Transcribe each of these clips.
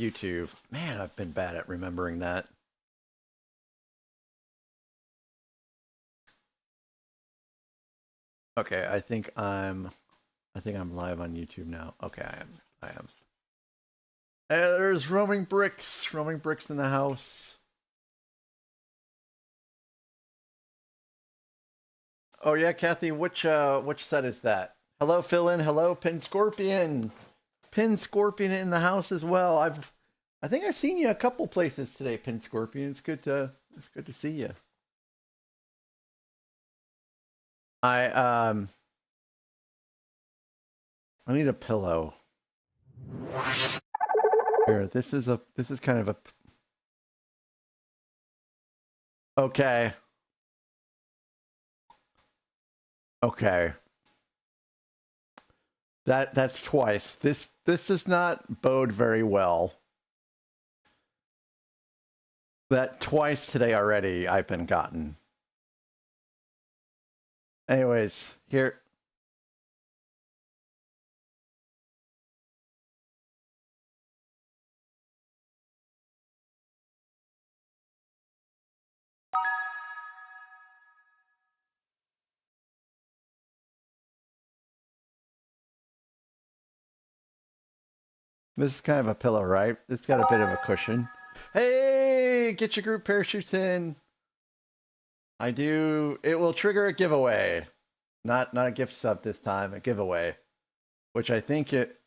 YouTube. Man, I've been bad at remembering that. Okay, I think I'm live on YouTube now. Okay, I am. There's roaming bricks in the house. Oh yeah, Kathy, which set is that? Hello, Philin. Hello, Pin Scorpion. Pin Scorpion in the house as well. I think I've seen you a couple places today, Pin Scorpion. It's good to see you. I need a pillow. Here, this is kind of a okay. Okay. That's twice. This does not bode very well. That twice today already I've been gotten. Anyways, here. This is kind of a pillow, right? It's got a bit of a cushion. Hey, get your group parachutes in. I do. It will trigger a giveaway. Not a gift sub this time, a giveaway. Which I think it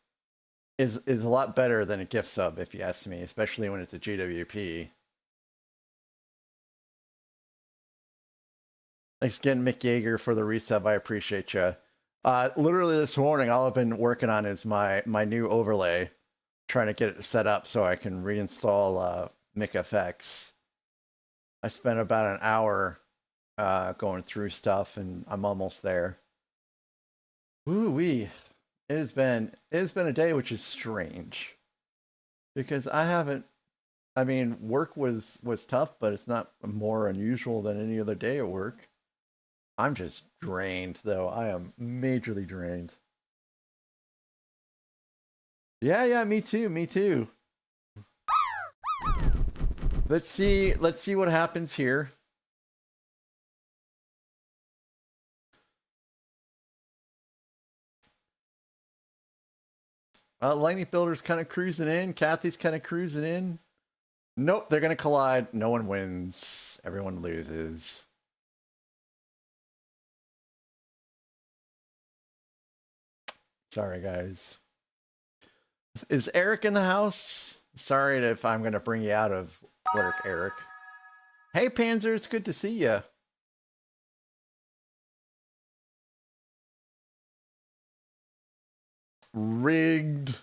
is a lot better than a gift sub, if you ask me, especially when it's a GWP. Thanks again, Mick Yeager, for the resub. I appreciate you. Literally this morning, all I've been working on is my new overlay, trying to get it set up so I can reinstall MickFX. I spent about an hour going through stuff, and I'm almost there. Ooh-wee. It has been a day which is strange, because I mean, work was tough, but it's not more unusual than any other day at work. I'm just drained, though. I am majorly drained. Yeah, me too. Let's see what happens here. Lightning Builder's kind of cruising in. Kathy's kind of cruising in. Nope, they're going to collide. No one wins. Everyone loses. Sorry, guys. Is Erich in the house? Sorry if I'm going to bring you out of work, Erich. Hey, Panzer, it's good to see you. Rigged.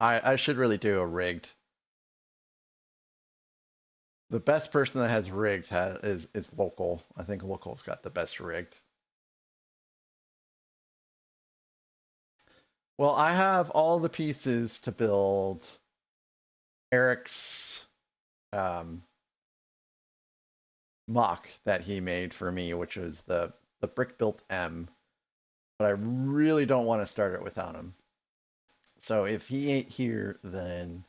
I should really do a rigged. The best person that has rigged is local. I think local's got the best rigged. Well, I have all the pieces to build Erich's mock that he made for me, which was the brick built M. But I really don't want to start it without him. So if he ain't here, then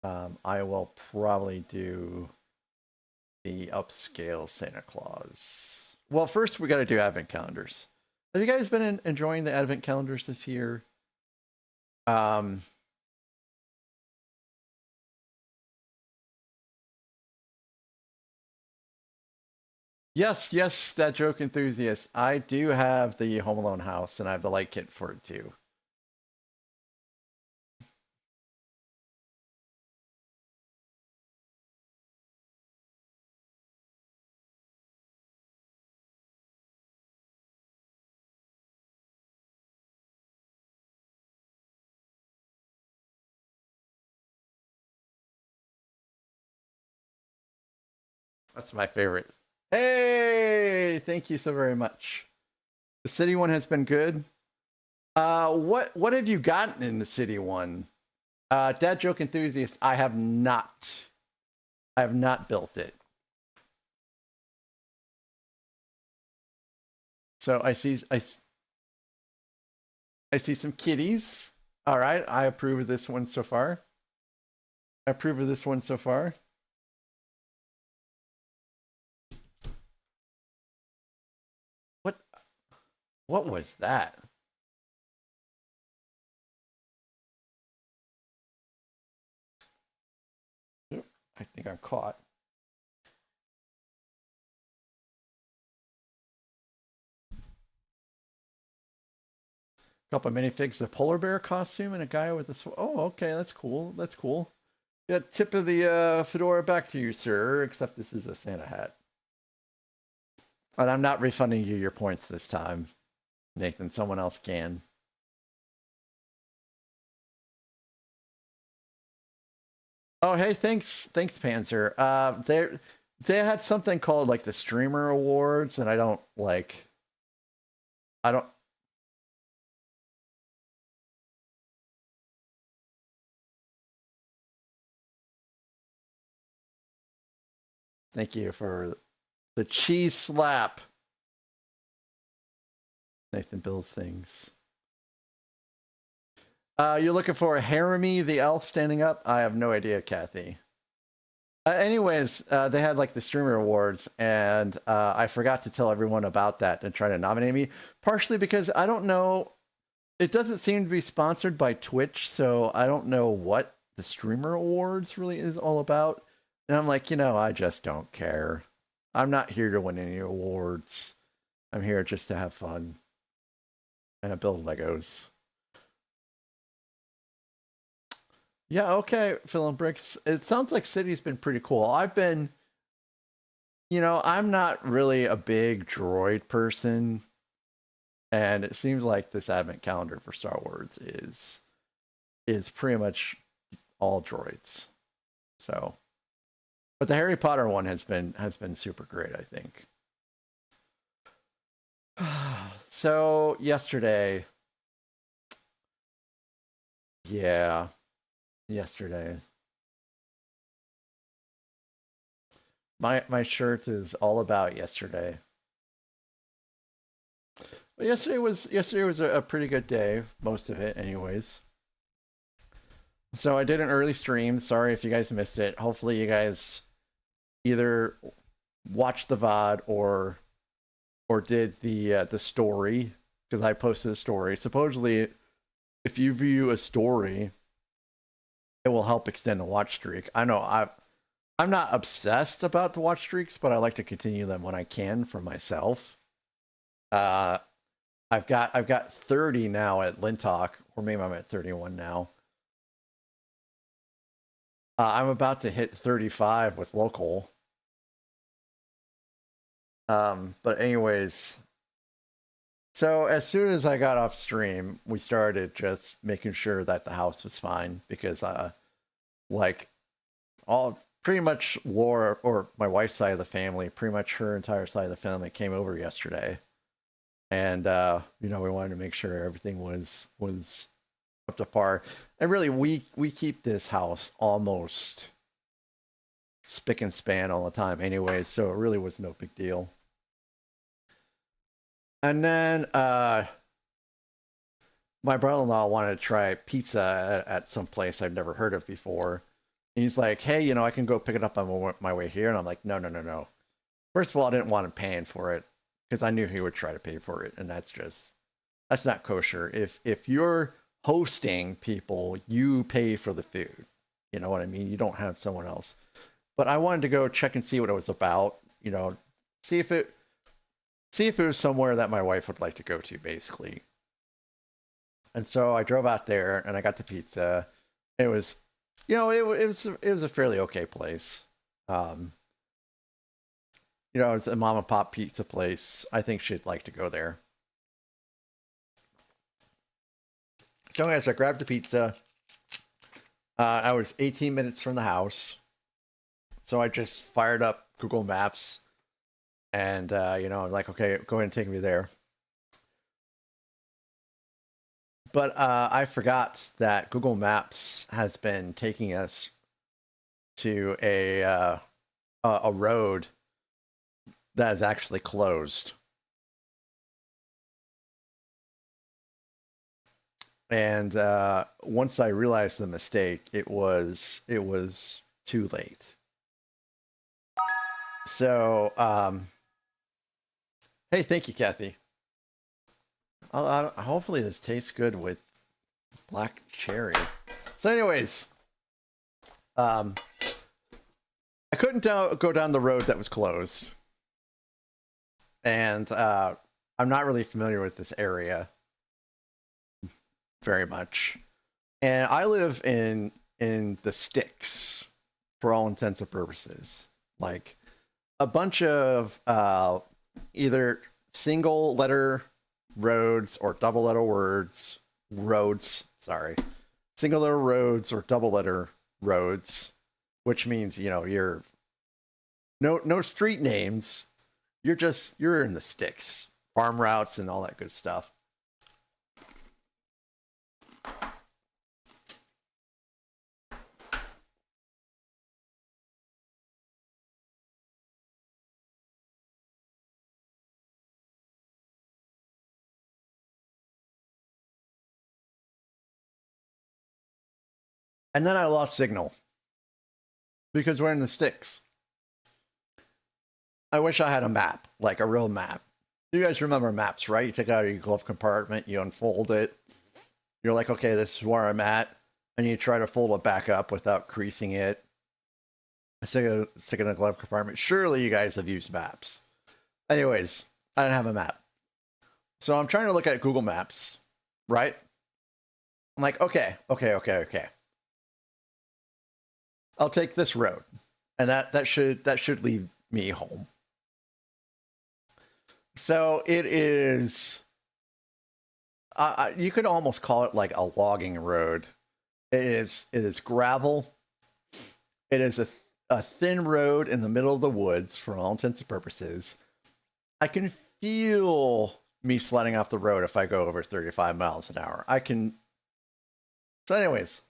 I will probably do the upscale Santa Claus. Well, first we got to do advent calendars. Have you guys been enjoying the advent calendars this year? Yes, that joke enthusiast. I do have the Home Alone house, and I have the light kit for it too. That's my favorite. Hey, thank you so very much. The city one has been good. What have you gotten in the city one? Dad joke enthusiast, I have not built it. So I see some kitties. All right, I approve of this one so far. I approve of this one so far. What was that? I think I'm caught. Couple of minifigs, a polar bear costume, and a guy with a. Oh, okay, that's cool. That's cool. Yeah, tip of the fedora back to you, sir. Except this is a Santa hat, and I'm not refunding you your points this time, Nathan. Someone else can. Oh, hey, thanks, Panzer. They had something called like the Streamer Awards, and I don't. Thank you for the cheese slap. Nathan builds things. You're looking for Haremy the elf standing up? I have no idea, Kathy. Anyways, they had like the Streamer Awards, and I forgot to tell everyone about that and try to nominate me, partially because I don't know. It doesn't seem to be sponsored by Twitch, so I don't know what the Streamer Awards really is all about. And I'm like, I just don't care. I'm not here to win any awards. I'm here just to have fun. And I build Legos. Yeah, okay, Phil and Bricks. It sounds like City's been pretty cool. I've been, I'm not really a big droid person. And it seems like this advent calendar for Star Wars is pretty much all droids. So, but the Harry Potter one has been super great, I think. So yesterday, yeah, yesterday, my shirt is all about yesterday. But yesterday was a pretty good day, most of it, anyways. So I did an early stream. Sorry if you guys missed it. Hopefully you guys either watched the VOD or did the story, because I posted a story. Supposedly, if you view a story, it will help extend the watch streak. I know I'm not obsessed about the watch streaks, but I like to continue them when I can for myself. I've got 30 now at Lintalk, or maybe I'm at 31 now. I'm about to hit 35 with local. But anyways, so as soon as I got off stream, we started just making sure that the house was fine, because all pretty much Laura, or my wife's side of the family, pretty much her entire side of the family came over yesterday. And we wanted to make sure everything was up to par. And really, we keep this house almost spick and span all the time anyway, so it really was no big deal. And then my brother-in-law wanted to try pizza at some place I've never heard of before. And he's like, hey, I can go pick it up on my way here. And I'm like, no. First of all, I didn't want him paying for it, because I knew he would try to pay for it, and that's not kosher. If you're hosting people, you pay for the food. You know what I mean? You don't have someone else. But I wanted to go check and see what it was about. See if it was somewhere that my wife would like to go to, basically. And so I drove out there and I got the pizza. It was, it was a fairly okay place. It's a mom and pop pizza place. I think she'd like to go there. So anyways, I grabbed the pizza. I was 18 minutes from the house. So I just fired up Google Maps. And, I'm like, okay, go ahead and take me there. But I forgot that Google Maps has been taking us to a road that is actually closed. And once I realized the mistake, it was too late. So, hey, thank you, Kathy. Hopefully this tastes good with black cherry. So, anyways, I couldn't go down the road that was closed, and I'm not really familiar with this area very much. And I live in the sticks for all intents and purposes. Like a bunch of either single letter roads or double letter roads, sorry. Single letter roads or double letter roads, which means, you know, you're no street names. You're in the sticks, farm routes and all that good stuff. And then I lost signal because we're in the sticks. I wish I had a map, like a real map. You guys remember maps, right? You take out your glove compartment, you unfold it. You're like, okay, this is where I'm at. And you try to fold it back up without creasing it. Stick it in a glove compartment. Surely you guys have used maps. Anyways, I didn't have a map. So I'm trying to look at Google Maps, right? I'm like, okay. I'll take this road. And that should lead me home. So it is, you could almost call it like a logging road. It is gravel. It is a thin road in the middle of the woods for all intents and purposes. I can feel me sliding off the road if I go over 35 miles an hour. So anyways,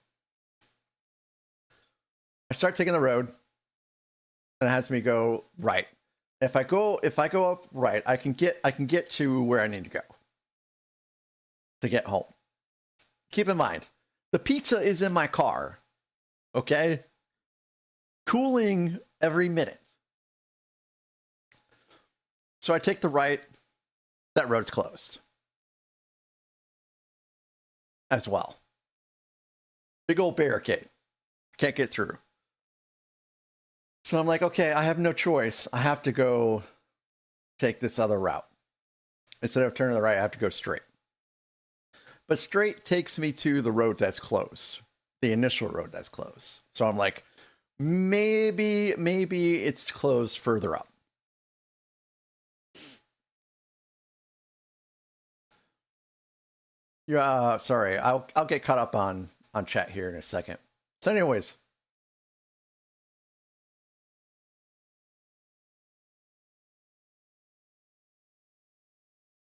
I start taking the road and it has me go right. If I go up right, I can get to where I need to go to get home. Keep in mind, the pizza is in my car, okay? Cooling every minute. So I take the right, that road's closed as well. Big old barricade. Can't get through. So I'm like, okay, I have no choice. I have to go take this other route. Instead of turning to the right, I have to go straight. But straight takes me to the road that's closed, the initial road that's closed. So I'm like, maybe it's closed further up. Yeah, sorry, I'll get caught up on chat here in a second. So anyways.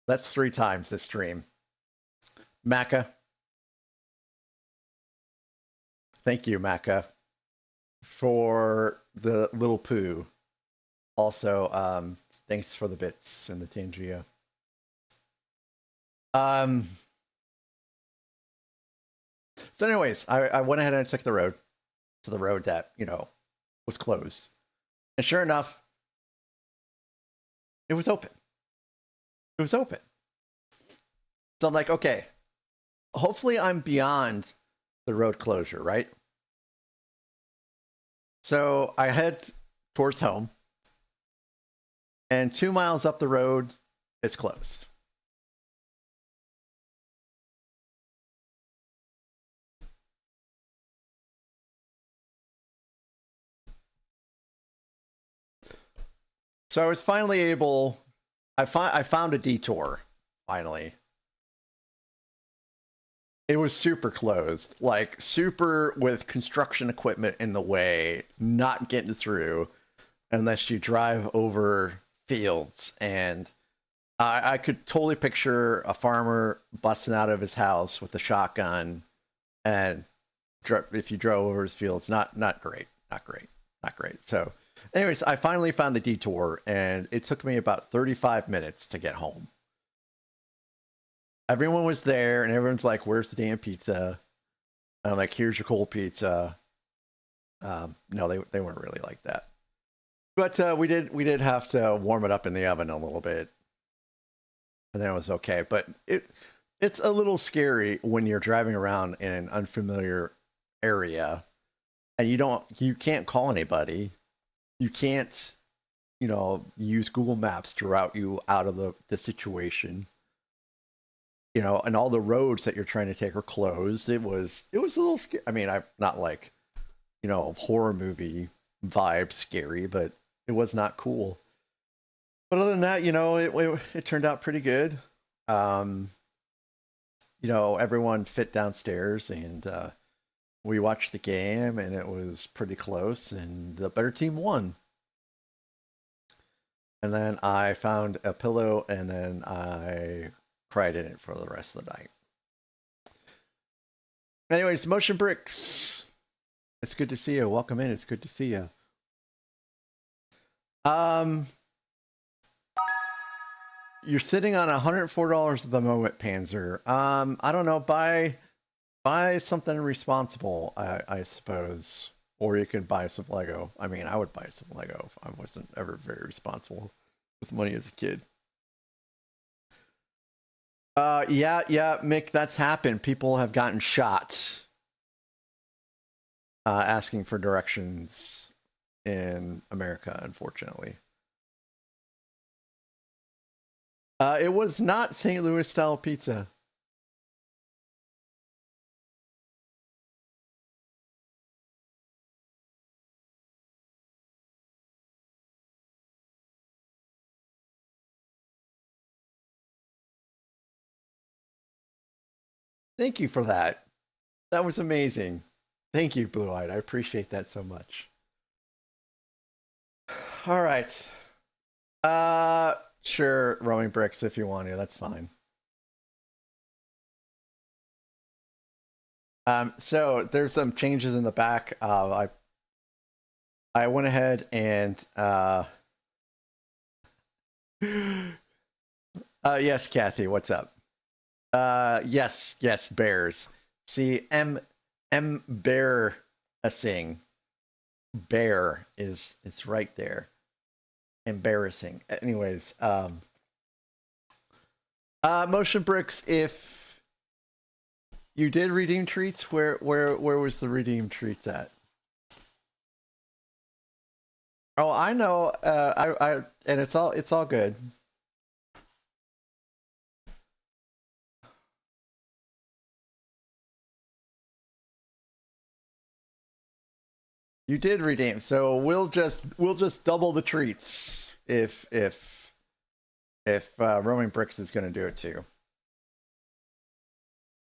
That's 3 times this stream. Macca. Thank you, Macca, for the little poo. Also, thanks for the bits and the Tangia. So anyways, I went ahead and I took the road to the road that, you know, was closed. And sure enough, it was open. It was open. So I'm like, okay, hopefully I'm beyond the road closure, right? So I head towards home, and 2 miles up the road, it's closed. So I was finally able, I found a detour, finally. It was super closed, like super with construction equipment in the way, not getting through unless you drive over fields. And I could totally picture a farmer busting out of his house with a shotgun, and if you drove over his fields, not great. So anyways, I finally found the detour, and it took me about 35 minutes to get home. everyone was there, and everyone's like, "Where's the damn pizza?" And I'm like, "Here's your cold pizza." No, they weren't really like that, but we did have to warm it up in the oven a little bit, and then it was okay. But it's a little scary when you're driving around in an unfamiliar area, and you can't call anybody, you can't use Google Maps to route you out of the situation. And all the roads that you're trying to take are closed. It was a little scary. I mean, I'm not like, horror movie vibe scary, but it was not cool. But other than that, it turned out pretty good. Everyone fit downstairs, and we watched the game, and it was pretty close, and the better team won. And then I found a pillow, and then I cried in it for the rest of the night. Anyways, Motion Bricks, it's good to see you. Welcome in. It's good to see you. You're sitting on $104 at the moment, Panzer. I don't know. Buy something responsible, I suppose. Or you can buy some Lego. I mean, I would buy some Lego. I wasn't ever very responsible with money as a kid. Yeah, Mick, that's happened. People have gotten shot asking for directions in America, unfortunately. It was not St. Louis style pizza. Thank you for that. That was amazing. Thank you, Blue Eyed. I appreciate that so much. All right. Sure, roaming bricks if you want to. That's fine. So there's some changes in the back. I went ahead and yes, Kathy, what's up? Yes, bears. See, embarrassing. Bear it's right there. Embarrassing. Anyways, Motion Bricks, if you did redeem treats, where was the redeem treats at? Oh, I know. I and it's all good. You did redeem, so we'll just double the treats if roaming bricks is going to do it too.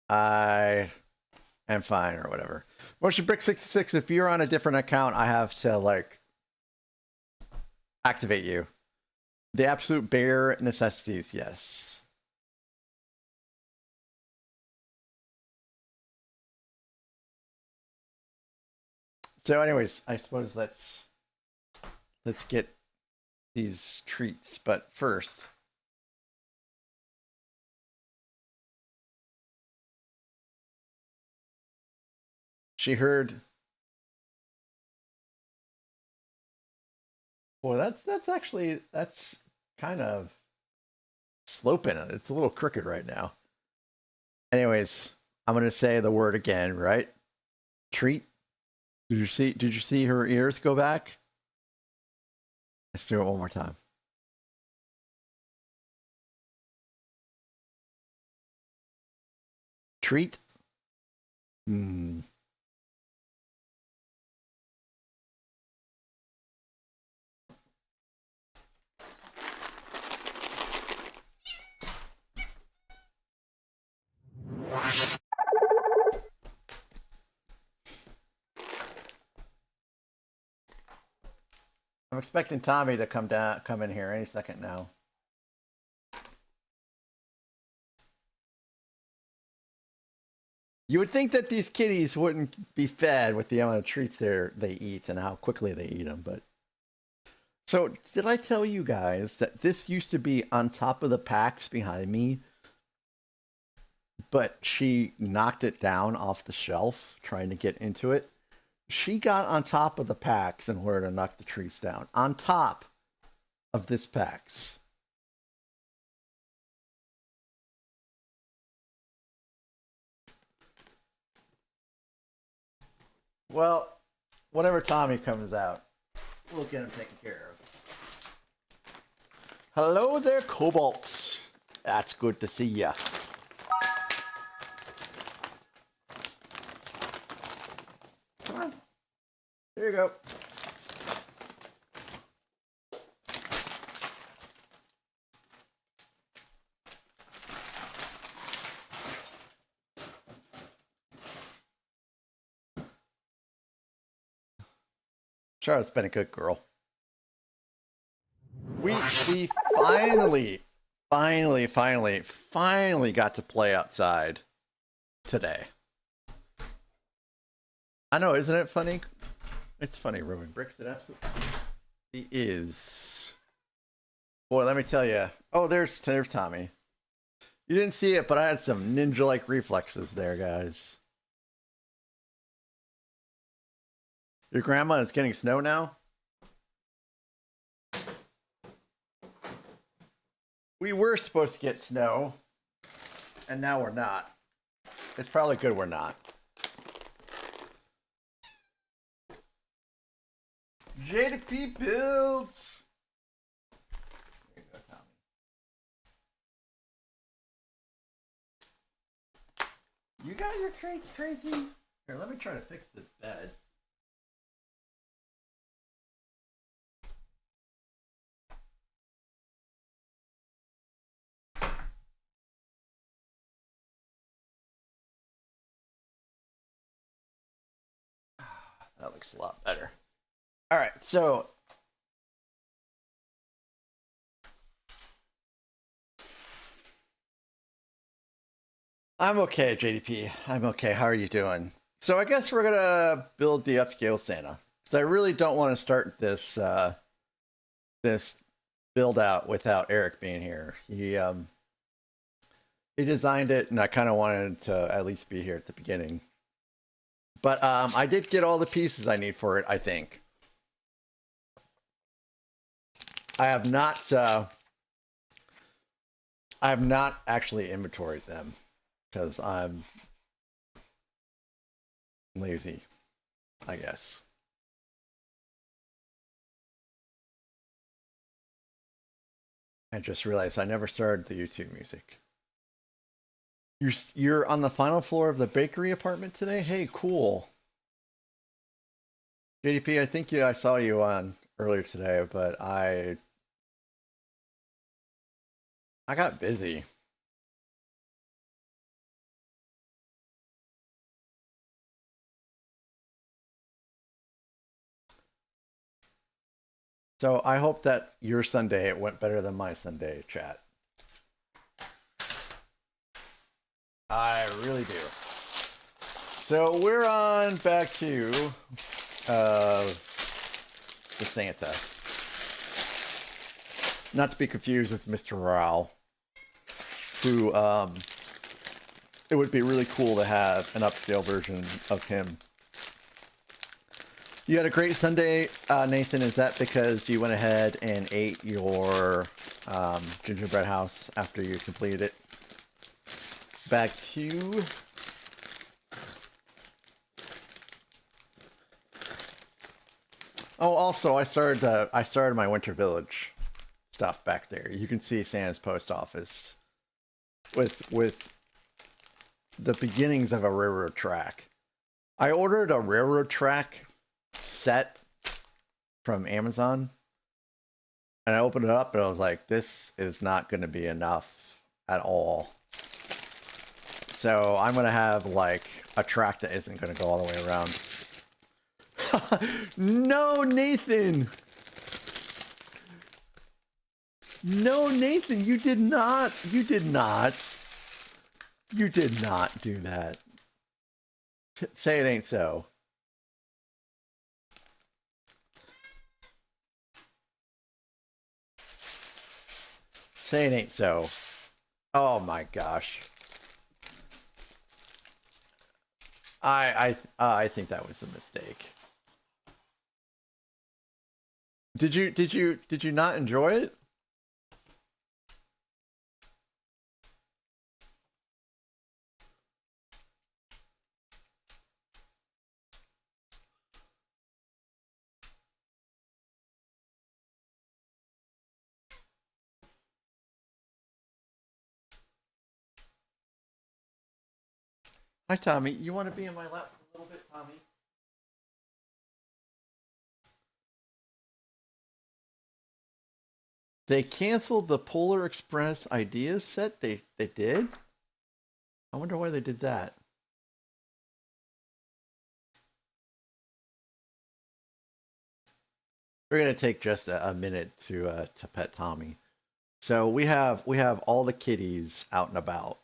I am fine or whatever. Motion Brick 66. If you're on a different account, I have to like activate you. The absolute bare necessities, yes. So, anyways, I suppose let's get these treats, but first. She heard. Boy, that's actually kind of sloping it. It's a little crooked right now. Anyways, I'm gonna say the word again, right? Treat. Did you see her ears go back? Let's do it one more time. Treat. Hmm. I'm expecting Tommy to come in here any second now. You would think that these kitties wouldn't be fed with the amount of treats they eat and how quickly they eat them, but. So, did I tell you guys that this used to be on top of the packs behind me? but she knocked it down off the shelf trying to get into it. She got on top of the PAX in order to knock the trees down. On top of this PAX. Well, whenever Tommy comes out, we'll get him taken care of. Hello there, Cobalt. That's good to see ya. Come on. Here you go. Charlotte's been a good girl. We finally got to play outside today. I know, isn't it funny? It's funny, rubbing bricks. It absolutely is. Boy, let me tell you. Oh, there's Tommy. You didn't see it, but I had some ninja-like reflexes there, guys. Your grandma is getting snow now? We were supposed to get snow, and now we're not. It's probably good we're not. JDP builds! There you go, Tommy. You got your traits, Tracy? Here, let me try to fix this bed. That looks a lot better. All right, so I'm okay, JDP. I'm okay. How are you doing? So I guess we're gonna build the Upscaled Santa because I really don't want to start this this build out without Erich being here. He designed it, and I kind of wanted to at least be here at the beginning. But I did get all the pieces I need for it, I think. I have not actually inventoried them because I'm lazy, I guess. I just realized I never started the YouTube music. You're on the final floor of the bakery apartment today? Hey, cool. JDP, I think I saw you on earlier today, but I got busy. So I hope that your Sunday went better than my Sunday, chat. I really do. So we're on back to the Santa. Not to be confused with Mr. Rao, who it would be really cool to have an upscale version of him. You had a great Sunday, Nathan. Is that because you went ahead and ate your gingerbread house after you completed it? Back to oh, also I started my Winter Village stuff back there. You can see Santa's post office with the beginnings of a railroad track. I ordered a railroad track set from Amazon, and I opened it up and I was like, this is not going to be enough at all. So I'm going to have like a track that isn't going to go all the way around. No, Nathan! No, Nathan, you did not do that. Say it ain't so. Say it ain't so. Oh my gosh. I think that was a mistake. Did you not enjoy it? Hi, Tommy. You want to be in my lap for a little bit, Tommy? They canceled the Polar Express Ideas set. They did? I wonder why they did that. We're gonna take just a minute to pet Tommy. So we have all the kitties out and about.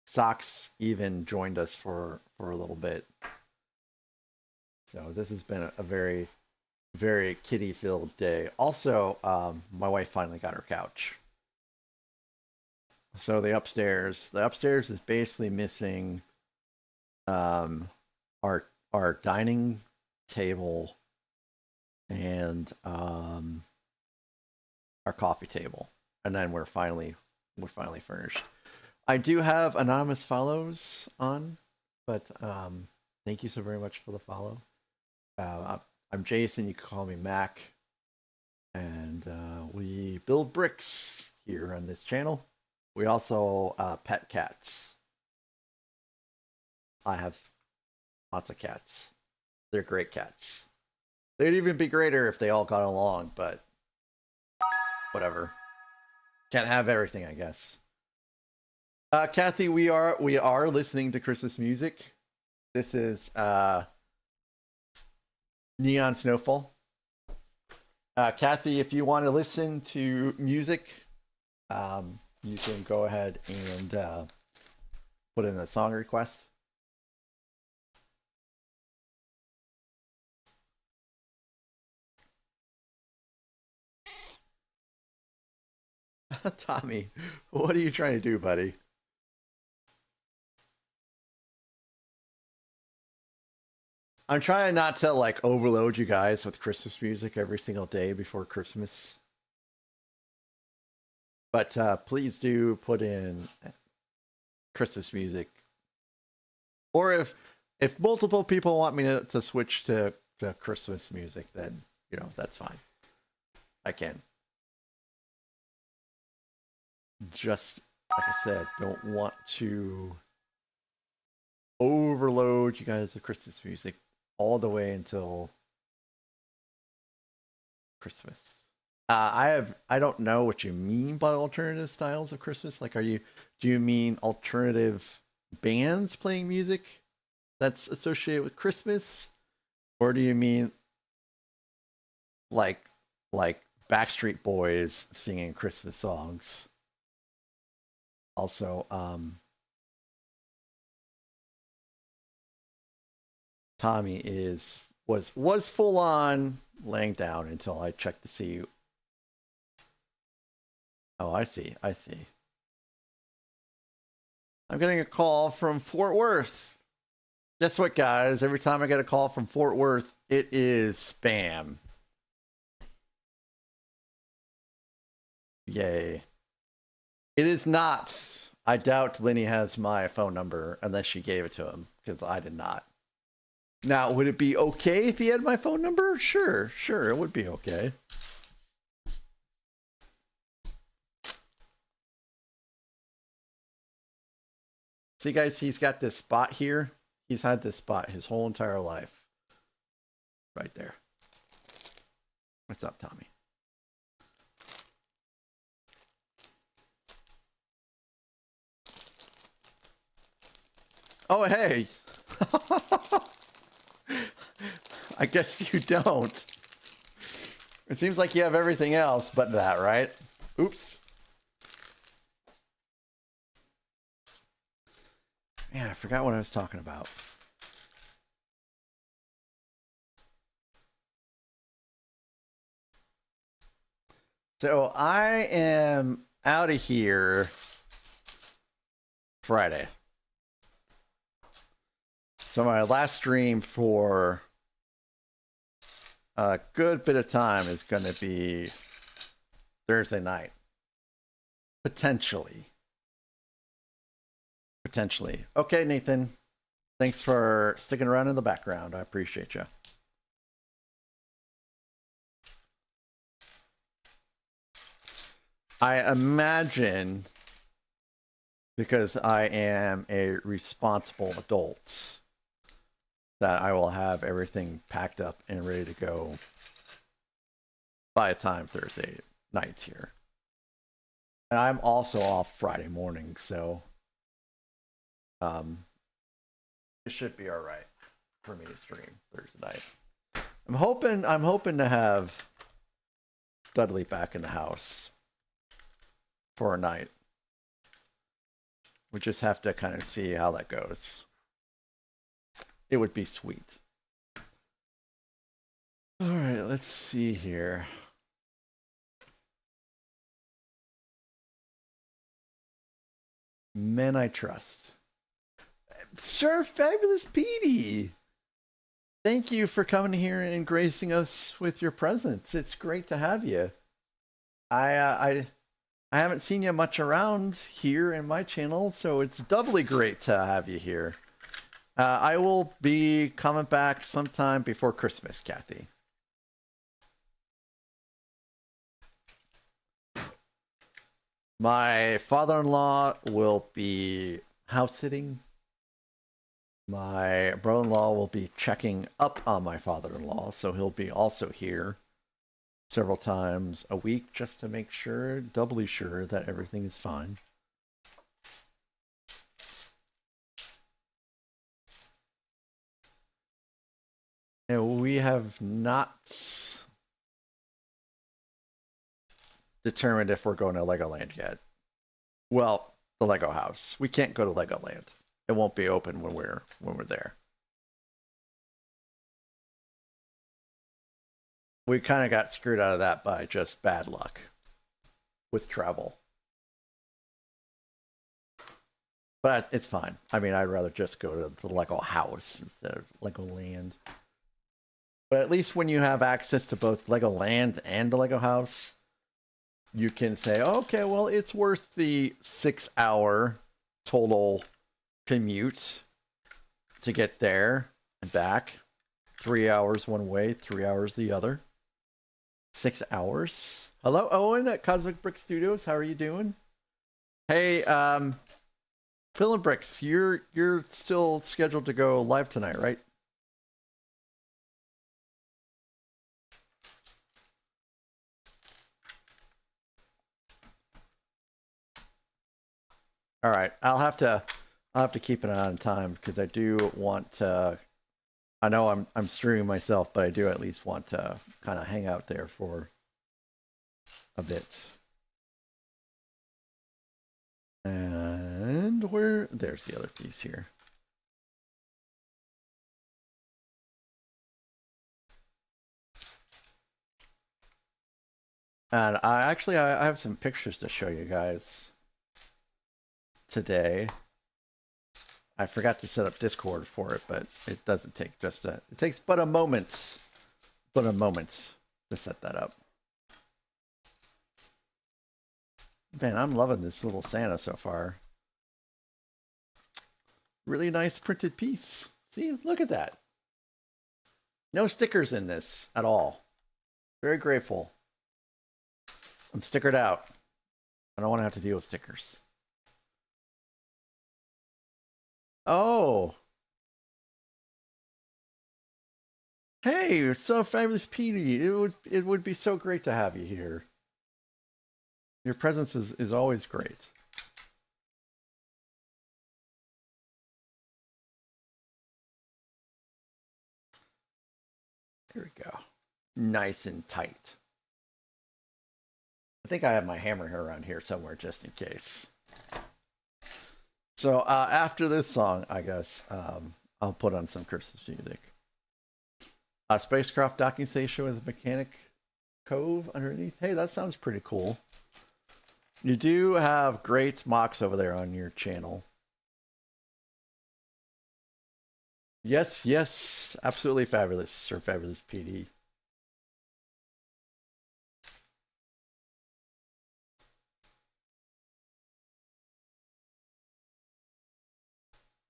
Socks even joined us for a little bit. So this has been a very, very kitty-filled day. Also, my wife finally got her couch. So the upstairs is basically missing our dining table and our coffee table, and then we're finally furnished. I do have anonymous follows on, but thank you so very much for the follow. I'm Jason. You can call me Mac, and we build bricks here on this channel. We also pet cats. I have lots of cats. They're great cats. They'd even be greater if they all got along, but whatever. Can't have everything, I guess. Kathy, we are listening to Christmas music. This is Neon Snowfall. Kathy, if you want to listen to music, you can go ahead and put in a song request. Tommy, what are you trying to do, buddy? I'm trying not to like overload you guys with Christmas music every single day before Christmas. But please do put in Christmas music. Or if multiple people want me to switch to Christmas music, then that's fine. I can. Just like I said, don't want to overload you guys with Christmas music all the way until Christmas. I don't know what you mean by alternative styles of Christmas. Like, do you mean alternative bands playing music that's associated with Christmas? Or do you mean like Backstreet Boys singing Christmas songs? Also, Tommy was full on laying down until I checked to see. Oh, I see. I'm getting a call from Fort Worth. Guess what, guys? Every time I get a call from Fort Worth, it is spam. Yay. It is not. I doubt Lenny has my phone number unless she gave it to him, because I did not. Now, would it be okay if he had my phone number? Sure, it would be okay. See, guys, he's got this spot here. He's had this spot his whole entire life. Right there. What's up, Tommy? Oh, hey. I guess you don't. It seems like you have everything else but that, right? Oops. Man, I forgot what I was talking about. So I am out of here Friday. So my last stream for a good bit of time is going to be Thursday night. Potentially. Okay, Nathan. Thanks for sticking around in the background. I appreciate you. I imagine, because I am a responsible adult, that I will have everything packed up and ready to go by the time Thursday night's here. And I'm also off Friday morning, so it should be all right for me to stream Thursday night. I'm hoping to have Dudley back in the house for a night. We just have to kind of see how that goes. It would be sweet. All right, let's see here. Men I trust. Sure, Fabulous Petey. Thank you for coming here and gracing us with your presence. It's great to have you. I haven't seen you much around here in my channel, so it's doubly great to have you here. I will be coming back sometime before Christmas, Kathy. My father-in-law will be house sitting. My brother-in-law will be checking up on my father-in-law, so he'll be also here several times a week just to make sure, doubly sure, that everything is fine. And we have not determined if we're going to Legoland yet. Well, the Lego house. We can't go to Legoland. It won't be open when we're there. We kind of got screwed out of that by just bad luck with travel. But it's fine. I mean, I'd rather just go to the Lego house instead of Legoland. But at least when you have access to both Legoland and the Lego house, you can say, okay, well, it's worth the 6-hour total commute to get there and back. 3 hours one way, 3 hours the other. 6 hours. Hello, Owen at Cosmic Brick Studios. How are you doing? Hey, Phil and Bricks, you're still scheduled to go live tonight, right? All right, I'll have to keep an eye on time because I do want to. I know I'm streaming myself, but I do at least want to kind of hang out there for a bit. And there's the other piece here. And I have some pictures to show you guys today. I forgot to set up Discord for it, but it doesn't take it takes but a moment to set that up. Man, I'm loving this little Santa so far. Really nice printed piece. See, look at that. No stickers in this at all. Very grateful. I'm stickered out. I don't want to have to deal with stickers. Oh. Hey, it's so Fabulous Petey. It would be so great to have you here. Your presence is always great. There we go. Nice and tight. I think I have my hammer here around here somewhere just in case. So after this song, I guess, I'll put on some Christmas music. Spacecraft docking station with a mechanic cove underneath. Hey, that sounds pretty cool. You do have great mocks over there on your channel. Yes, yes, absolutely fabulous, Sir Fabulous PD.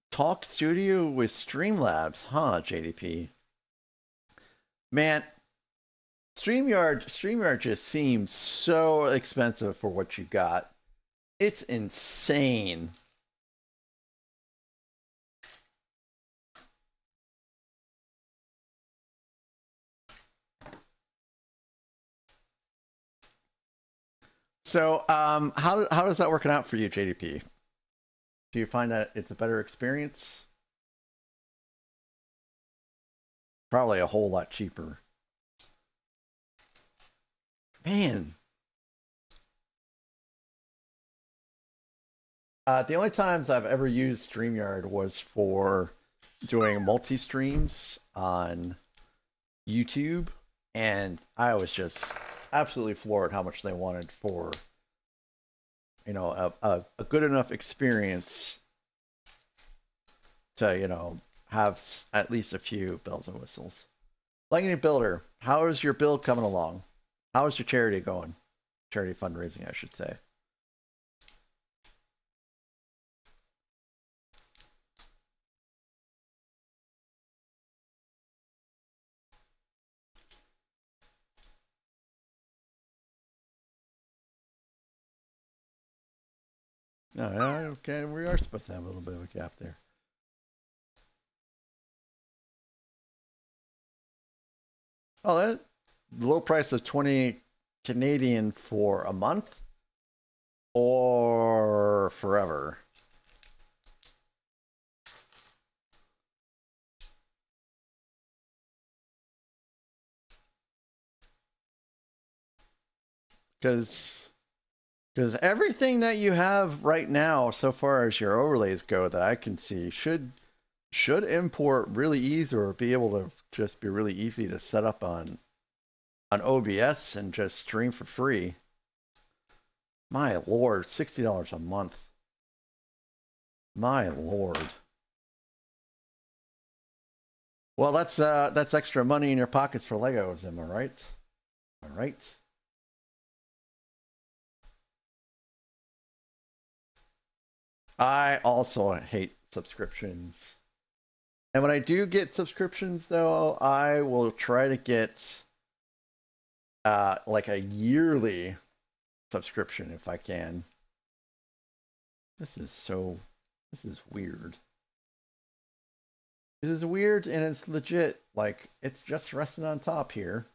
Talk Studio with Streamlabs, huh, JDP? Man, StreamYard just seems so expensive for what you got. It's insane. So, how does that working out for you, JDP? Do you find that it's a better experience? Probably a whole lot cheaper. Man. The only times I've ever used StreamYard was for doing multi-streams on YouTube, and I was just absolutely floored how much they wanted for, you know, a good enough experience to, you know, have at least a few bells and whistles. Lightning Builder, how is your build coming along? How is your charity going? Charity fundraising, I should say. No, okay, we are supposed to have a little bit of a gap there. Oh, that low price of 20 Canadian for a month or forever? Because everything that you have right now, so far as your overlays go, that I can see, should import really easy or be able to just be really easy to set up on OBS and just stream for free. My lord, $60 a month. My lord. Well, that's extra money in your pockets for Legos, am I right? All right. I also hate subscriptions. And when I do get subscriptions, though, I will try to get like a yearly subscription if I can. This is weird. This is weird and it's legit. Like, it's just resting on top here.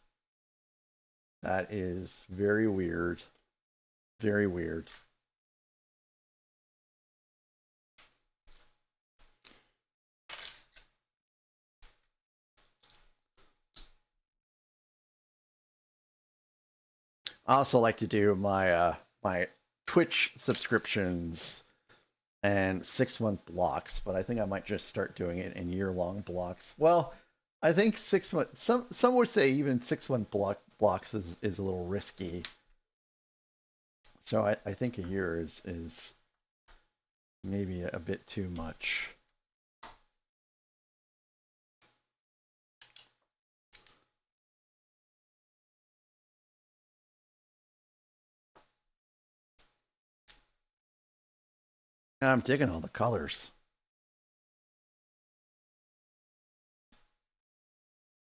That is very weird. Very weird. I also like to do my my Twitch subscriptions and 6-month blocks, but I think I might just start doing it in year-long blocks. Well, I think 6 month. Some would say even 6-month blocks is a little risky. So I think a year is maybe a bit too much. I'm digging all the colors.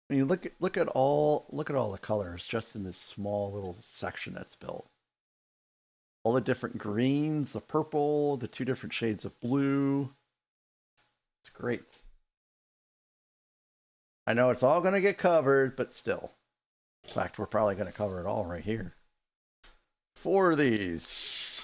I mean, look at all the colors just in this small little section that's built. All the different greens, the purple, the 2 different shades of blue. It's great. I know it's all going to get covered, but still. In fact, we're probably going to cover it all right here. 4 of these.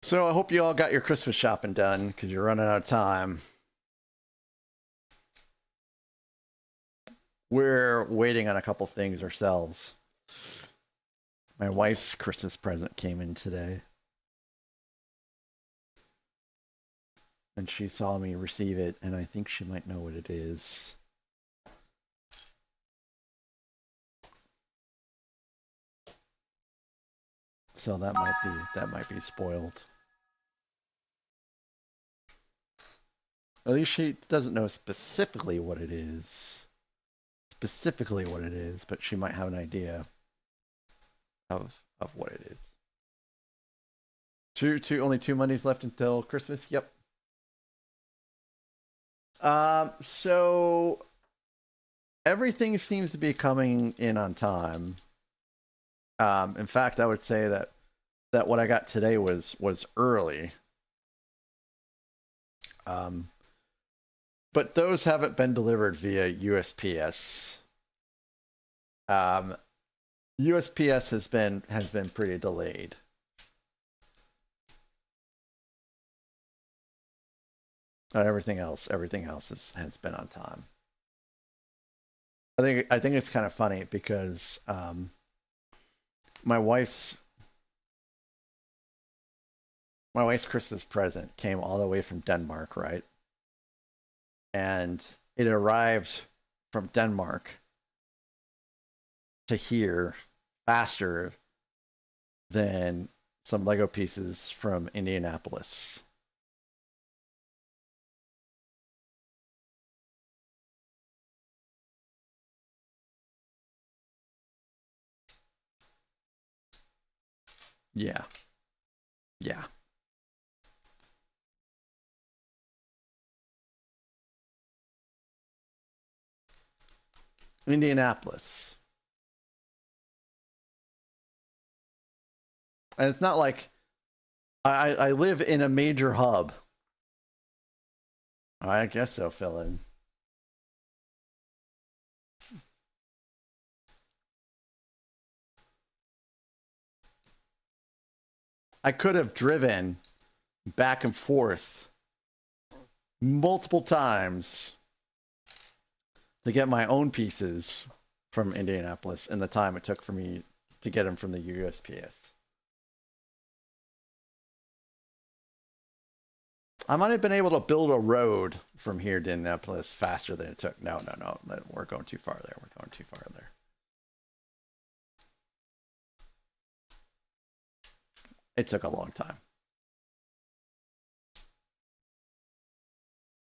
So I hope you all got your Christmas shopping done because you're running out of time. We're waiting on a couple things ourselves. My wife's Christmas present came in today. And she saw me receive it, and I think she might know what it is. So that might be spoiled. At least she doesn't know specifically what it is. But she might have an idea of what it is. Only 2 Mondays left until Christmas. Yep. So everything seems to be coming in on time. In fact, I would say that what I got today was early. But those haven't been delivered via USPS. USPS has been pretty delayed. But everything else has been on time. I think it's kind of funny because my wife's Christmas present came all the way from Denmark, right? And it arrived from Denmark to here faster than some Lego pieces from Indianapolis. Yeah. Yeah. Indianapolis. And it's not like I live in a major hub. I guess so, fill in. I could have driven back and forth multiple times to get my own pieces from Indianapolis in the time it took for me to get them from the USPS. I might have been able to build a road from here to Indianapolis faster than it took. No. We're going too far there. It took a long time.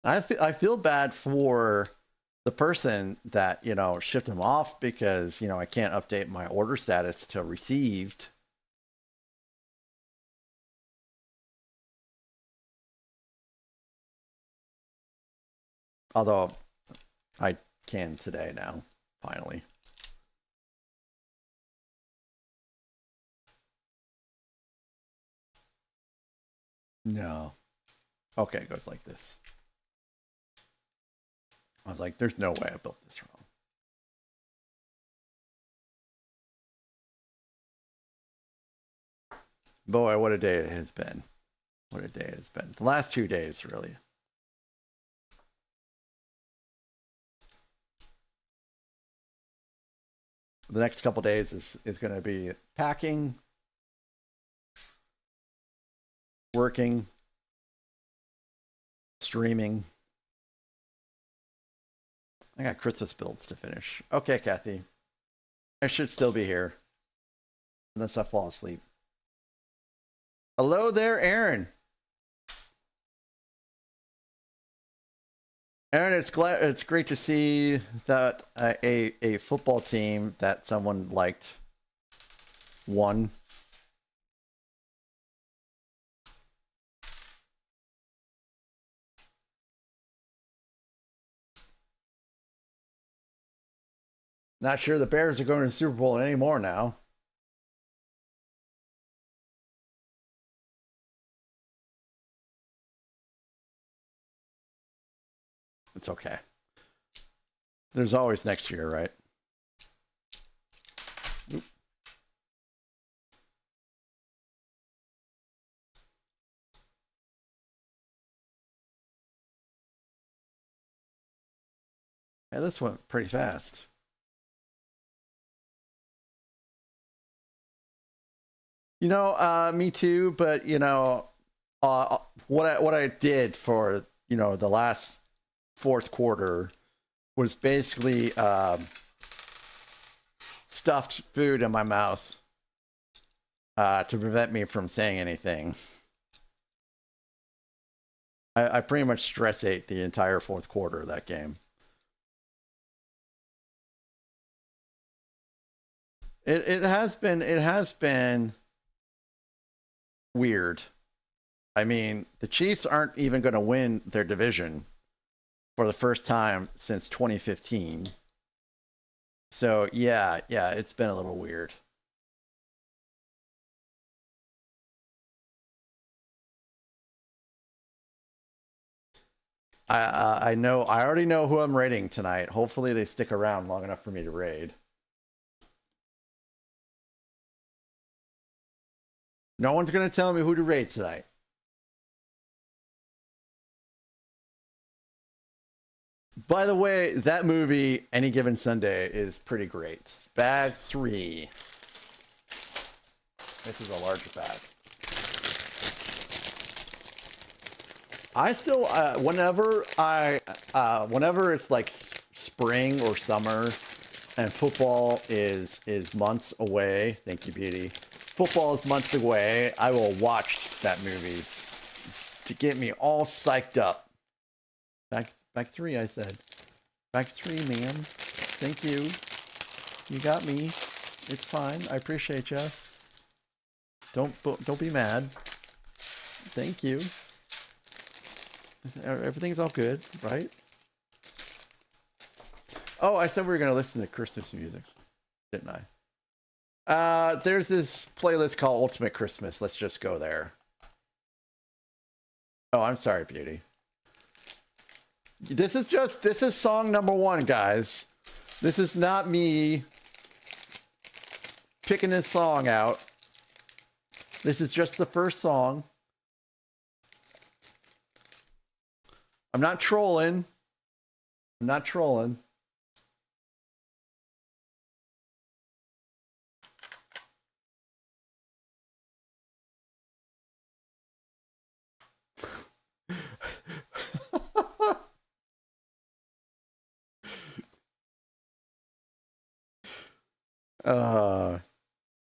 I feel bad for the person that, shipped them off because, I can't update my order status to received. Although I can today now, finally. No. Okay, it goes like this. I was like, there's no way I built this wrong. Boy, what a day it has been. The last 2 days, really. The next couple days is going to be packing, working, streaming. I got Christmas builds to finish. Okay, Kathy. I should still be here. Unless I fall asleep. Hello there, Aaron. Aaron, it's great to see that a football team that someone liked won. Not sure the Bears are going to the Super Bowl anymore now. It's okay. There's always next year, right? Oop. Yeah, this went pretty fast. Me too, but what I did for the last fourth quarter was basically stuffed food in my mouth to prevent me from saying anything. I pretty much stress ate the entire fourth quarter of that game. It has been weird. I mean, the Chiefs aren't even going to win their division for the first time since 2015. So yeah, it's been a little weird. I know. I already know who I'm raiding tonight. Hopefully, they stick around long enough for me to raid. No one's gonna tell me who to raid tonight. By the way, that movie, Any Given Sunday, is pretty great. Bag 3. This is a large bag. I still, whenever it's like spring or summer, and football is months away. Thank you, Beauty. Football is months away. I will watch that movie to get me all psyched up. Back 3, I said. Back 3, ma'am. Thank you. You got me. It's fine. I appreciate you. Don't be mad. Thank you. Everything's all good, right? Oh, I said we were going to listen to Christmas music, didn't I? There's this playlist called Ultimate Christmas. Let's just go there. Oh, I'm sorry, Beauty. This is song number 1, guys. This is not me picking this song out. This is just the first song. I'm not trolling. I'm not trolling.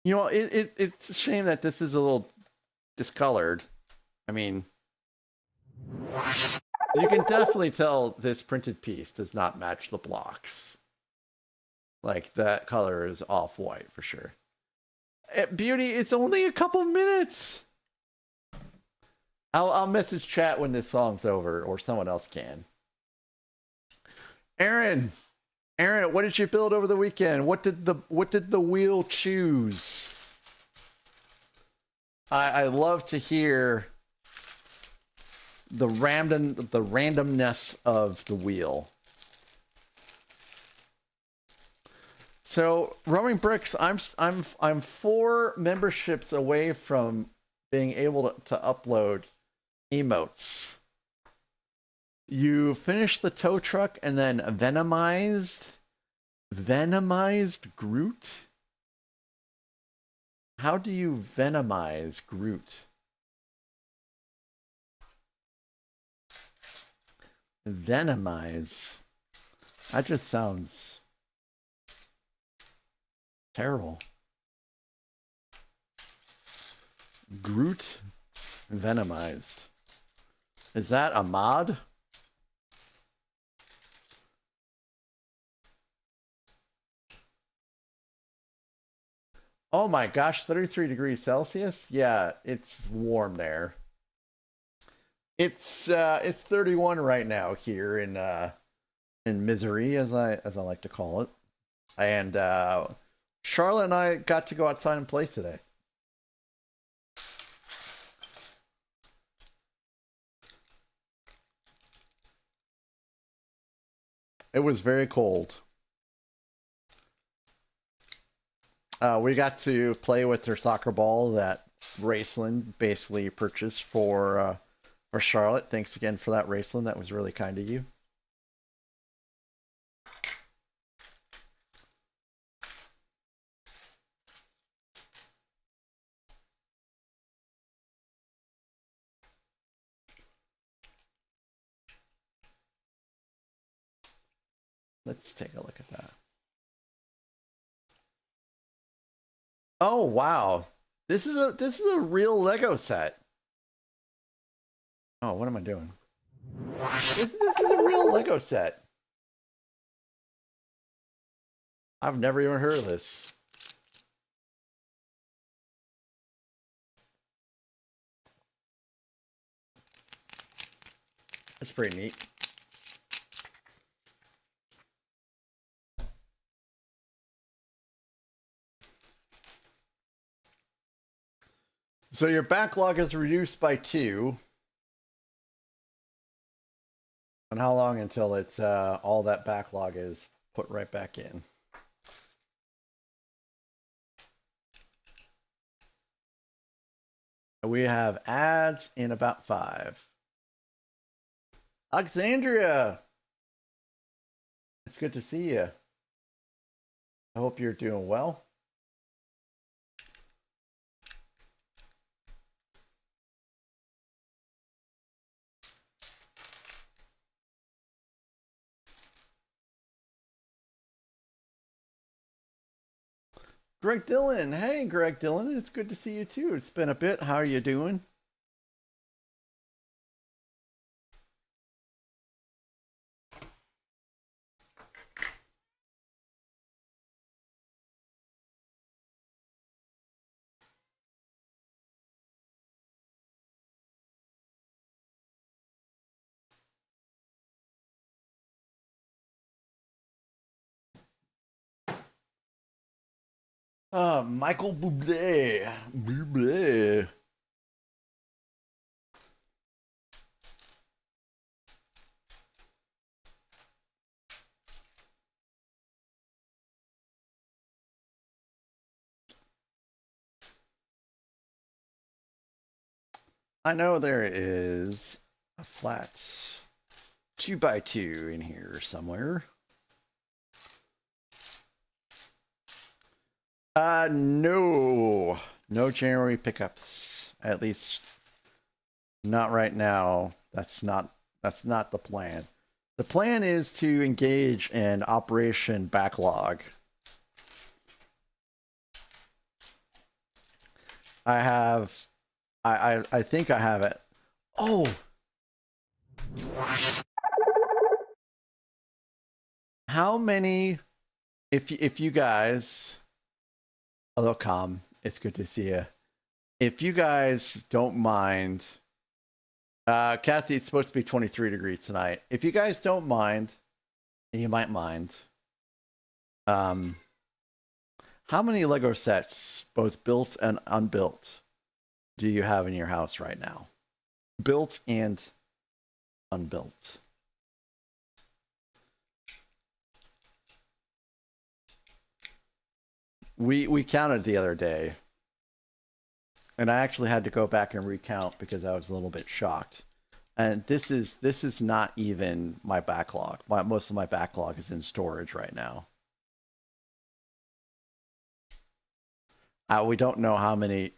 You know, it's a shame that this is a little discolored. I mean, you can definitely tell this printed piece does not match the blocks. Like, that color is off-white for sure. Beauty, it's only a couple minutes. I'll message chat when this song's over, or someone else can. Aaron, what did you build over the weekend? What did the wheel choose? I love to hear the randomness of the wheel. So, Roaming Bricks, I'm 4 memberships away from being able to upload emotes. You finished the tow truck and then venomized Groot? How do you venomize Groot? Venomize. That just sounds terrible. Groot venomized. Is that a mod? Oh my gosh, 33 degrees Celsius? Yeah, it's warm there. It's 31 right now here in Misery, as I like to call it. And Charlotte and I got to go outside and play today. It was very cold. We got to play with their soccer ball that Raceland basically purchased for Charlotte. Thanks again for that, Raceland. That was really kind of you. Let's take a look at that. Oh, wow. This is a real Lego set. Oh, what am I doing? This is a real Lego set. I've never even heard of this. That's pretty neat. So your backlog is reduced by 2. And how long until it's all that backlog is put right back in? We have ads in about 5. Alexandria, it's good to see you. I hope you're doing well. Greg Dillon, hey Greg Dillon, it's good to see you too. It's been a bit. How are you doing? Michael Bublé. Bublé. I know there is a flat 2x2 in here somewhere. No January pickups, at least not right now. That's not the plan. The plan is to engage in Operation Backlog. I think I have it. Oh. How many, if you guys, hello Com, it's good to see you. If you guys don't mind, Kathy, it's supposed to be 23 degrees tonight. If you guys don't mind, and you might mind, how many Lego sets, both built and unbuilt, do you have in your house right now? Built and unbuilt. We counted the other day, and I actually had to go back and recount because I was a little bit shocked. And this is not even my backlog. Most of my backlog is in storage right now. We don't know how many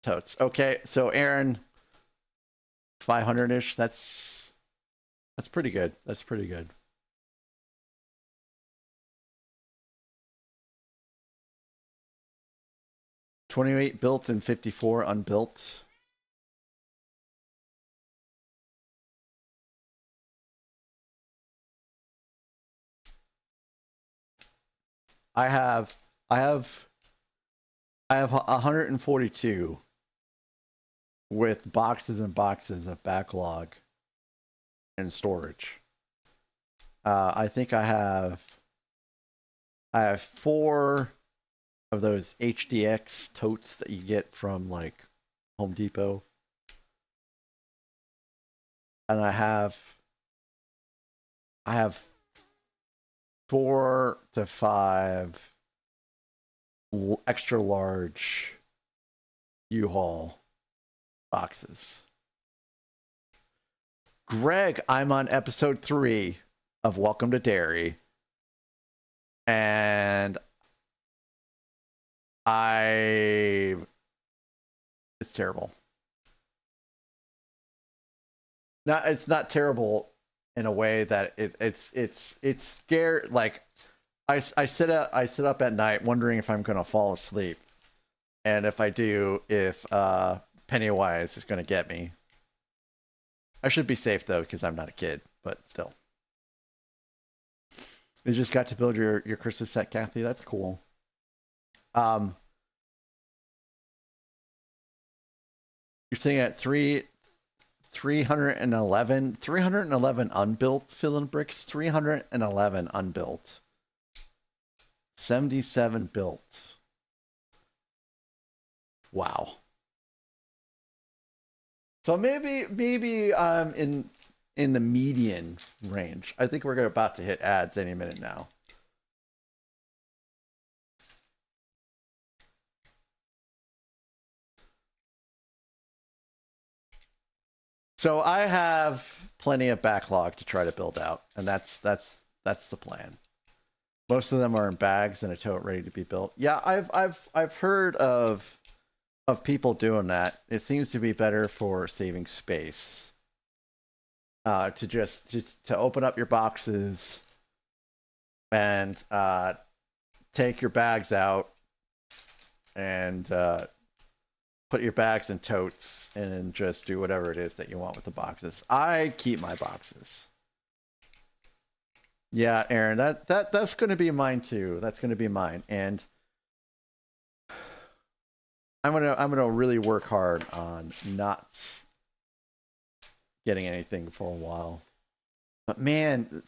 totes. Okay, so Aaron, 500-ish. That's pretty good. That's pretty good. $28 built and $54 unbuilt. I have 142 with boxes and boxes of backlog and storage. I think I have 4 of those HDX totes that you get from like Home Depot. And I have 4 to 5 extra large U-Haul boxes. Greg, I'm on episode 3 of Welcome to Dairy. And it's terrible. No, it's not terrible in a way that it's scared. Like I sit up at night wondering if I'm gonna fall asleep, And if I do, if Pennywise is going to get me. I should be safe, though, because I'm not a kid, but still. You just got to build your Christmas set, Kathy. That's cool. You're sitting at 311 unbuilt fill-in bricks, 311 unbuilt, 77 built. Wow. So maybe in the median range. I think we're about to hit ads any minute now. So I have plenty of backlog to try to build out, and that's the plan. Most of them are in bags in a tote ready to be built. Yeah, I've heard of people doing that. It seems to be better for saving space. To just to open up your boxes and take your bags out and put your bags in totes and just do whatever it is that you want with the boxes. I keep my boxes. Yeah, Aaron, that's going to be mine too. That's going to be mine, and I'm gonna really work hard on not getting anything for a while. But man,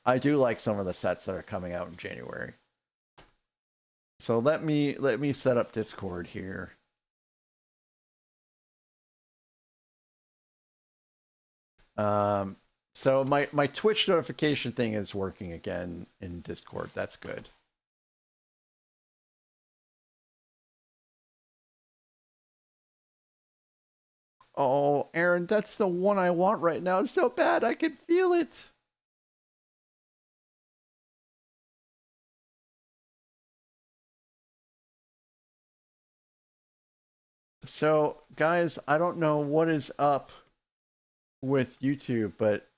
I do like some of the sets that are coming out in January. So let me set up Discord here. So my Twitch notification thing is working again in Discord. That's good. Oh, Aaron, that's the one I want right now. It's so bad. I can feel it. So, guys, I don't know what is up with YouTube, but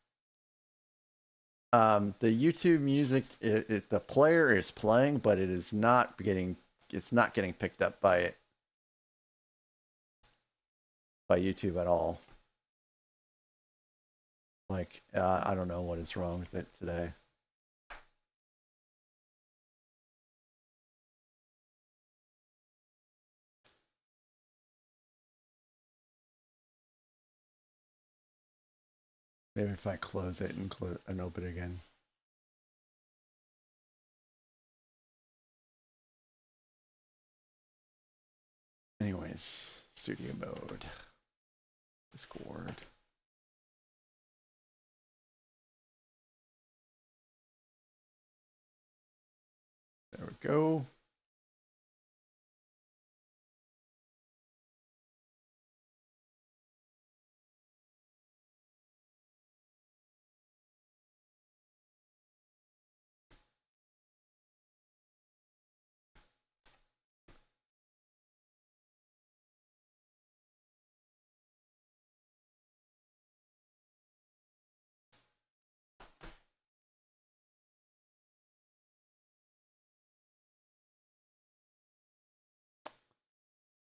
the YouTube music, the player is playing, but it is not getting picked up by YouTube at all. Like, I don't know what is wrong with it today. Maybe if I close it and open it again. Anyways, studio mode, Discord. There we go.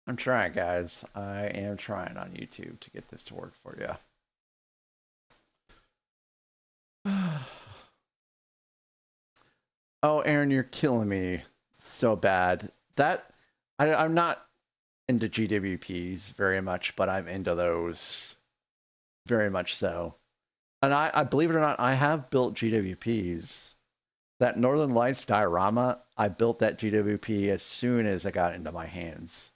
I'm trying, guys. I am trying on YouTube to get this to work for you. Oh, Aaron, you're killing me so bad. I'm not into GWPs very much, but I'm into those very much so. And I believe it or not, I have built GWPs. That Northern Lights diorama, I built that GWP as soon as I got into my hands.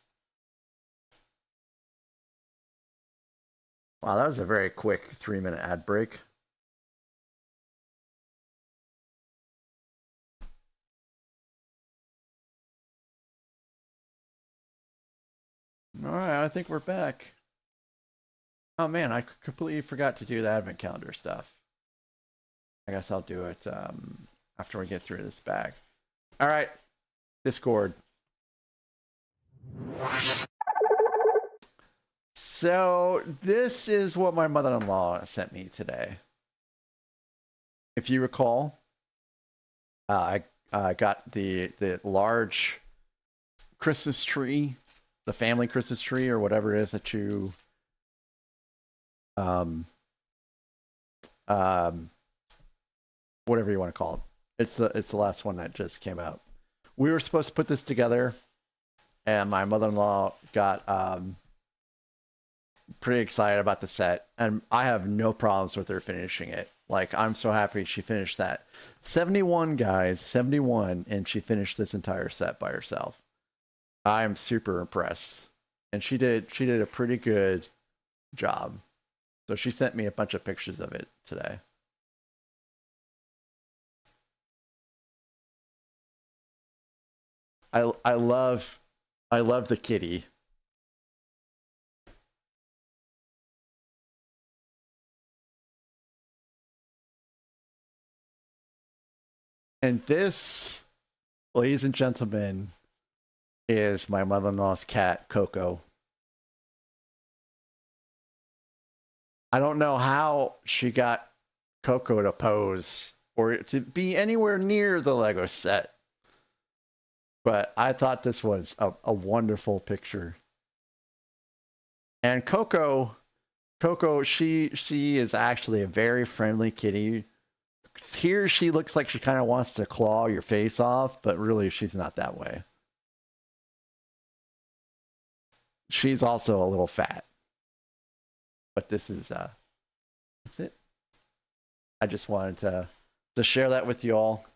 Wow, that was a very quick 3-minute ad break. All right, I think we're back. Oh man, I completely forgot to do the advent calendar stuff. I guess I'll do it after we get through this bag. All right, Discord. So this is what my mother-in-law sent me today. If you recall, I got the large Christmas tree, the family Christmas tree, or whatever it is that you um whatever you want to call it. It's the last one that just came out. We were supposed to put this together, and my mother-in-law got pretty excited about the set, and I have no problems with her finishing it. Like, I'm so happy she finished that. 71, guys, 71, and she finished this entire set by herself. I'm super impressed. And she did a pretty good job. So she sent me a bunch of pictures of it today. I love the kitty. And this, ladies and gentlemen, is my mother-in-law's cat, Coco. I don't know how she got Coco to pose or to be anywhere near the Lego set, but I thought this was a wonderful picture. And Coco, she is actually a very friendly kitty. Here she looks like she kind of wants to claw your face off, but really she's not that way. She's also a little fat. But this is that's it. I just wanted to share that with you all.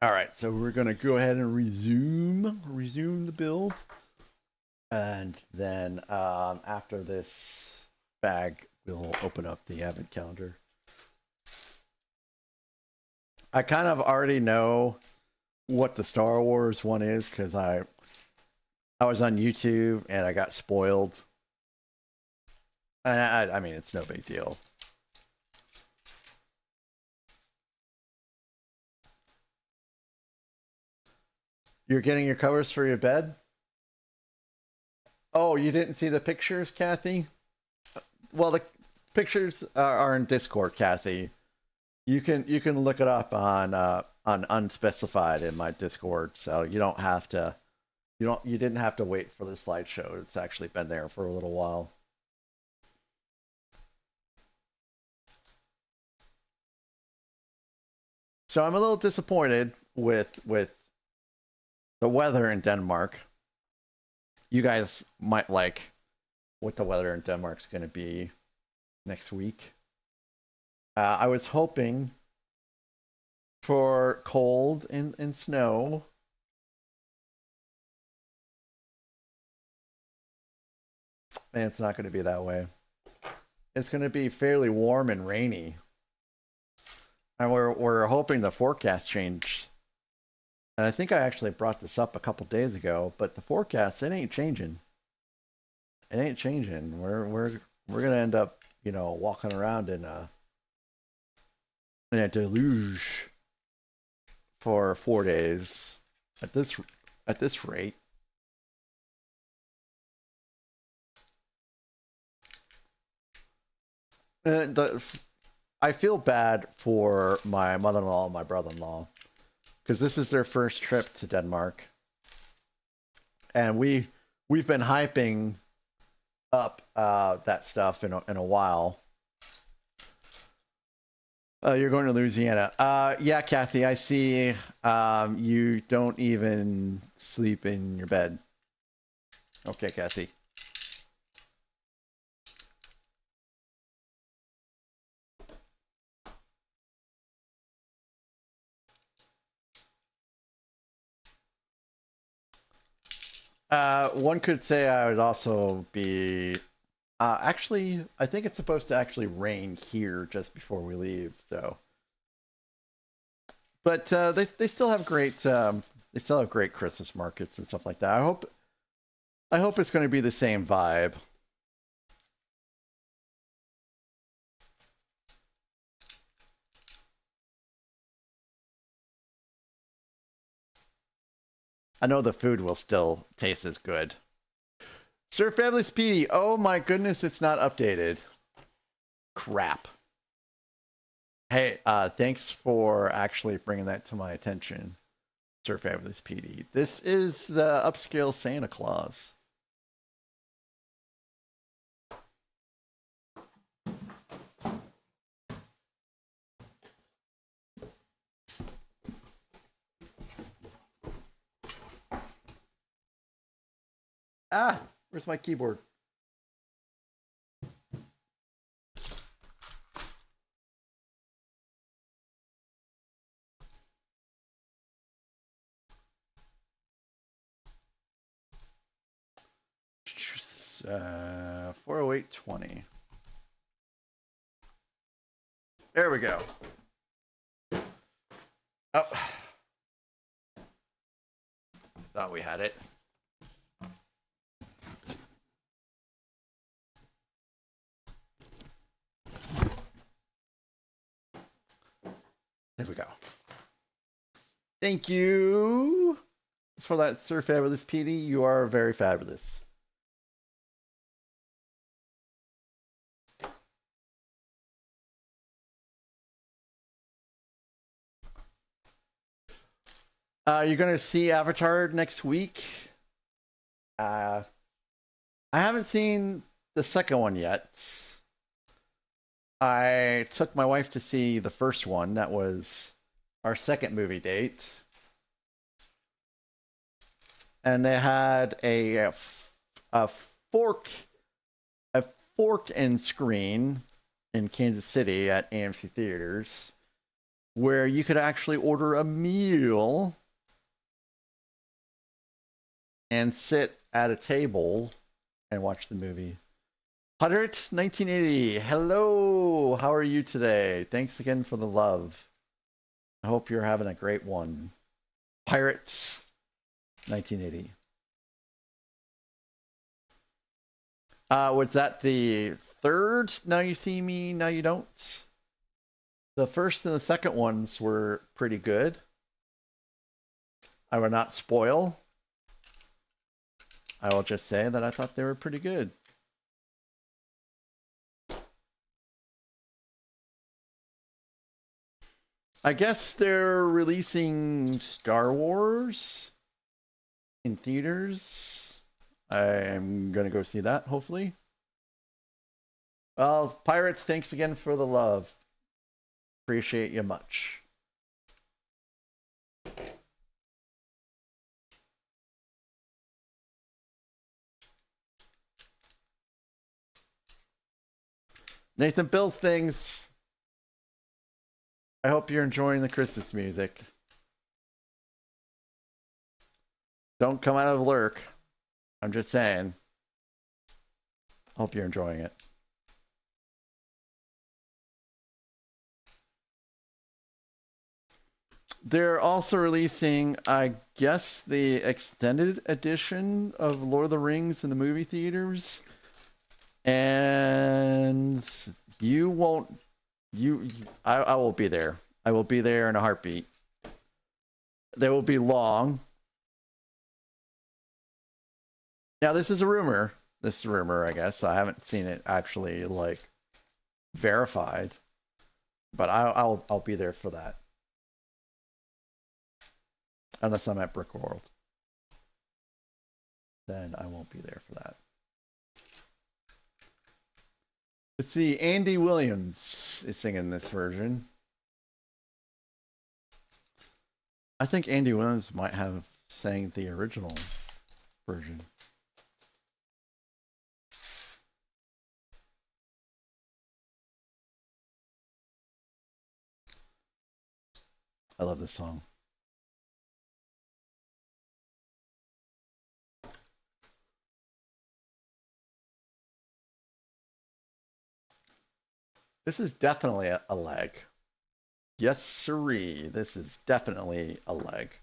All right, so we're gonna go ahead and resume the build, and then after this bag, we'll open up the advent calendar. I kind of already know what the Star Wars one is because I was on YouTube and I got spoiled, and I mean it's no big deal. You're getting your covers for your bed? Oh, you didn't see the pictures, Kathy? Well, the pictures are in Discord, Kathy. You can look it up on unspecified in my Discord, so you don't have to. You didn't have to wait for the slideshow. It's actually been there for a little while. So I'm a little disappointed with the weather in Denmark. You guys might like what the weather in Denmark's going to be next week. I was hoping for cold and snow. And it's not going to be that way. It's going to be fairly warm and rainy. And we're hoping the forecast change. And I think I actually brought this up a couple days ago, but the forecast, it ain't changing. It ain't changing. We're gonna end up, you know, walking around in a deluge for 4 days at this rate. And I feel bad for my mother-in-law and my brother-in-law because this is their first trip to Denmark, and we've been hyping up that stuff in a while. You're going to Louisiana. Yeah, Kathy, I see. You don't even sleep in your bed. Okay, Kathy. One could say I would also be. Actually, I think it's supposed to actually rain here just before we leave. So, but they still have great Christmas markets and stuff like that. I hope it's going to be the same vibe. I know the food will still taste as good. Sir Family Speedy, oh my goodness, it's not updated. Crap. Hey, thanks for actually bringing that to my attention, Sir Family Speedy. This is the Upscaled Santa Claus. Ah, where's my keyboard? Uh, 40820. There we go. Oh, thought we had it. There we go. Thank you for that, Sir Fabulous PD. You are very fabulous. You're going to see Avatar next week. I haven't seen the second one yet. I took my wife to see the first one. That was our second movie date. And they had a fork and screen in Kansas City at AMC Theaters where you could actually order a meal and sit at a table and watch the movie. Moderators 1980, hello, how are you today? Thanks again for the love. I hope you're having a great one. Pirates 1980. Was that the third Now You See Me, Now You Don't? The first and the second ones were pretty good. I will not spoil. I will just say that I thought they were pretty good. I guess they're releasing Star Wars in theaters. I'm going to go see that, hopefully. Well, Pirates, thanks again for the love. Appreciate you much. Nathan Bills things. I hope you're enjoying the Christmas music. Don't come out of lurk. I'm just saying. Hope you're enjoying it. They're also releasing, I guess, the extended edition of Lord of the Rings in the movie theaters. And you won't, I will be there. I will be there in a heartbeat. They will be long. Now, this is a rumor. This is a rumor, I guess. I haven't seen it actually, like, verified. But I'll be there for that. Unless I'm at Brick World. Then I won't be there for that. Let's see, Andy Williams is singing this version. I think Andy Williams might have sang the original version. I love this song. This is definitely a leg. Yes, sirree. This is definitely a leg.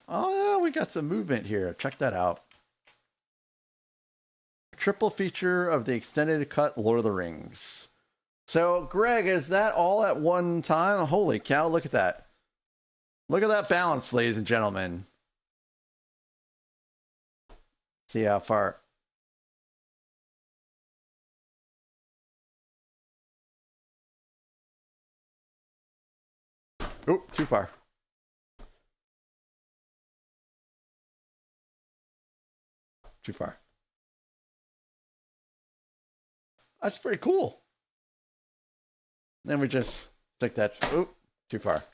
Oh, yeah, we got some movement here. Check that out. Triple feature of the extended cut Lord of the Rings. So, Greg, is that all at one time? Holy cow, look at that. Look at that balance, ladies and gentlemen. See how far. Oh, too far. Too far. That's pretty cool. Then we just stick that. Oh, too far.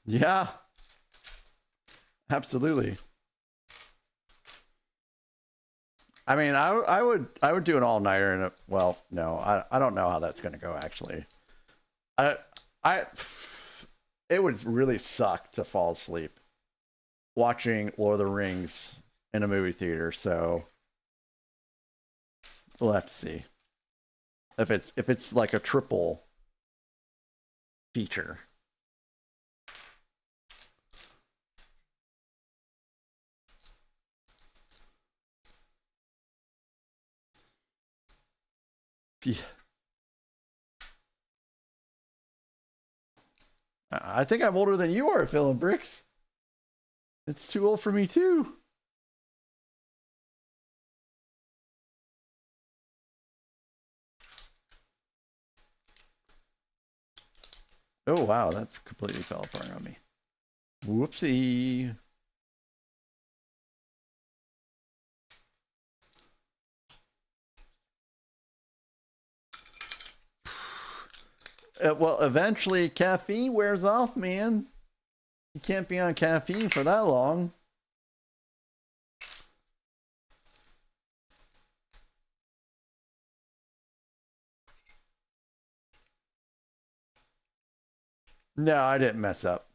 Yeah, absolutely. I mean, I would do an all nighter and well, no, I don't know how that's gonna go actually. I it would really suck to fall asleep watching Lord of the Rings in a movie theater. So we'll have to see if it's like a triple feature. Yeah. I think I'm older than you are, Phil and Bricks. It's too old for me too. Oh wow, that's completely fell apart on me. Whoopsie. Well, eventually caffeine wears off, man. You can't be on caffeine for that long. No, I didn't mess up.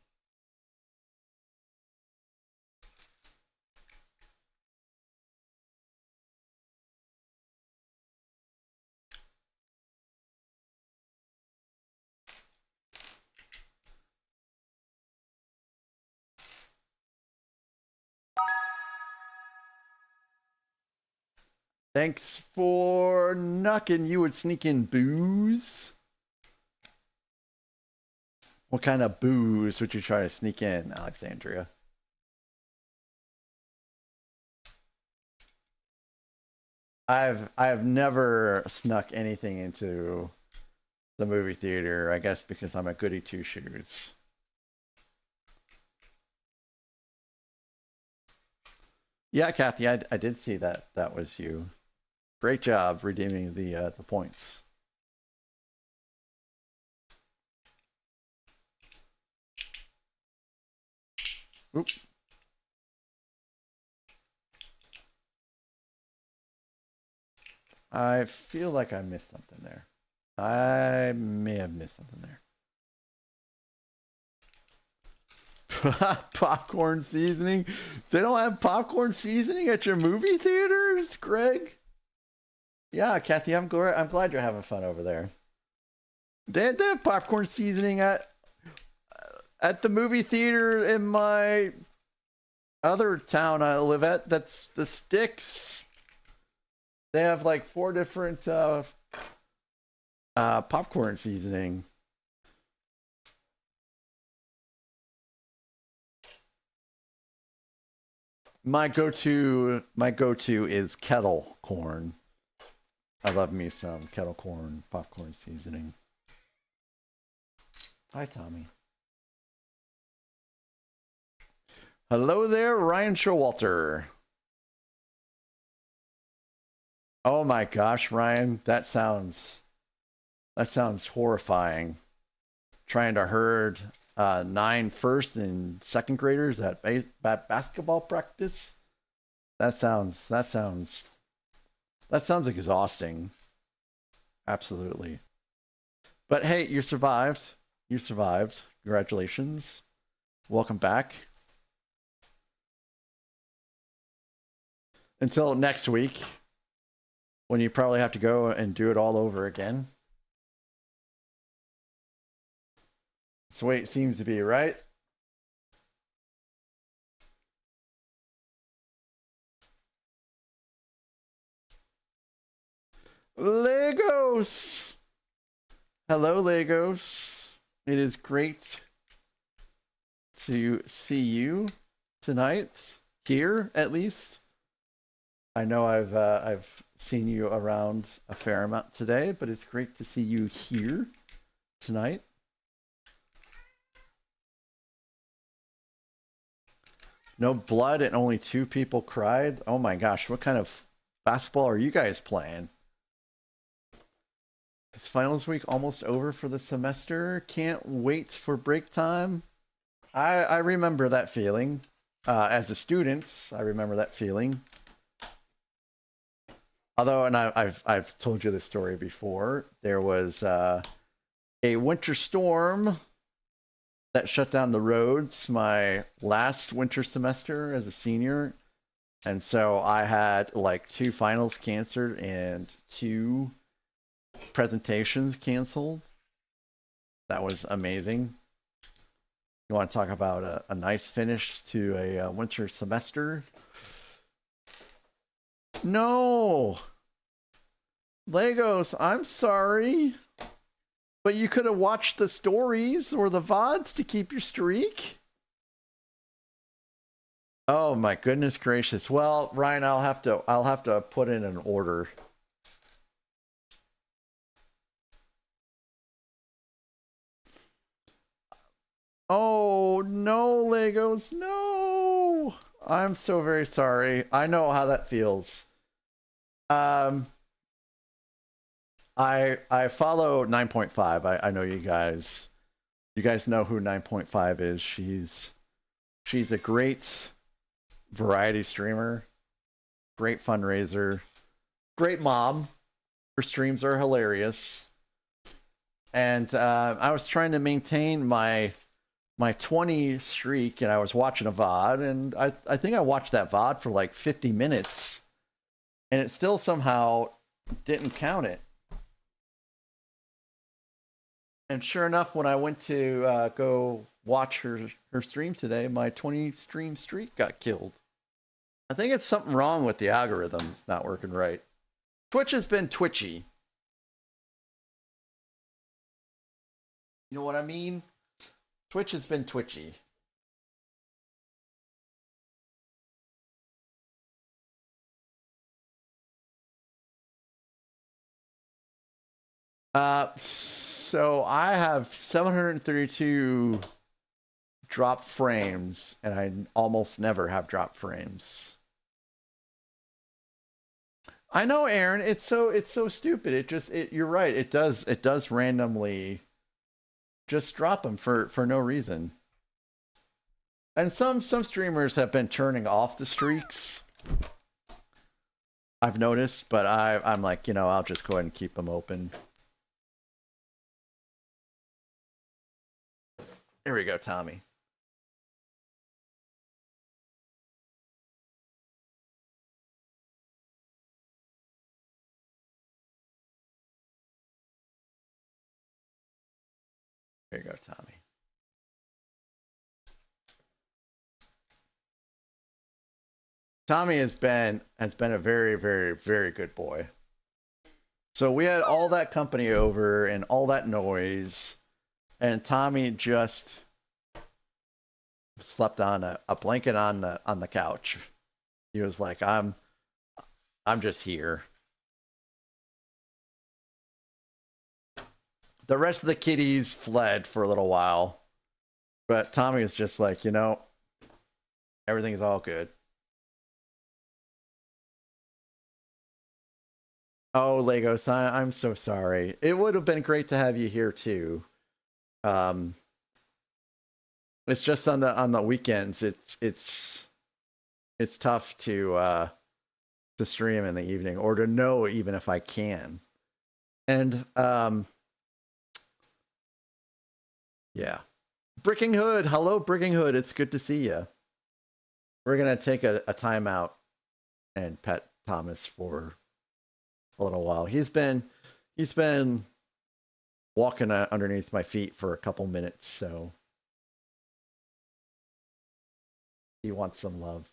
Thanks for knocking you would sneak in booze. What kind of booze would you try to sneak in, Alexandria? I've never snuck anything into the movie theater, I guess because I'm a goody two shoes. Yeah, Kathy, I did see that. That was you. Great job redeeming the points. Oop. I feel like I missed something there. I may have missed something there. Popcorn seasoning? They don't have popcorn seasoning at your movie theaters, Greg? Yeah, Kathy, I'm glad you're having fun over there. They have popcorn seasoning at the movie theater in my other town I live at. That's the Sticks. They have like 4 different popcorn seasoning. My go-to is kettle corn. I love me some kettle corn popcorn seasoning. Hi, Tommy. Hello there, Ryan Showalter. Oh my gosh, Ryan, that sounds horrifying. Trying to herd 9 first and second graders at basketball practice. That sounds exhausting. Absolutely. But hey, you survived. You survived. Congratulations. Welcome back. Until next week, when you probably have to go and do it all over again. That's the way it seems to be, right? Legos! Hello, Legos. It is great to see you tonight. Here, at least. I know I've seen you around a fair amount today, but it's great to see you here tonight. No blood and only 2 people cried. Oh my gosh, what kind of basketball are you guys playing? It's finals week almost over for the semester. Can't wait for break time. I remember that feeling. As a student, I remember that feeling. Although, and I've told you this story before, there was a winter storm that shut down the roads my last winter semester as a senior. And so I had like 2 finals canceled and 2 presentations canceled. That was amazing. You want to talk about a nice finish to a winter semester? No! Legos, I'm sorry. But you could have watched the stories or the VODs to keep your streak. Oh my goodness gracious. Well, Ryan, I'll have to put in an order. Oh no, Legos, no! I'm so very sorry. I know how that feels. I follow 9.5. I know you guys. You guys know who 9.5 is. She's a great variety streamer, great fundraiser, great mom. Her streams are hilarious. And I was trying to maintain my 20 streak, and I was watching a VOD, and I think I watched that VOD for like 50 minutes, and it still somehow didn't count it. And sure enough, when I went to go watch her stream today, my 20 stream streak got killed. I think it's something wrong with the algorithms not working right. Twitch has been twitchy. You know what I mean? Twitch has been twitchy. So I have 732 drop frames, and I almost never have drop frames. I know, Aaron. It's so stupid. You're right. It does randomly just drop them for no reason. And some streamers have been turning off the streaks, I've noticed, but I'm like, I'll just go ahead and keep them open. Here we go, Tommy. Here you go, Tommy. Tommy has been a very, very, very good boy. So we had all that company over and all that noise, and Tommy just slept on a blanket on the couch. He was like, I'm just here. The rest of the kitties fled for a little while, but Tommy is just like, everything is all good. Oh, Legos, I'm so sorry. It would have been great to have you here too. It's just on the weekends. It's tough to stream in the evening, or to know even if I can. And yeah, Bricking Hood. Hello, Bricking Hood. It's good to see you. We're gonna take a timeout and pet Thomas for a little while. He's been walking underneath my feet for a couple minutes, so he wants some love.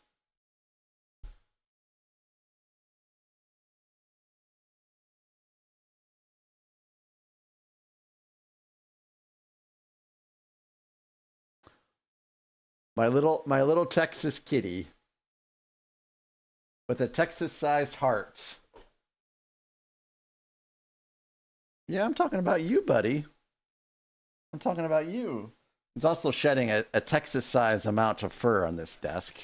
My little Texas kitty with a Texas-sized heart. Yeah, I'm talking about you, buddy. I'm talking about you. It's also shedding a Texas-sized amount of fur on this desk.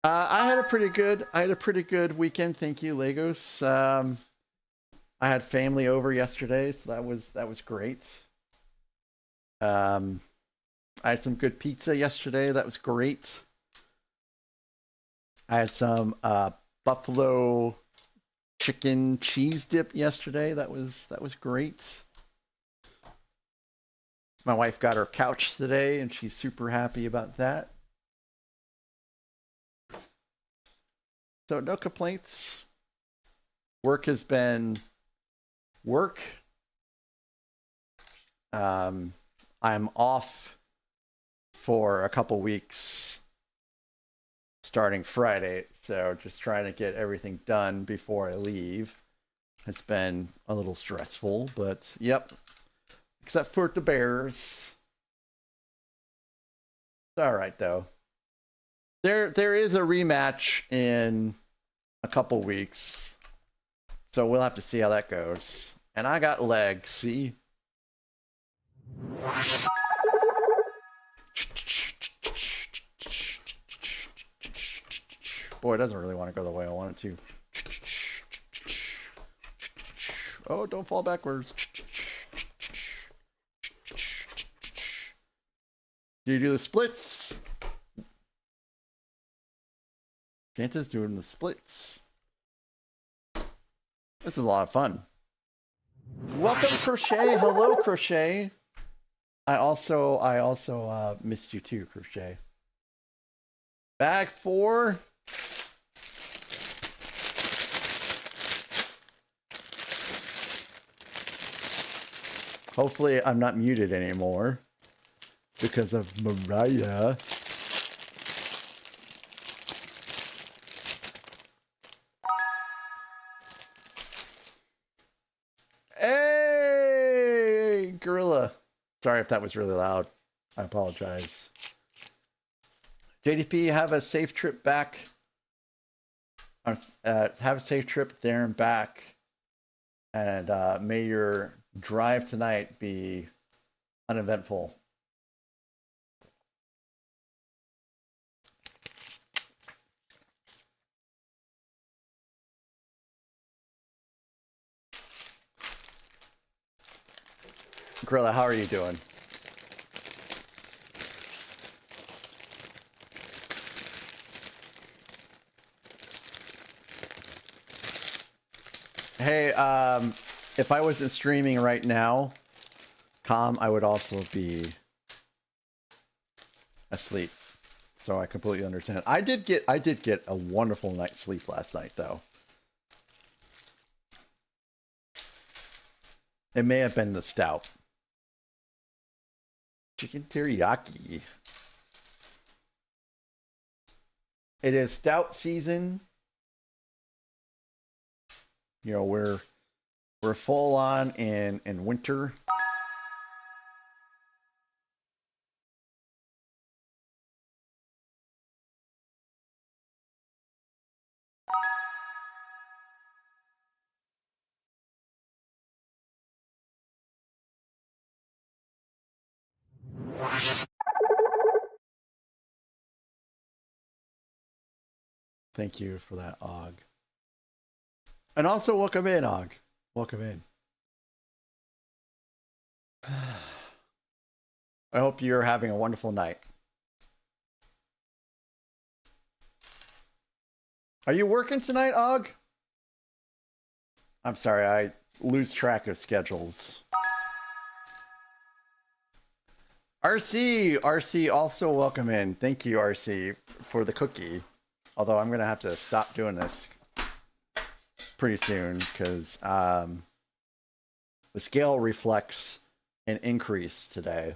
I had a pretty good weekend. Thank you, Legos. I had family over yesterday, so that was great. I had some good pizza yesterday. That was great. I had some buffalo chicken cheese dip yesterday. That was great. My wife got her couch today, and she's super happy about that. So no complaints. Work has been work. I'm off for a couple weeks starting Friday, so just trying to get everything done before I leave. It's been a little stressful, but yep. Except for the Bears. It's all right though. There is a rematch in a couple weeks, so we'll have to see how that goes. And I got legs, see? Boy, it doesn't really want to go the way I want it to. Oh, don't fall backwards. Do you do the splits? Santa's doing the splits. This is a lot of fun. Welcome, Crochet. Hello, Crochet. I also missed you too, Crochet. Bag 4. Hopefully I'm not muted anymore because of Mariah. Hey, Gorilla. Sorry if that was really loud. I apologize. JDP, have a safe trip back. Have a safe trip there and back. And may your drive tonight be uneventful. Gorilla, how are you doing? Hey, if I wasn't streaming right now, I would also be asleep. So I completely understand. I did get a wonderful night's sleep last night, though. It may have been the stout. Chicken teriyaki. It is stout season. You know, we're full on in winter. Thank you for that, Og. And also, welcome in, Og. Welcome in. I hope you're having a wonderful night. Are you working tonight, Og? I'm sorry, I lose track of schedules. RC also welcome in. Thank you, RC, for the cookie. Although I'm gonna have to stop doing this pretty soon because the scale reflects an increase today.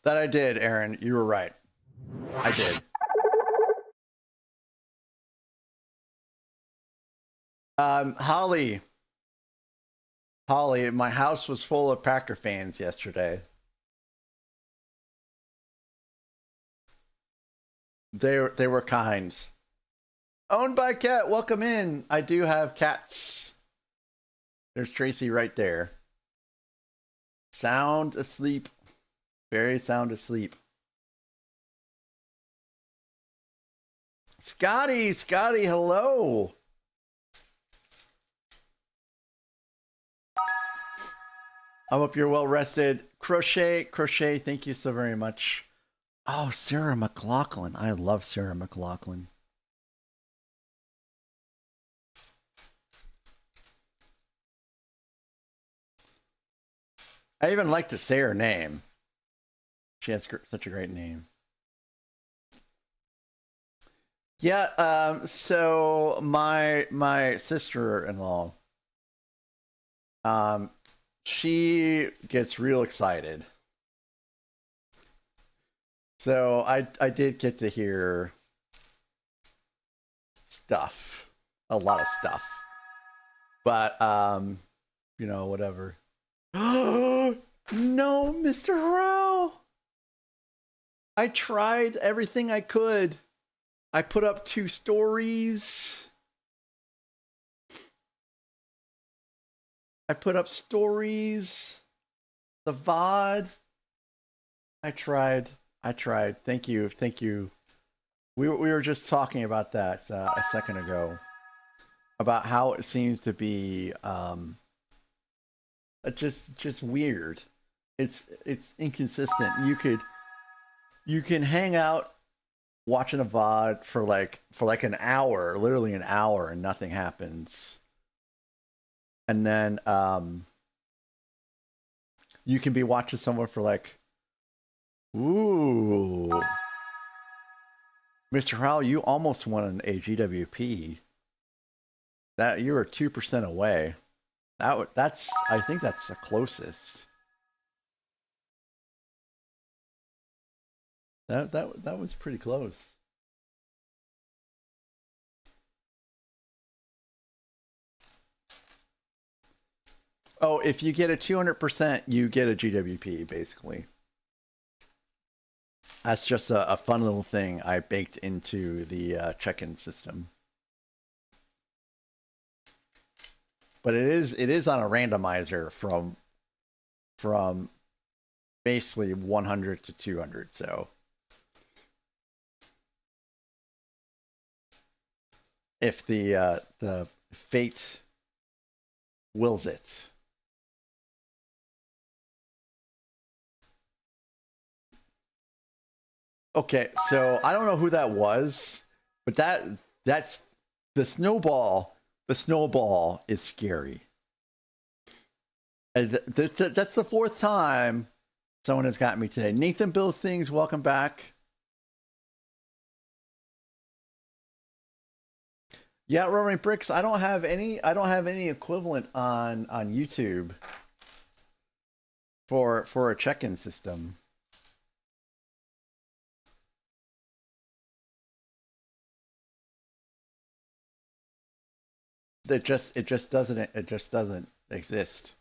That I did, Aaron. You were right. I did. Holly, my house was full of Packer fans yesterday. They were kind. Owned by Cat, welcome in. I do have cats. There's Tracy right there. Sound asleep. Very sound asleep. Scotty, hello. I hope you're well rested. Crochet, thank you so very much. Oh, Sarah McLaughlin. I love Sarah McLaughlin. I even like to say her name. She has such a great name. Yeah, so my sister-in-law, she gets real excited. So I did get to hear stuff, a lot of stuff, but you know, whatever. No, Mr. Harrell. I tried everything I could. I put up 2 stories. I put up stories. The VOD. I tried. Thank you. We were just talking about that a second ago. About how it seems to be just weird. It's inconsistent. You can hang out watching a VOD for like an hour, literally an hour, and nothing happens. And then you can be watching someone for like, ooh, Mr. Howell, you almost won a GWP. That you were 2% away. That's I think that's the closest. That was pretty close. Oh, if you get a 200%, you get a GWP, basically. That's just a fun little thing I baked into the check-in system. But it is on a randomizer from basically 100 to 200, so if the fate wills it. Okay, so I don't know who that was, but that's the snowball. The snowball is scary. And that's the 4th time someone has got me today. Nathan Bills Things, welcome back. Yeah, Roaring Bricks. I don't have any equivalent on YouTube for a check-in system. It just doesn't exist.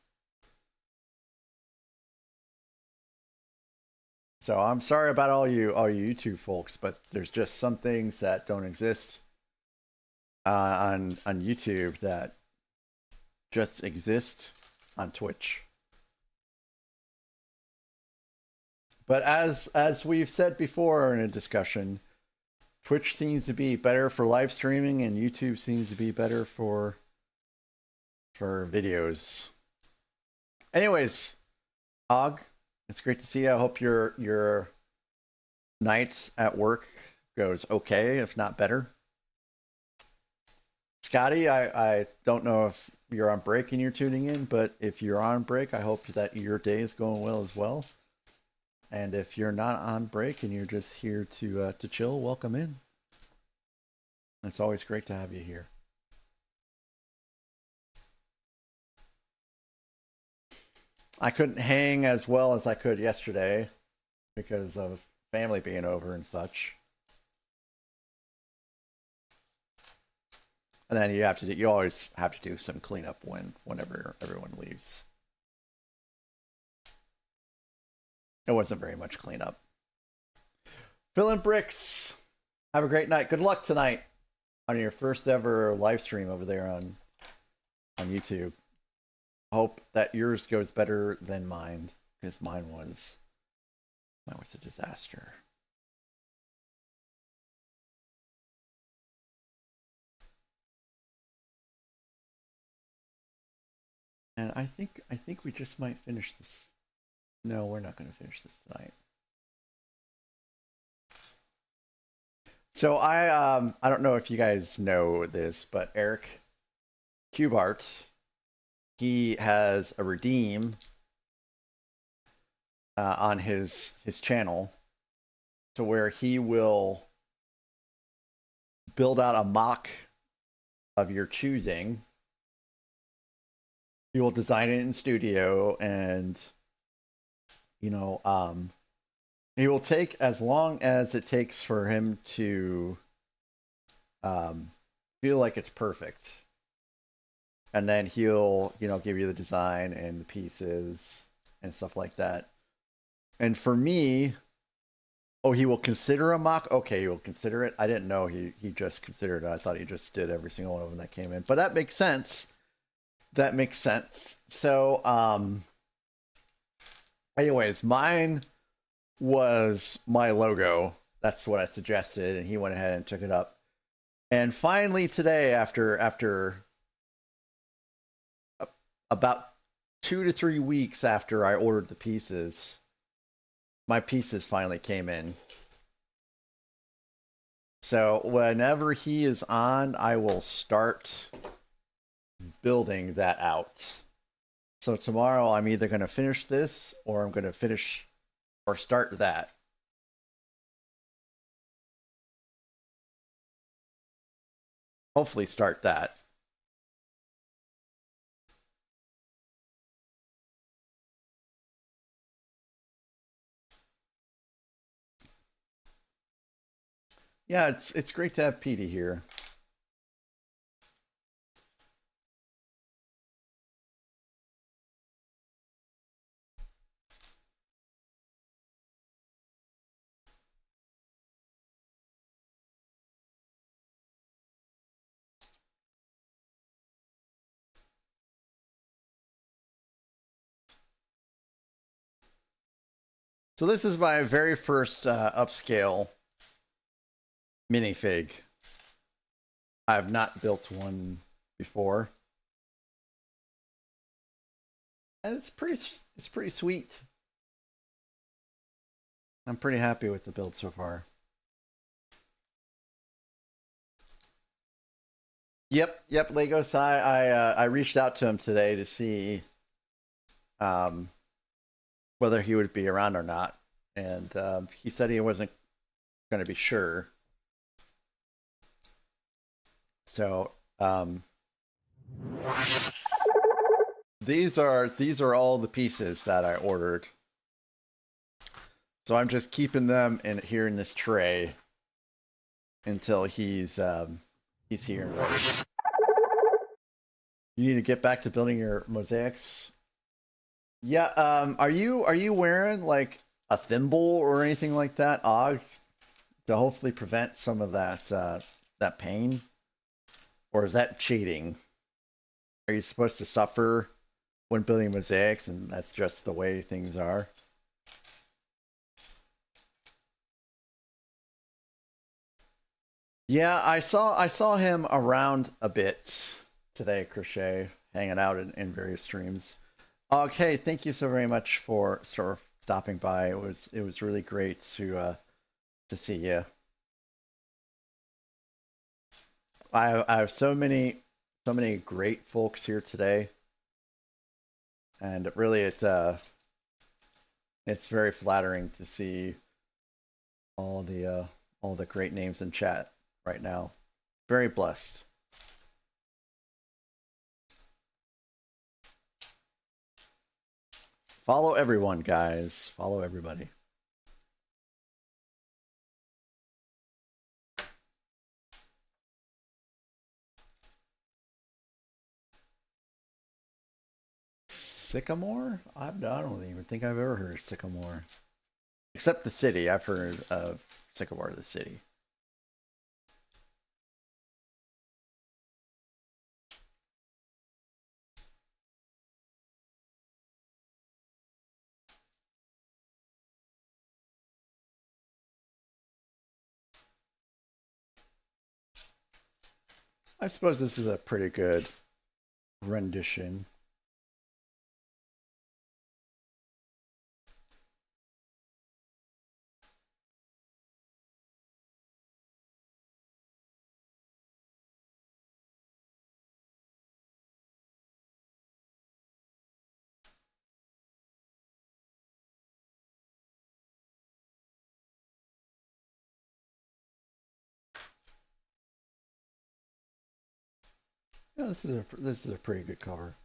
So I'm sorry about all you YouTube folks, but there's just some things that don't exist on YouTube that just exist on Twitch. But as we've said before in a discussion, Twitch seems to be better for live streaming, and YouTube seems to be better for videos. Anyways, Og, it's great to see you. I hope your night at work goes okay, if not better. Scotty, I don't know if you're on break and you're tuning in, but if you're on break, I hope that your day is going well as well. And if you're not on break and you're just here to chill, welcome in. It's always great to have you here. I couldn't hang as well as I could yesterday. because of family being over and such. And then you always have to do some cleanup whenever everyone leaves. It wasn't very much cleanup. Filling bricks. Have a great night. Good luck tonight on your first ever live stream over there on YouTube. Hope that yours goes better than mine, because mine was a disaster. And I think we just might finish this. No, we're not going to finish this tonight. So I don't know if you guys know this, but Erich CubeArt, he has a redeem on his channel, to where he will build out a mock of your choosing. He will design it in studio, and he will take as long as it takes for him to feel like it's perfect. And then he'll, give you the design and the pieces and stuff like that. And for me, he will consider a mock? Okay, he will consider it. I didn't know he just considered it. I thought he just did every single one of them that came in. But that makes sense. That makes sense. So, anyways, mine was my logo. That's what I suggested, and he went ahead and took it up. And finally today, after about 2 to 3 weeks after I ordered the pieces, my pieces finally came in. So whenever he is on, I will start building that out. So tomorrow I'm either going to finish this, or I'm going to finish or start that. Hopefully start that. Yeah, it's great to have Petey here. So this is my very first upscale minifig. I have not built one before, and it's pretty sweet. I'm pretty happy with the build so far. Yep, Legos. I reached out to him today to see whether he would be around or not, and he said he wasn't going to be sure. So these are all the pieces that I ordered. So I'm just keeping them here in this tray until he's here and ready. You need to get back to building your mosaics. Yeah, are you wearing like a thimble or anything like that, Og, to hopefully prevent some of that pain? Or is that cheating? Are you supposed to suffer when building mosaics, and that's just the way things are? Yeah, I saw him around a bit today, Crochet, hanging out in various streams. Okay, thank you so very much for sort of stopping by. It was really great to see you. I have so many great folks here today, and really it's very flattering to see all the great names in chat right now. Very blessed. Follow everyone, guys. Follow everybody. Sycamore? I don't even think I've ever heard of Sycamore. Except the city. I've heard of Sycamore, the city. I suppose this is a pretty good rendition. Yeah, this is a pretty good cover.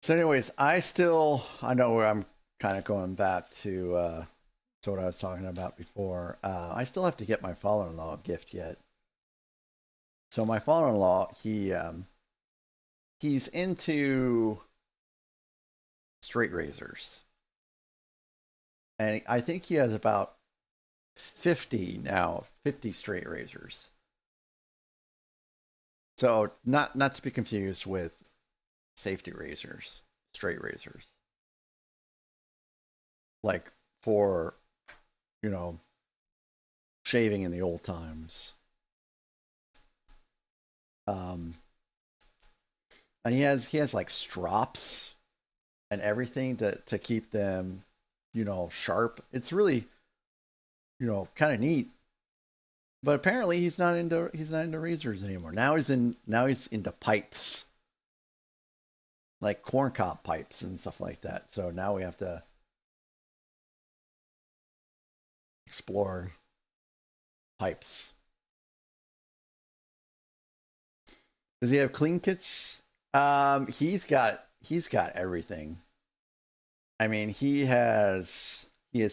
So, anyways, I know I'm kind of going back to what I was talking about before. I still have to get my father-in-law a gift yet. So my father-in-law, he's into straight razors, and I think he has about 50 now, 50 straight razors. So not to be confused with safety razors, straight razors, like for, you know, shaving in the old times. And he has like strops and everything to keep them, sharp. It's really, kind of neat. But apparently he's not into razors anymore. Now he's into pipes, like corncob pipes and stuff like that. So now we have to explore pipes. Does he have clean kits? He's got everything. I mean, he has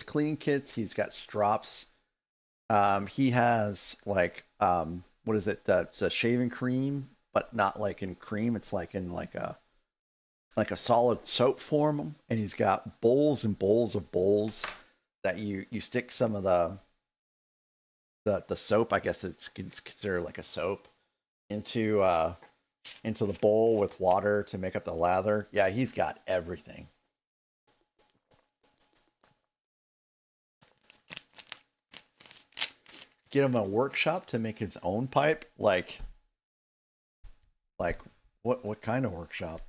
clean kits. He's got strops. He has like what is it? That's a shaving cream, but not like in cream. It's like in like a solid soap form, and he's got bowls and bowls of bowls that you stick some of the soap. I guess it's considered like a soap into the bowl with water to make up the lather. Yeah, he's got everything. Get him a workshop to make his own pipe. Like what kind of workshop?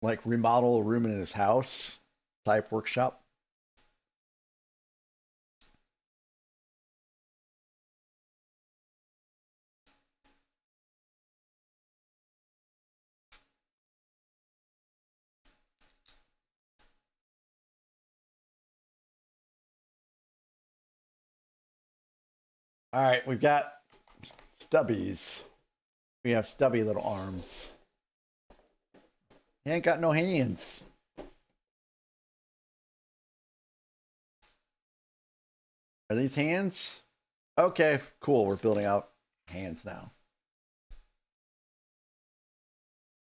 Like remodel a room in his house type workshop? All right, we've got stubbies. We have stubby little arms. He ain't got no hands. Are these hands? Okay, cool. We're building out hands now.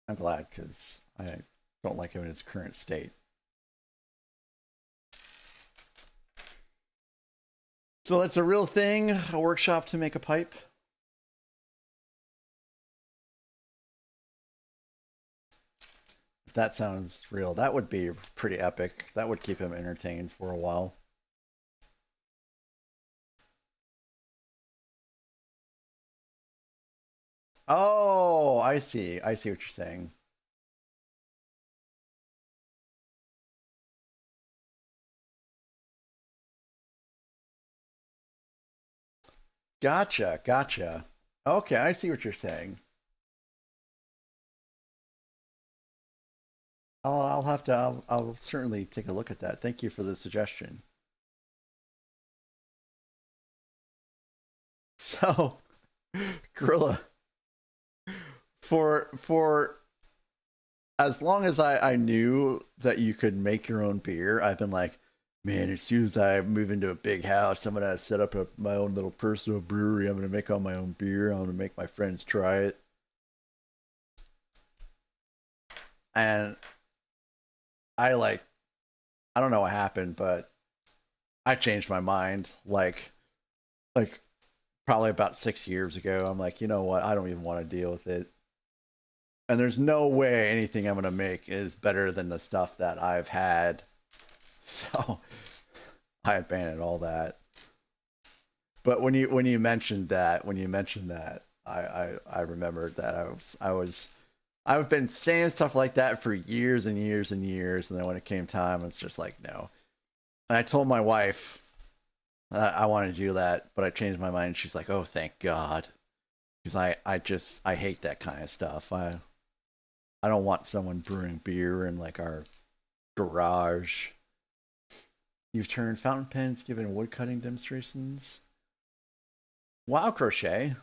I'm glad because I don't like him in its current state. So that's a real thing, a workshop to make a pipe. If that sounds real, that would be pretty epic. That would keep him entertained for a while. Oh, I see. I see what you're saying. Gotcha, gotcha. Okay, I see what you're saying. I'll have to. I'll certainly take a look at that. Thank you for the suggestion. So, Gorilla, for as long as I knew that you could make your own beer, I've been like, man, as soon as I move into a big house, I'm gonna set up my own little personal brewery. I'm gonna make all my own beer. I'm gonna make my friends try it. And I like, I don't know what happened, but I changed my mind. Like probably about 6 years ago. I'm like, you know what? I don't even want to deal with it. And there's no way anything I'm gonna make is better than the stuff that I've had. So I abandoned all that. But when you mentioned that, I remembered that I've been saying stuff like that for years and years and years, and then when it came time, it's just like no. And I told my wife I wanted to do that, but I changed my mind. She's like, "Oh, thank God," because I hate that kind of stuff. I don't want someone brewing beer in like our garage. You've turned fountain pens, given woodcutting demonstrations. Wow, Crochet.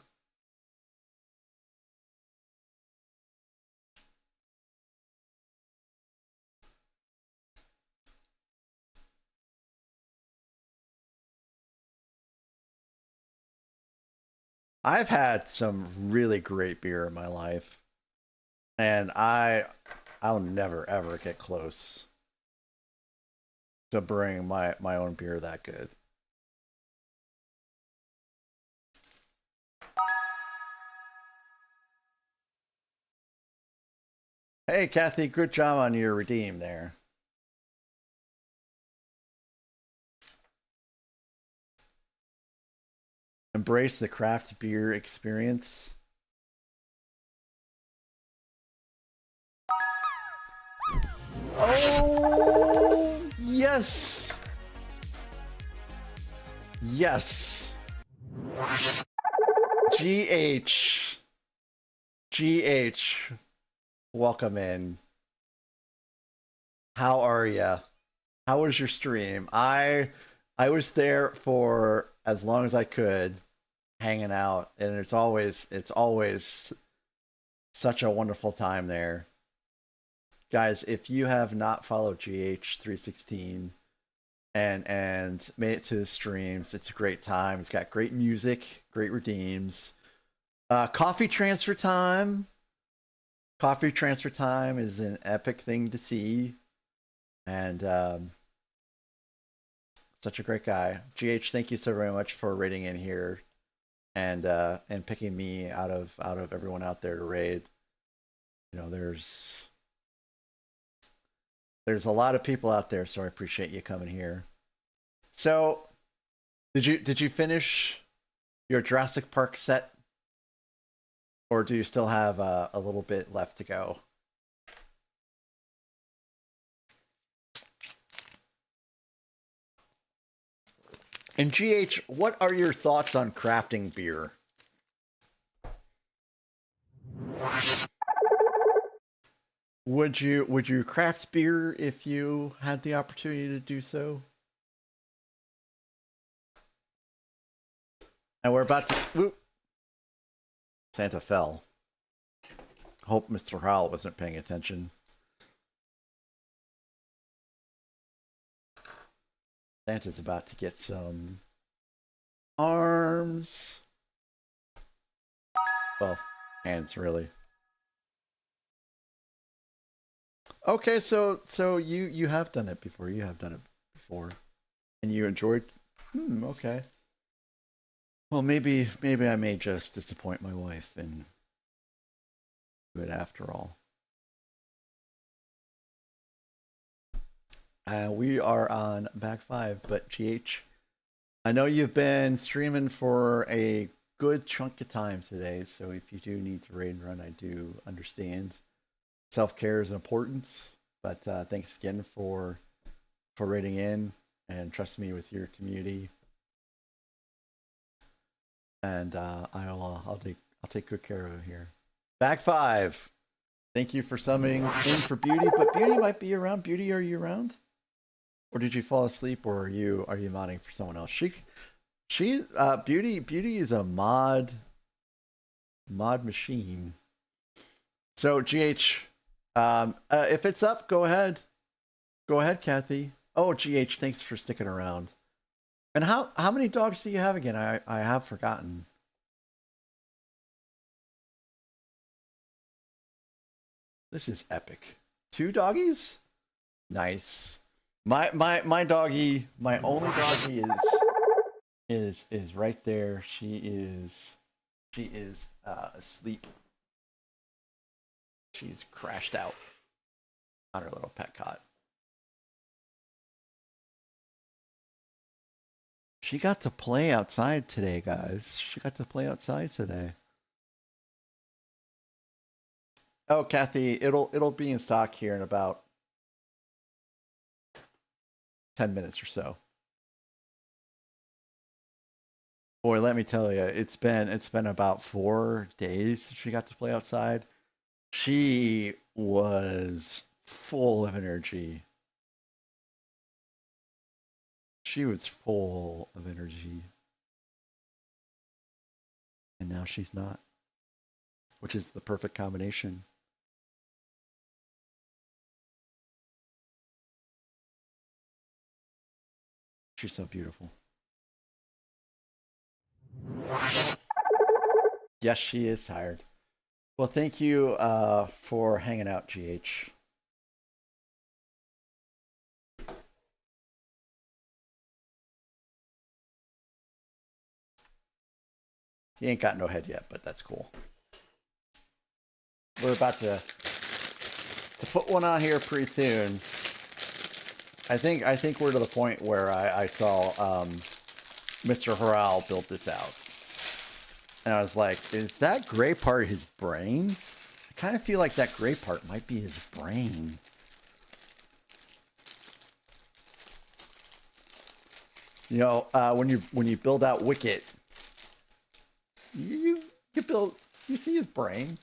I've had some really great beer in my life, and I'll never ever get close to brewing my own beer that good. Hey, Kathy, good job on your redeem there. Embrace the craft beer experience. Oh, yes. Yes. GH. GH. Welcome in. How are ya? How was your stream? I was there for as long as I could, hanging out, and it's always such a wonderful time there. Guys, if you have not followed GH316 and made it to his streams, it's a great time. It's got great music, great redeems. Coffee transfer time. Coffee transfer time is an epic thing to see. And such a great guy. GH, thank you so very much for raiding in here and picking me out of everyone out there to raid. You know, there's a lot of people out there, so I appreciate you coming here. So, did you finish your Jurassic Park set, or do you still have a little bit left to go? And GH, what are your thoughts on crafting beer? Would you craft beer if you had the opportunity to do so? And we're about to. Whoop. Santa fell. Hope Mr. Howell wasn't paying attention. Santa's about to get some arms. Well, hands really. Okay, so you have done it before. You have done it before, and you enjoyed. Okay. Well, maybe I may just disappoint my wife and do it after all. We are on back 5, but GH, I know you've been streaming for a good chunk of time today, so if you do need to raid and run, I do understand. Self-care is important, but thanks again for raiding in and trusting me with your community. And I'll take good care of it here. Back 5. Thank you for summoning in for Beauty, but Beauty might be around. Beauty, are you around? Or did you fall asleep, or are you modding for someone else? Beauty is a mod machine. So GH, If it's up, go ahead. Go ahead, Kathy. Oh, GH, thanks for sticking around. And how many dogs do you have again? I have forgotten. This is epic. 2 doggies? Nice. My doggie, my only doggie is right there. She is asleep. She's crashed out on her little pet cot. She got to play outside today, guys. She got to play outside today. Oh, Kathy, it'll be in stock here in about 10 minutes or so. Boy, let me tell you, it's been about 4 days since she got to play outside. She was full of energy. She was full of energy. And now she's not, which is the perfect combination. She's so beautiful. Yes, she is tired. Well, thank you for hanging out, GH. He ain't got no head yet, but that's cool. We're about to put one on here pretty soon. I think we're to the point where I saw Mr. Harrell built this out. And I was like, is that gray part his brain? I kind of feel like that gray part might be his brain. You know, when you build out Wicket, you see his brain.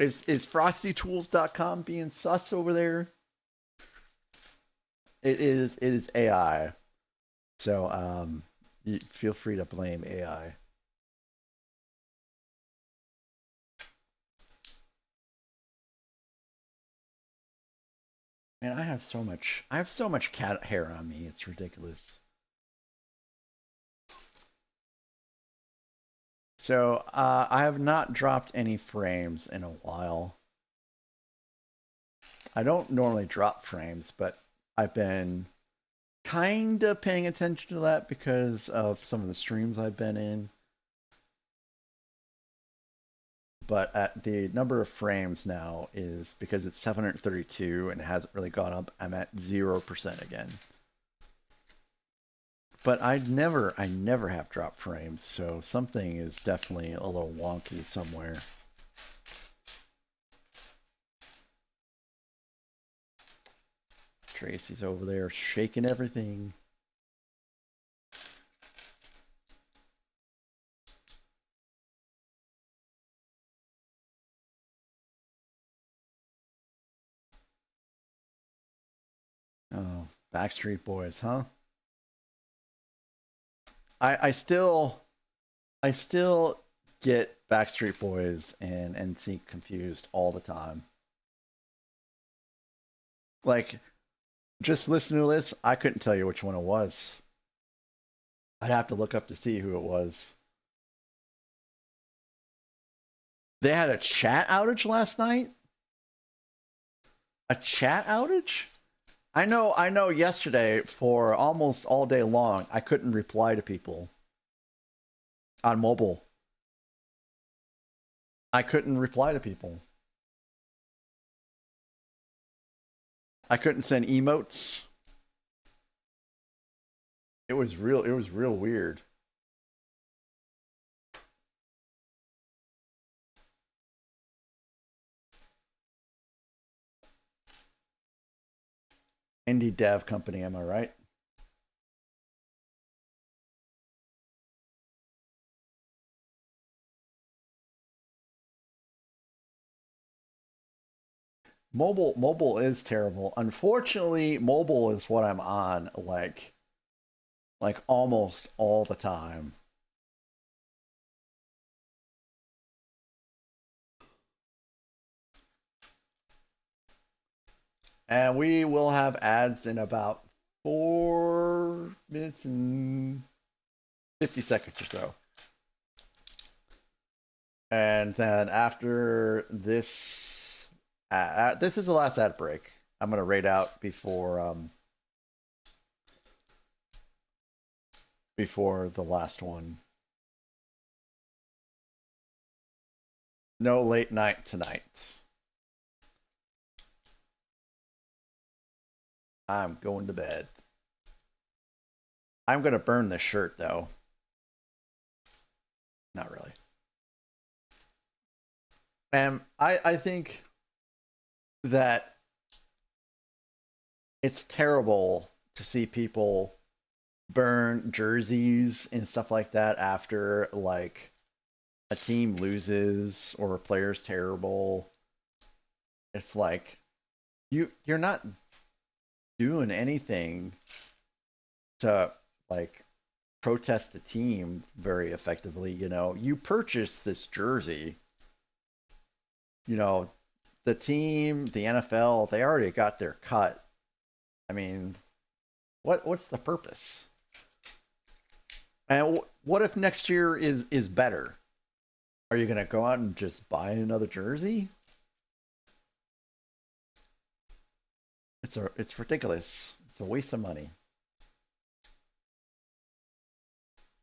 Is frostytools.com being sus over there? It is AI. So you feel free to blame AI. Man, I have so much cat hair on me. It's ridiculous. So I have not dropped any frames in a while. I don't normally drop frames, but I've been kind of paying attention to that because of some of the streams I've been in. But at the number of frames now is because it's 732 and it hasn't really gone up. I'm at 0% again. But I never have drop frames, so something is definitely a little wonky somewhere. Tracy's over there shaking everything. Oh, Backstreet Boys, huh? I still get Backstreet Boys and NSYNC confused all the time. Like, just listen to this, I couldn't tell you which one it was. I'd have to look up to see who it was. They had a chat outage last night? A chat outage? I know yesterday for almost all day long, I couldn't reply to people on mobile. I couldn't reply to people. I couldn't send emotes. It was real weird. Indie dev company, am I right? Mobile is terrible. Unfortunately, mobile is what I'm on like almost all the time. And we will have ads in about 4 minutes and 50 seconds or so. And then after this, this is the last ad break. I'm going to raid out before the last one. No late night tonight. I'm going to bed. I'm going to burn this shirt, though. Not really. And I think that it's terrible to see people burn jerseys and stuff like that after, like, a team loses or a player's terrible. It's like you're not doing anything to, like, protest the team very effectively. You know, you purchased this jersey. You know, the team, the NFL, they already got their cut. I mean, what's the purpose? And what if next year is better? Are you gonna go out and just buy another jersey? It's ridiculous. It's a waste of money.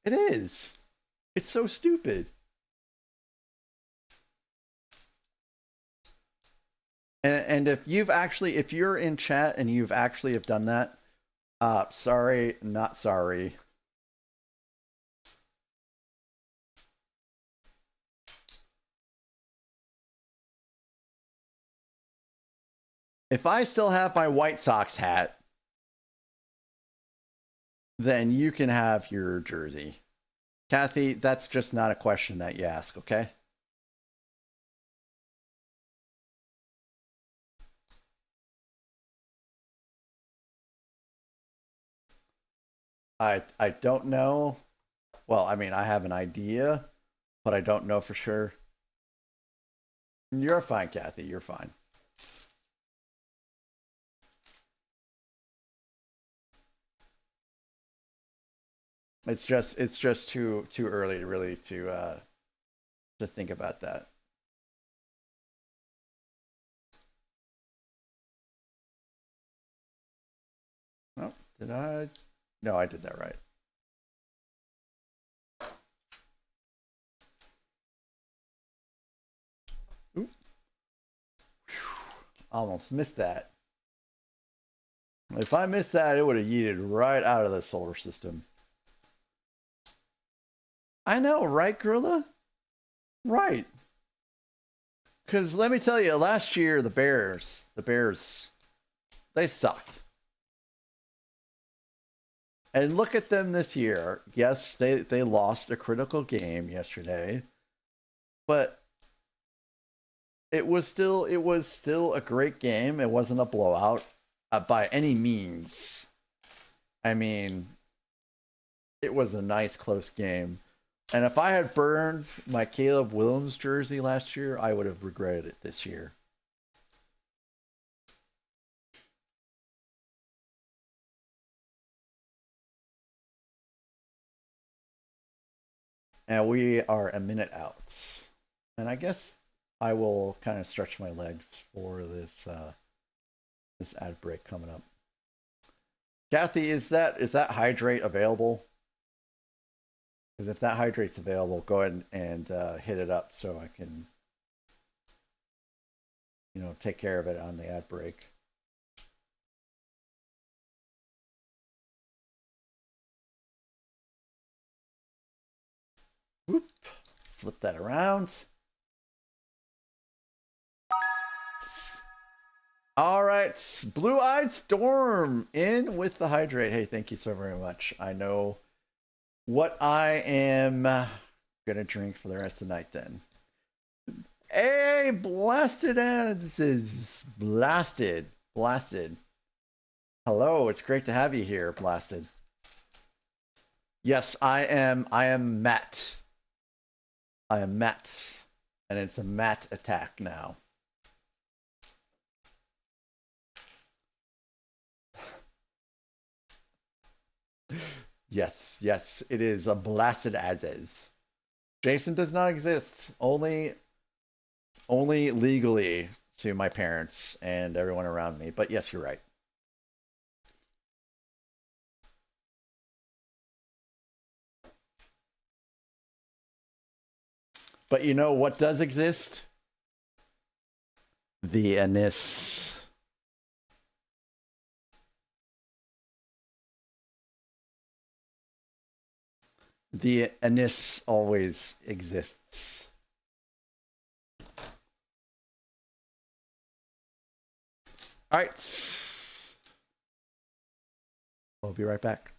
It is. It's so stupid. And if you're in chat and you've actually have done that, sorry, not sorry. If I still have my White Sox hat, then you can have your jersey. Kathy, that's just not a question that you ask, okay? I don't know. Well, I mean, I have an idea, but I don't know for sure. You're fine, Kathy. You're fine. It's just too early to really to think about that. Oh, did I? No, I did that right. Oop. Almost missed that. If I missed that, it would have yeeted right out of the solar system. I know, right, Gorilla? Right. Because let me tell you, last year, the Bears, they sucked. And look at them this year. Yes, they lost a critical game yesterday, but it was still a great game. It wasn't a blowout by any means. I mean, it was a nice close game. And if I had burned my Caleb Williams jersey last year, I would have regretted it this year. And we are a minute out. And I guess I will kind of stretch my legs for this this ad break coming up. Kathy, is that hydrate available? Because if that hydrate's available, go ahead and hit it up so I can, you know, take care of it on the ad break. Whoop. Flip that around. All right, Blue-Eyed Storm in with the hydrate. Hey, thank you so very much. I know what I am gonna drink for the rest of the night then. Hey, Blasted Ads is Blasted. Hello, it's great to have you here, Blasted. Yes, I am Matt. I am Matt. And it's a Matt attack now. Yes, yes, it is a blasted as is. Jason does not exist. Only legally to my parents and everyone around me. But yes, you're right. But you know what does exist? The anise. The anise always exists. All right. We'll be right back.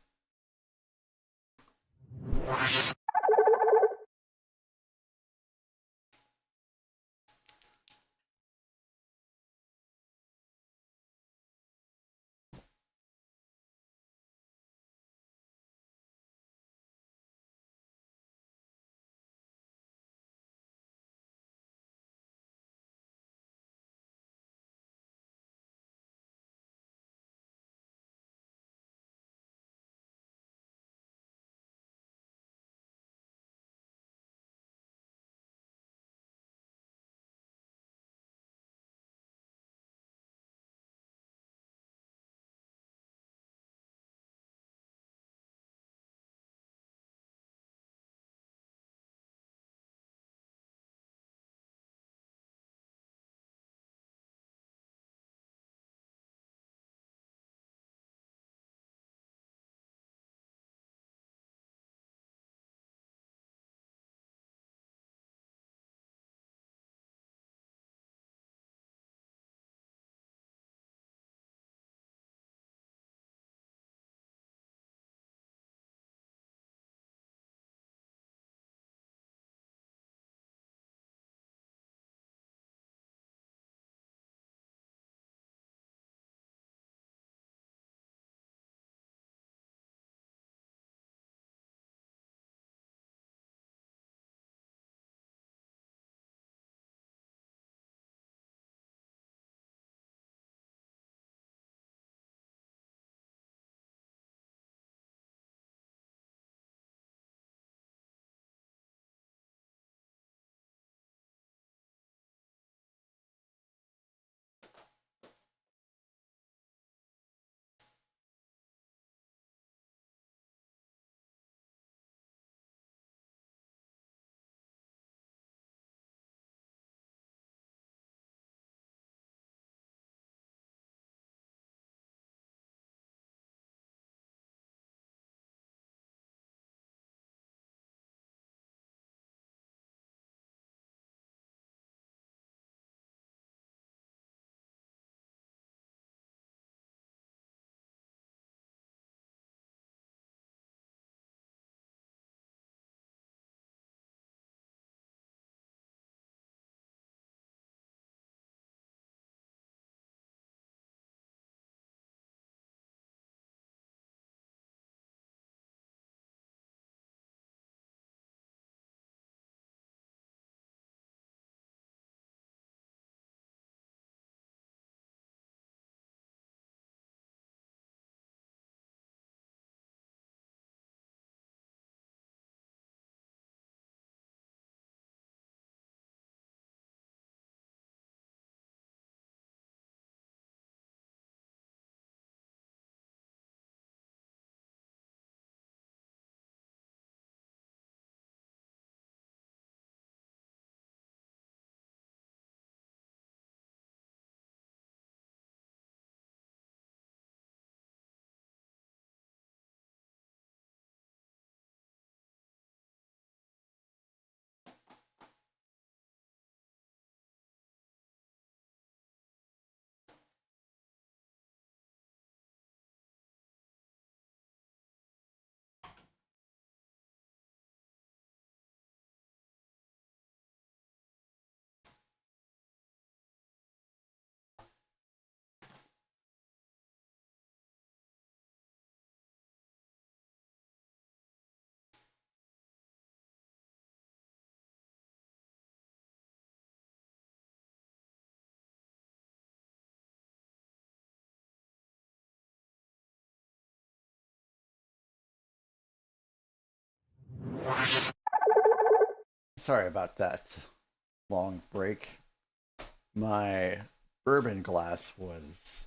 sorry about that long break. My bourbon glass was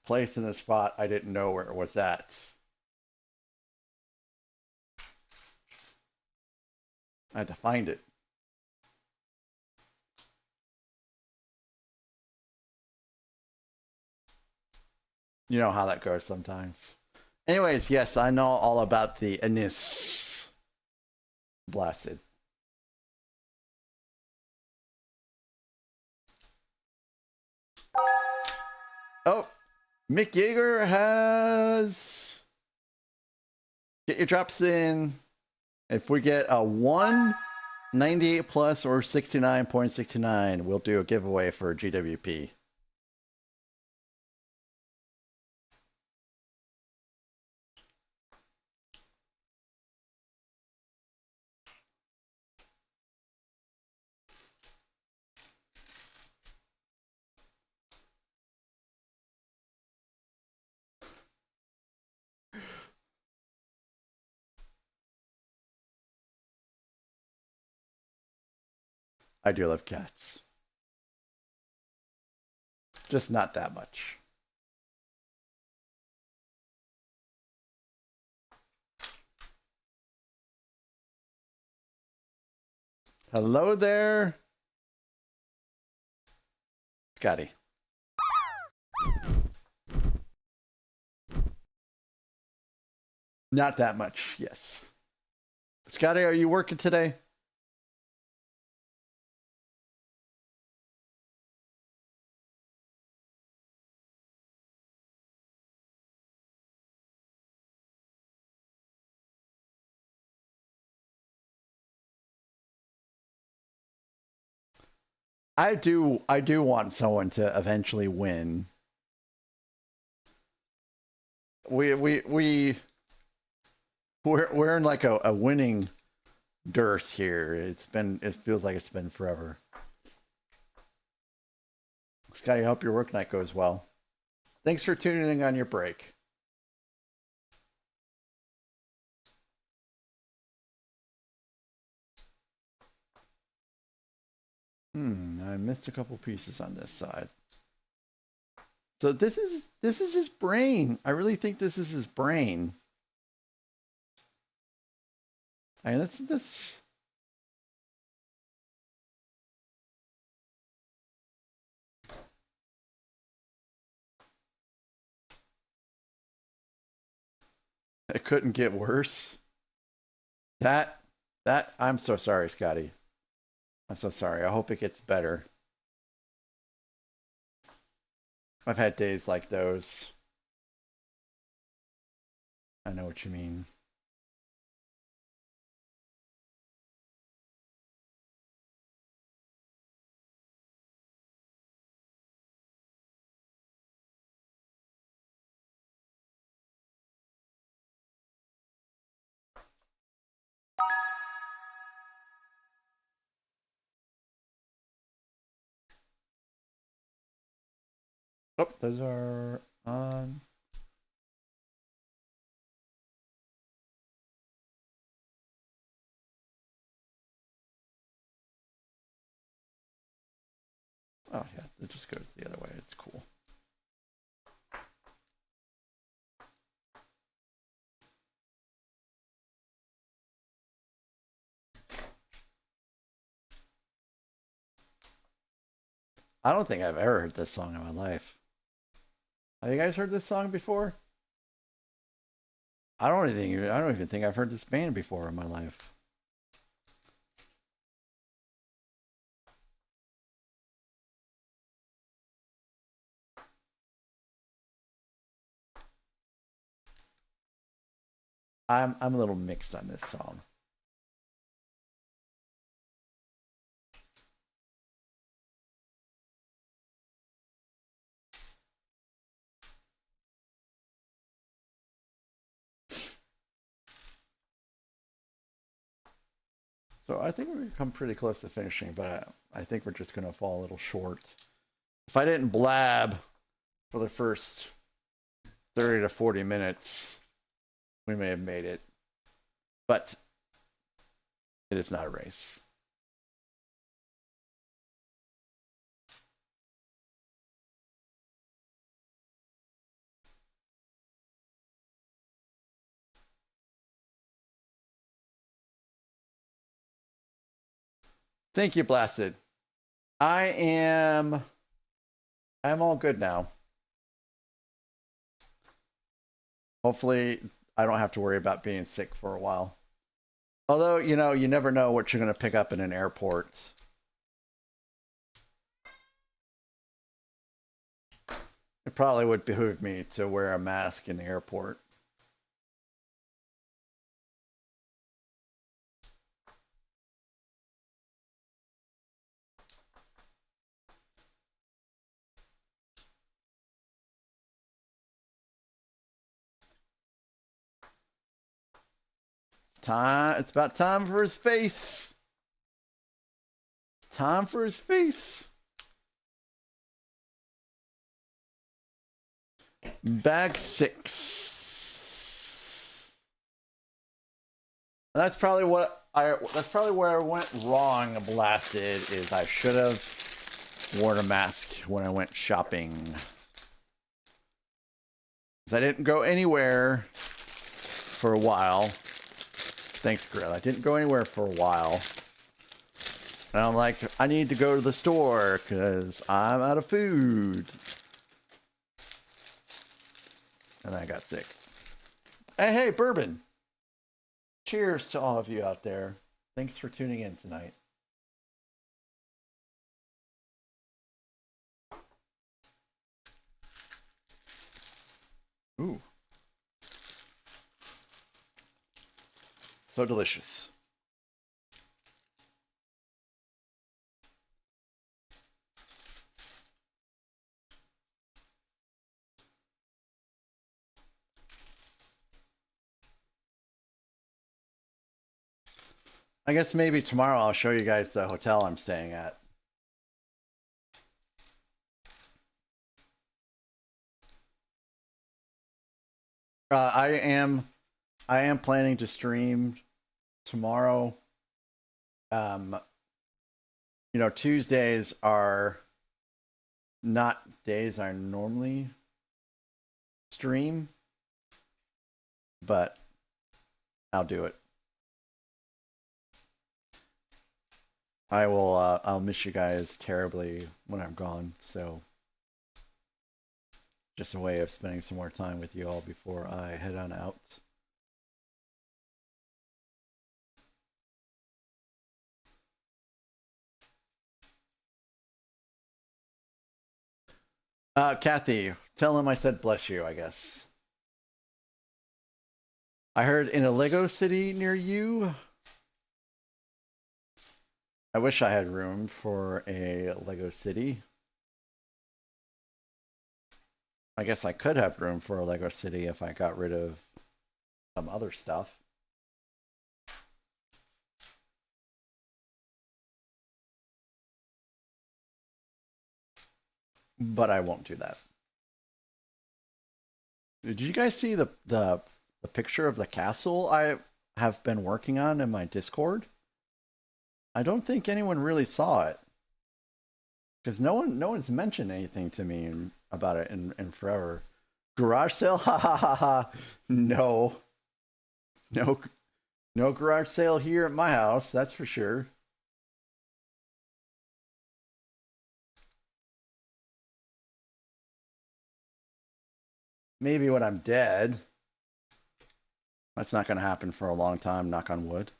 placed in a spot I didn't know where it was at. I had to find it. You know how that goes sometimes. Anyways, yes, I know all about the anise blasted. Oh, Mick Yeager has... Get your drops in. If we get a 198 plus or 69.69, we'll do a giveaway for GWP. I do love cats. Just not that much. Hello there, Scotty. Not that much, yes. Scotty, are you working today? I do want someone to eventually win. We're in like a winning dearth here. It feels like it's been forever. Scotty, I hope your work night goes well. Thanks for tuning in on your break. I missed a couple pieces on this side. So this is his brain. I really think this is his brain. I mean, this. It couldn't get worse. That I'm so sorry, Scotty. I'm so sorry. I hope it gets better. I've had days like those. I know what you mean. Oh, those are on. Oh yeah, it just goes the other way. It's cool. I don't think I've ever heard this song in my life. Have you guys heard this song before? I don't even think I've heard this band before in my life. I'm a little mixed on this song. So I think we're going to come pretty close to finishing, but I think we're just going to fall a little short. If I didn't blab for the first 30 to 40 minutes, we may have made it. But It is not a race. Thank you, Blasted. I'm all good now. Hopefully, I don't have to worry about being sick for a while. Although, you know, you never know what you're going to pick up in an airport. It probably would behoove me to wear a mask in the airport. It's about time for his face. It's time for his face. Bag 6. That's probably where I went wrong, Blasted, is I should have worn a mask when I went shopping. Because I didn't go anywhere for a while. Thanks, Grill. I didn't go anywhere for a while. And I'm like, I need to go to the store because I'm out of food. And I got sick. Hey, Bourbon. Cheers to all of you out there. Thanks for tuning in tonight. Ooh. So delicious. I guess maybe tomorrow I'll show you guys the hotel I'm staying at. I am planning to stream tomorrow. You know, Tuesdays are not days I normally stream, but I'll do it. I'll miss you guys terribly when I'm gone, so just a way of spending some more time with you all before I head on out. Kathy, tell him I said bless you, I guess. I heard in a Lego city near you. I wish I had room for a Lego city. I guess I could have room for a Lego city if I got rid of some other stuff. But I won't do that. Did you guys see the picture of the castle I have been working on in my Discord? I don't think anyone really saw it. Because no one's mentioned anything to me about it in forever. Garage sale? Ha ha ha ha. No. No garage sale here at my house, that's for sure. Maybe when I'm dead. That's not going to happen for a long time, knock on wood.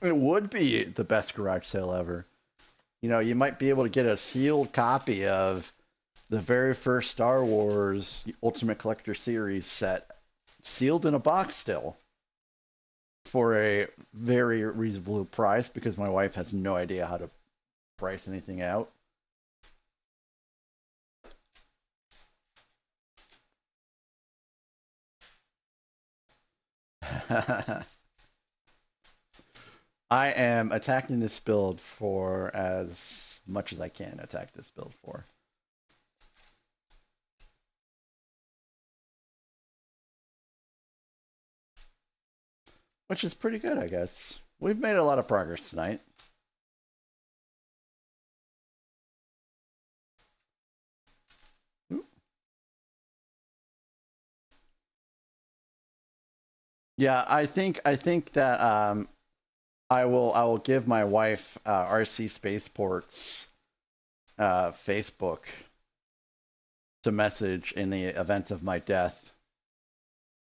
It would be the best garage sale ever. You know, you might be able to get a sealed copy of the very first Star Wars Ultimate Collector Series set, sealed in a box still, for a very reasonable price, because my wife has no idea how to price anything out. I am attacking this build for as much as I can attack this build for. which is pretty good, I guess. We've made a lot of progress tonight. Yeah, I think that I will give my wife RC Spaceport's Facebook to message in the event of my death.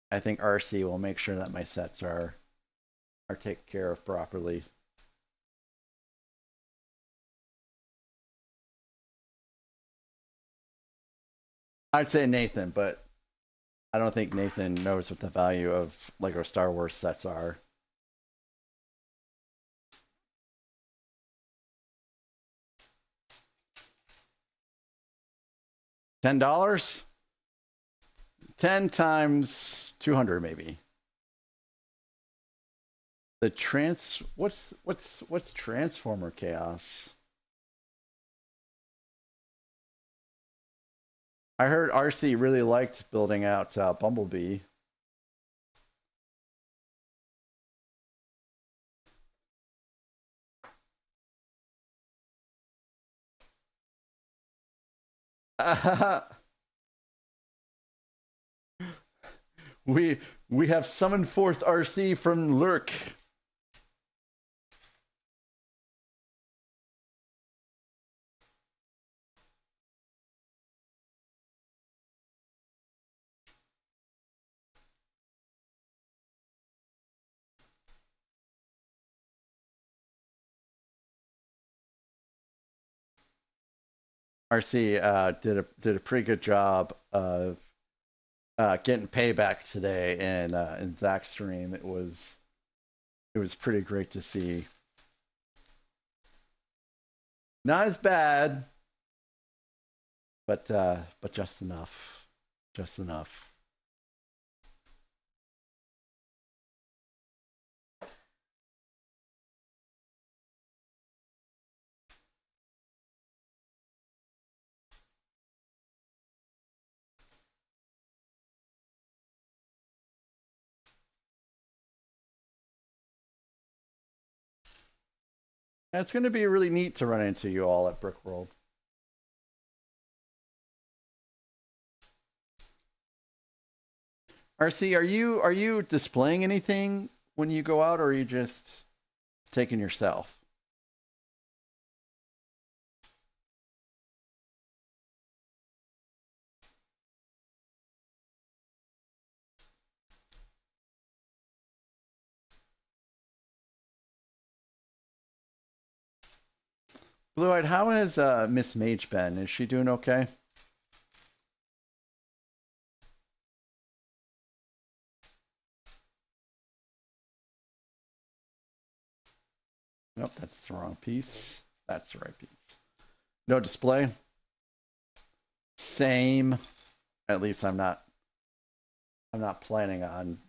I think RC will make sure that my sets are taken care of properly. I'd say Nathan, but I don't think Nathan knows what the value of Lego Star Wars sets are. $10? 10 times 200 maybe. The what's Transformer Chaos? I heard RC really liked building out Bumblebee. We have summoned forth RC from Lurk. RC did a pretty good job of getting payback today in Zach's stream. It was pretty great to see. Not as bad, but just enough. Just enough. It's going to be really neat to run into you all at Brick World. RC, are you displaying anything when you go out, or are you just taking yourself? Blue-Eyed, how has Miss Mage been? Is she doing okay? Nope, that's the wrong piece. That's the right piece. No display. Same. At least I'm not planning on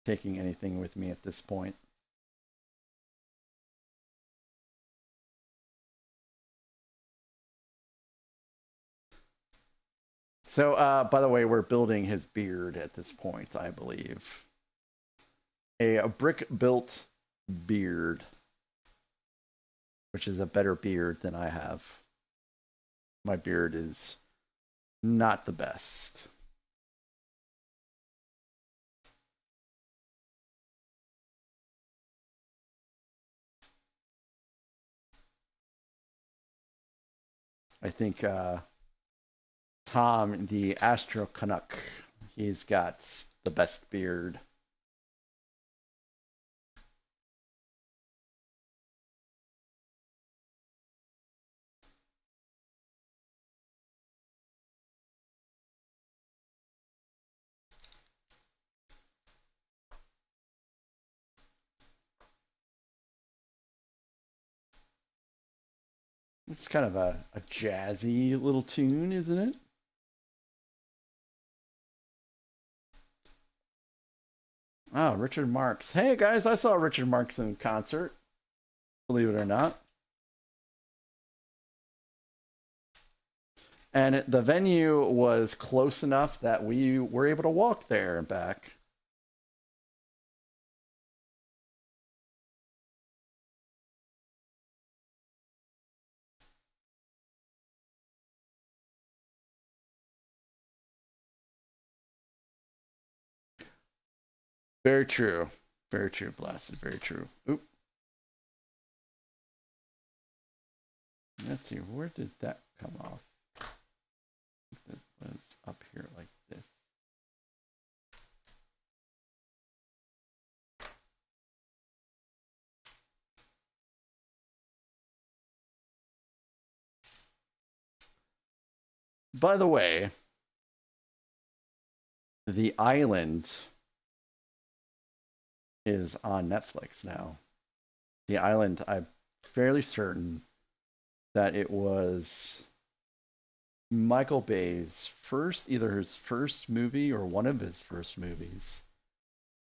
taking anything with me at this point. So, by the way, we're building his beard at this point, I believe. A brick-built beard, which is a better beard than I have. My beard is not the best. I think Tom, the Astro Canuck, he's got the best beard. It's kind of a jazzy little tune, isn't it? Oh, Richard Marx. Hey guys, I saw Richard Marx in concert. Believe it or not. And the venue was close enough that we were able to walk there and back. Very true. Very true, Blasted. Very true. Oop. Let's see, where did that come off? This was up here like this. By the way, The Island is on Netflix now. The Island, I'm fairly certain that it was Michael Bay's either his first movie or one of his first movies.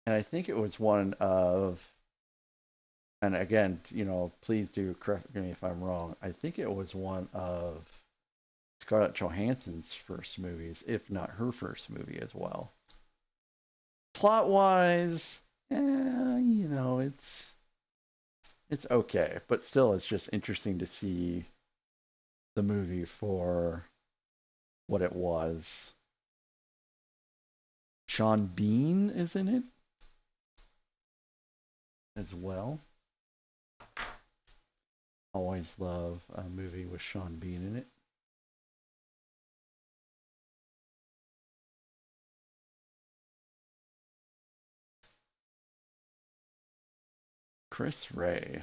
And I think it was one of, and again, please do correct me if I'm wrong. I think it was one of Scarlett Johansson's first movies, if not her first movie as well. Plot-wise, it's okay, but still, it's just interesting to see the movie for what it was. Sean Bean is in it as well. Always love a movie with Sean Bean in it. Chris Ray.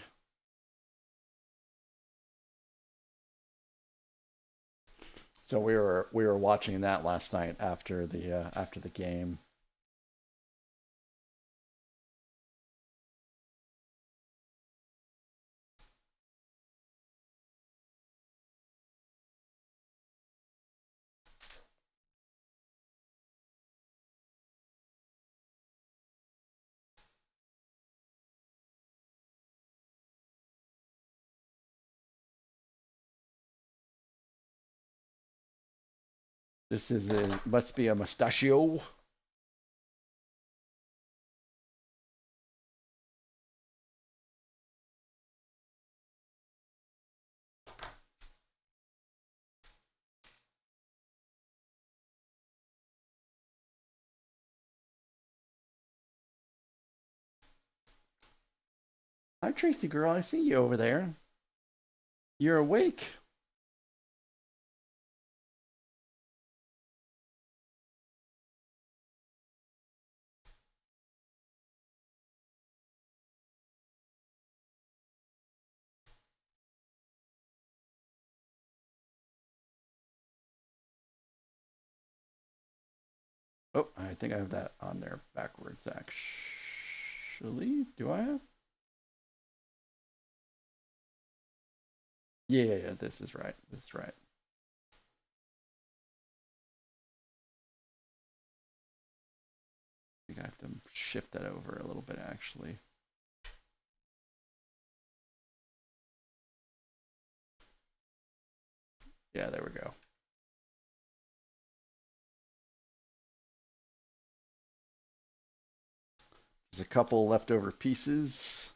So we were watching that last night after the game. Must be a mustachio. Hi, Tracy girl. I see you over there. You're awake. Oh, I think I have that on there backwards, actually. Do I have? Yeah, this is right. This is right. I think I have to shift that over a little bit, actually. Yeah, there we go. There's a couple leftover pieces.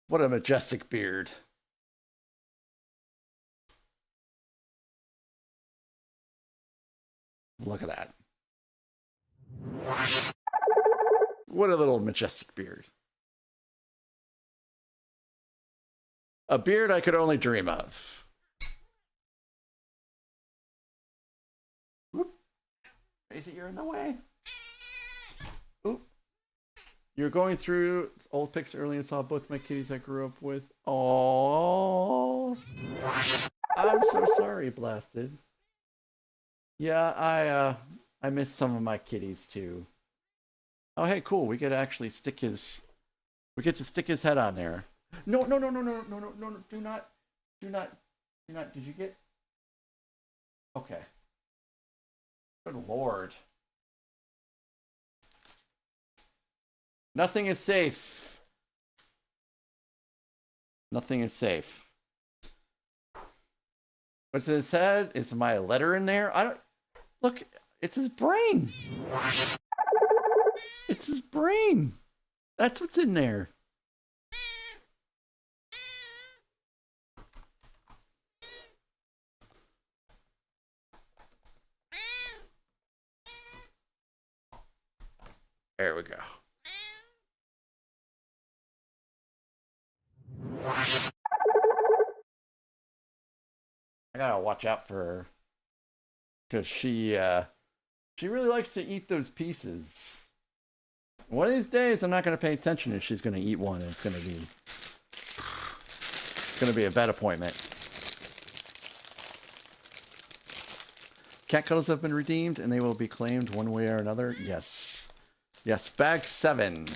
What a majestic beard. Look at that. What a little majestic beard. A beard I could only dream of. Whoop. Crazy, you're in the way. Oop. You're going through old pics early and saw both my kitties I grew up with. Oh, I'm so sorry, Blasted. Yeah, I miss some of my kitties too. Oh, hey, cool. We get to actually stick his. We get to stick his head on there. No, no, no, no, no, no, no, no, no. Do not. Did you get? Okay. Good Lord. Nothing is safe. Nothing is safe. What's in his head? Is my letter in there? I don't. Look, it's his brain. It's his brain. That's what's in there. There we go. I gotta watch out for her, because she really likes to eat those pieces. One of these days, I'm not gonna pay attention if she's gonna eat one. And it's gonna be a vet appointment. Cat cuddles have been redeemed, and they will be claimed one way or another. Yes, yes. Bag 7.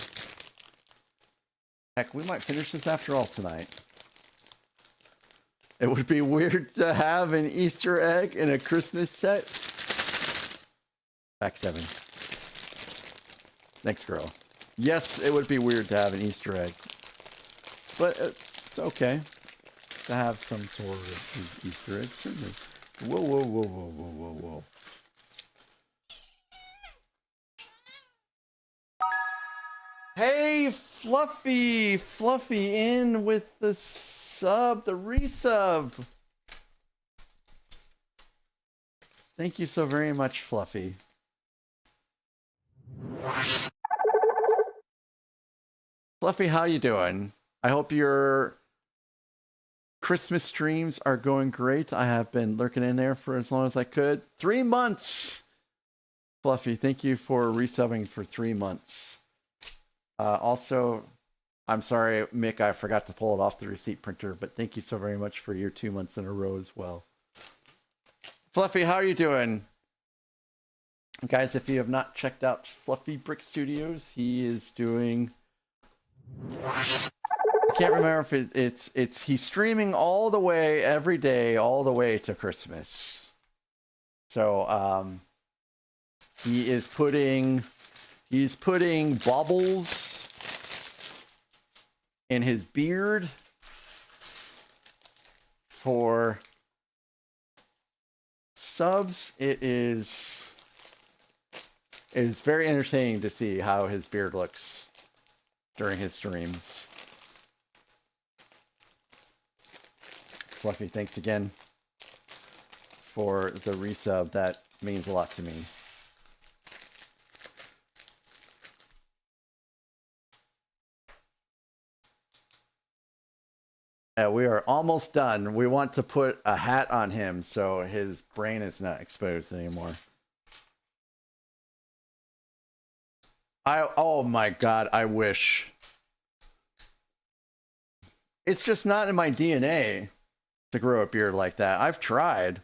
Heck, we might finish this after all tonight. It would be weird to have an Easter egg in a Christmas set. Back 7. Thanks, girl. Yes, it would be weird to have an Easter egg. But it's okay to have some sort of Easter egg, certainly. Whoa, whoa, whoa, whoa, whoa, whoa, whoa. Hey, Fluffy! Fluffy in with the sub, the resub. Thank you so very much, Fluffy. Fluffy, how you doing? I hope your Christmas streams are going great. I have been lurking in there for as long as I could. 3 months! Fluffy, thank you for resubbing for 3 months. Also, I'm sorry, Mick, I forgot to pull it off the receipt printer, but thank you so very much for your 2 months in a row as well. Fluffy, how are you doing? Guys, if you have not checked out Fluffy Brick Studios, he is doing... I can't remember if it's he's streaming all the way every day, all the way to Christmas. So he's putting baubles in his beard for subs. It is very entertaining to see how his beard looks during his streams. Fluffy, thanks again for the resub. That means a lot to me. We are almost done. We want to put a hat on him so his brain is not exposed anymore. Oh my god, I wish. It's just not in my DNA to grow a beard like that. I've tried.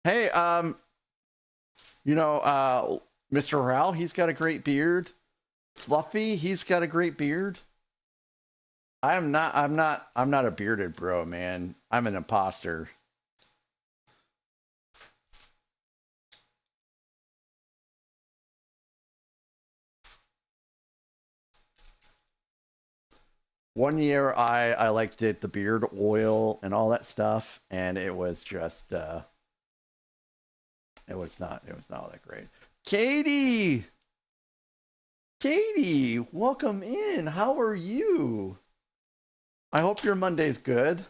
Hey, you know, Mr. Rao, he's got a great beard. Fluffy, he's got a great beard. I'm not a bearded bro, man. I'm an imposter. One year I like did the beard oil and all that stuff, and it was just it was not all that great. Katie, welcome in. How are you? I hope your Monday's good.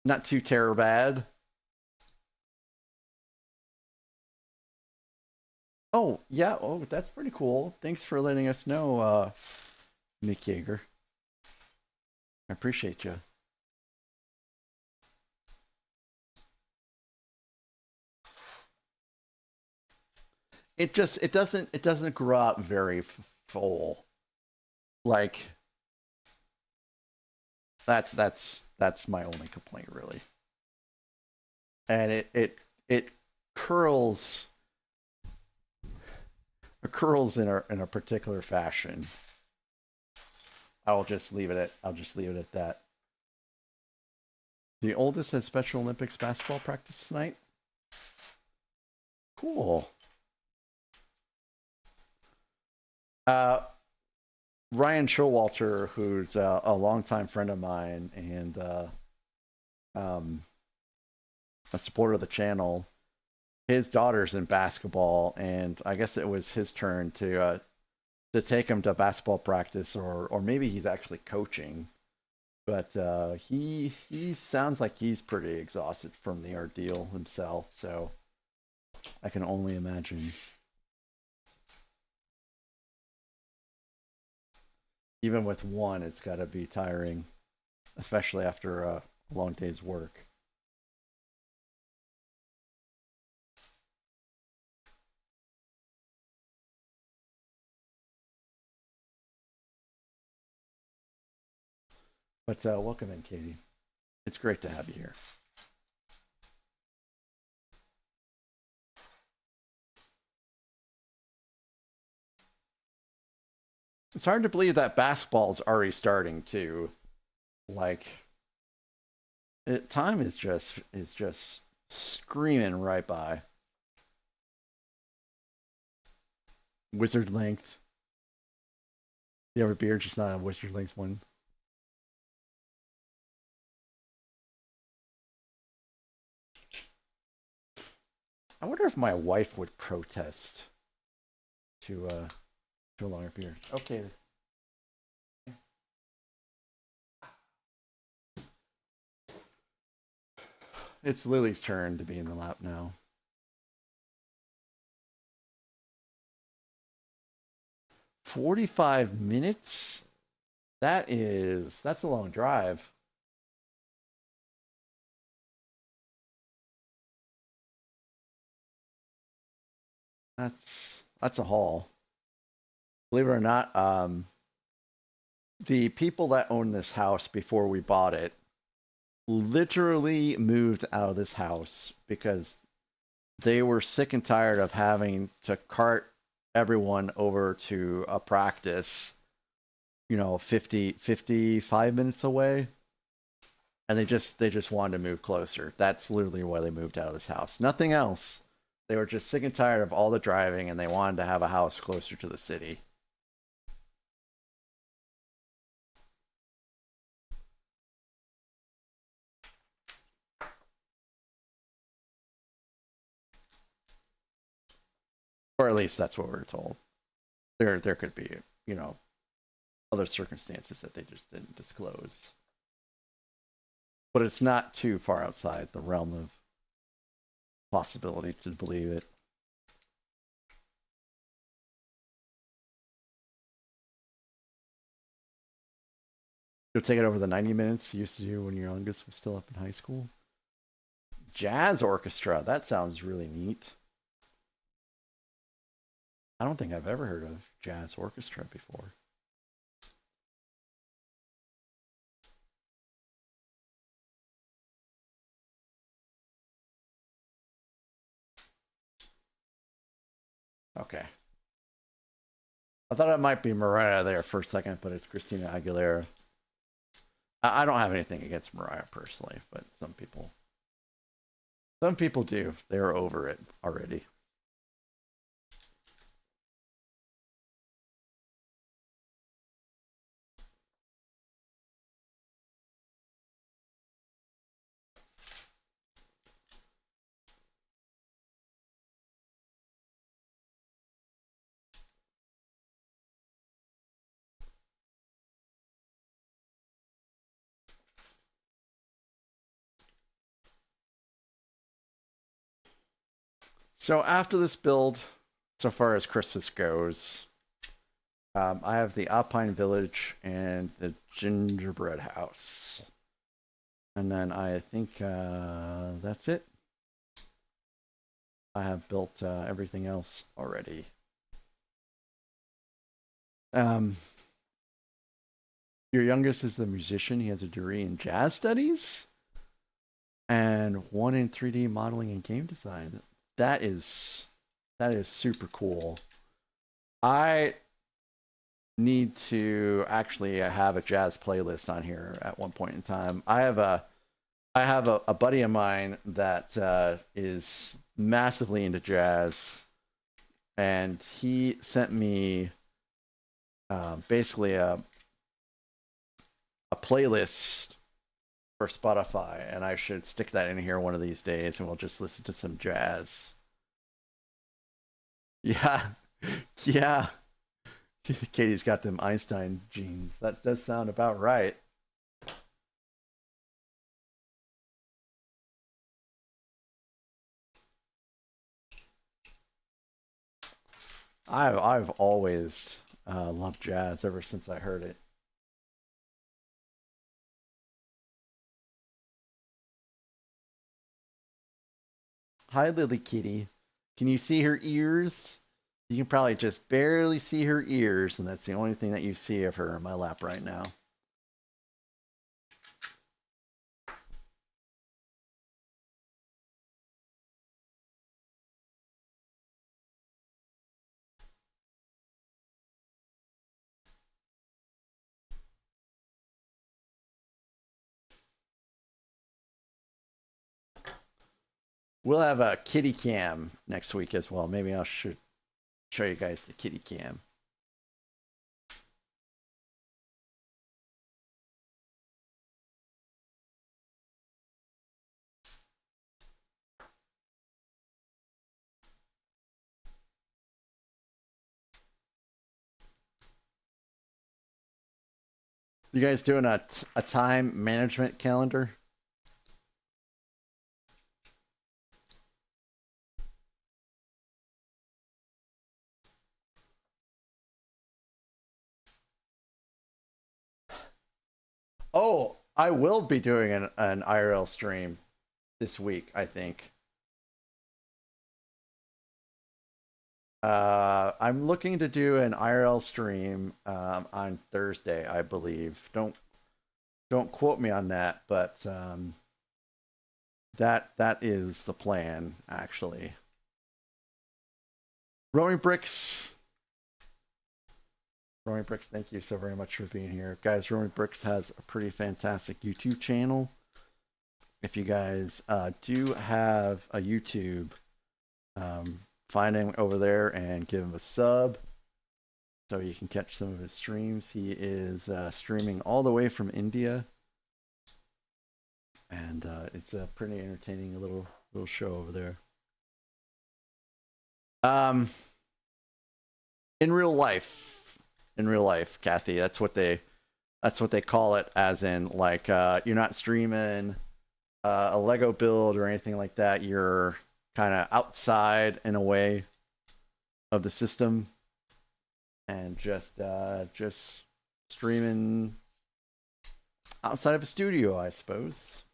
Not too terror bad. Oh, yeah. Oh, that's pretty cool. Thanks for letting us know, Mick Yeager. I appreciate you. It doesn't grow out very full. Like that's my only complaint, really. And it curls in a particular fashion. I'll just leave it at that. The oldest has Special Olympics basketball practice tonight. Cool. Ryan Showalter, who's a longtime friend of mine and a supporter of the channel, his daughter's in basketball, and I guess it was his turn to take him to basketball practice, or maybe he's actually coaching. But he sounds like he's pretty exhausted from the ordeal himself, so I can only imagine. Even with one, it's got to be tiring, especially after a long day's work. But welcome in, Katie. It's great to have you here. It's hard to believe that basketball's already starting too. Like, time is just screaming right by. Wizard length. You have a beard, just not a wizard length one. I wonder if my wife would protest to a longer beard. Okay. It's Lily's turn to be in the lap now. "45 minutes? That's a long drive. That's a haul. Believe it or not, the people that own this house before we bought it literally moved out of this house because they were sick and tired of having to cart everyone over to a practice, 55 minutes away. And they just wanted to move closer. That's literally why they moved out of this house. Nothing else. They were just sick and tired of all the driving, and they wanted to have a house closer to the city. Or at least that's what we were told. There could be, other circumstances that they just didn't disclose. But it's not too far outside the realm of possibility to believe it. You'll take it over the 90 minutes you used to do when your youngest was still up in high school. Jazz orchestra. That sounds really neat. I don't think I've ever heard of jazz orchestra before. Okay. I thought it might be Mariah there for a second, but it's Christina Aguilera. I don't have anything against Mariah personally, but some people do. They're over it already. So after this build, so far as Christmas goes, I have the Alpine Village and the Gingerbread House. And then I think that's it. I have built everything else already. Your youngest is the musician. He has a degree in jazz studies and one in 3D modeling and game design. That is super cool. I need to actually have a jazz playlist on here at one point in time. I have a buddy of mine that is massively into jazz, and he sent me basically a playlist for Spotify, and I should stick that in here one of these days, and we'll just listen to some jazz. Yeah. Yeah. Katie's got them Einstein genes. That does sound about right. I've always loved jazz ever since I heard it. Hi, Lily Kitty. Can you see her ears? You can probably just barely see her ears, and that's the only thing that you see of her in my lap right now. We'll have a kitty cam next week as well. Maybe I should show you guys the kitty cam. You guys doing a time management calendar? Oh, I will be doing an IRL stream this week, I think. I'm looking to do an IRL stream on Thursday, I believe. Don't quote me on that, but that is the plan, actually. Rowing Bricks, thank you so very much for being here. Guys, Rowing Bricks has a pretty fantastic YouTube channel. If you guys do have a YouTube, find him over there and give him a sub so you can catch some of his streams. He is streaming all the way from India, and it's a pretty entertaining little show over there. In real life, Kathy, that's what they call it, as in like you're not streaming a Lego build or anything like that. You're kind of outside in a way of the system, and just streaming outside of a studio, I suppose.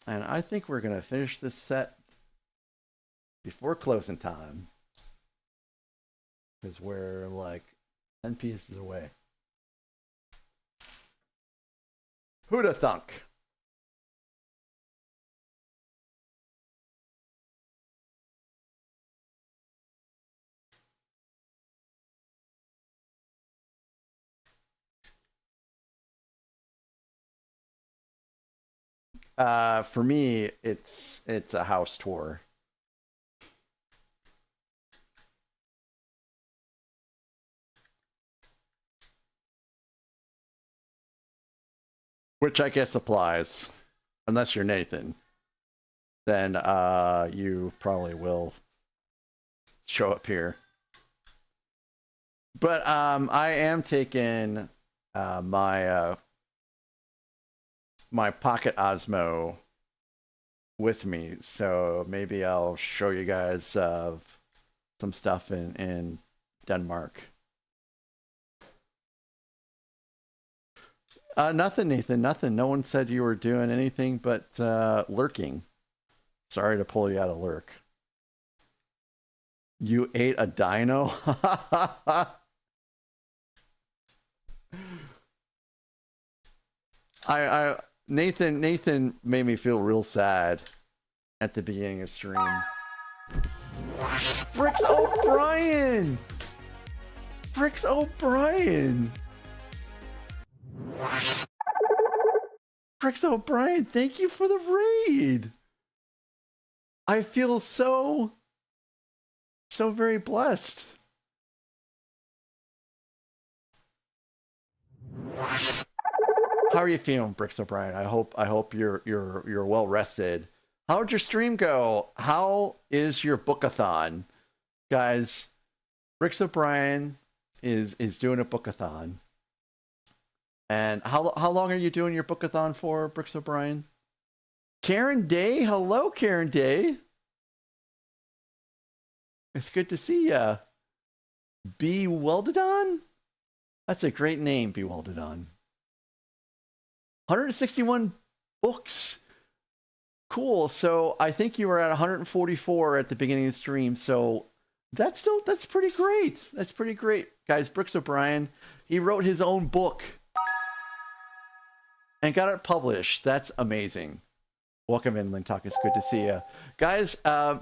And I think we're gonna finish this set before closing time, because we're like 10 pieces away. Who'da thunk? For me, it's a house tour. Which I guess applies. Unless you're Nathan. Then you probably will show up here. But I am taking my my Pocket Osmo with me, so maybe I'll show you guys some stuff in Denmark. Nothing, Nathan. Nothing. No one said you were doing anything but lurking. Sorry to pull you out of lurk. You ate a dino? Nathan made me feel real sad at the beginning of stream. Bricks O'Brien! Bricks O'Brien! Bricks O'Brien, thank you for the raid! I feel so very blessed. How are you feeling, Bricks O'Brien? I hope you're well rested. how'd your stream go? How is your bookathon? Guys, Bricks O'Brien is doing a bookathon. And how long are you doing your bookathon for, Bricks O'Brien? Karen Day? Hello, Karen Day. It's good to see ya. B. Weldedon? That's a great name, B. Weldedon. 161 books. Cool. So I think you were at 144 at the beginning of the stream. So that's pretty great. That's pretty great. Guys, Bricks O'Brien, he wrote his own book and got it published. That's amazing. Welcome in, Lintalk. It's good to see you. Guys,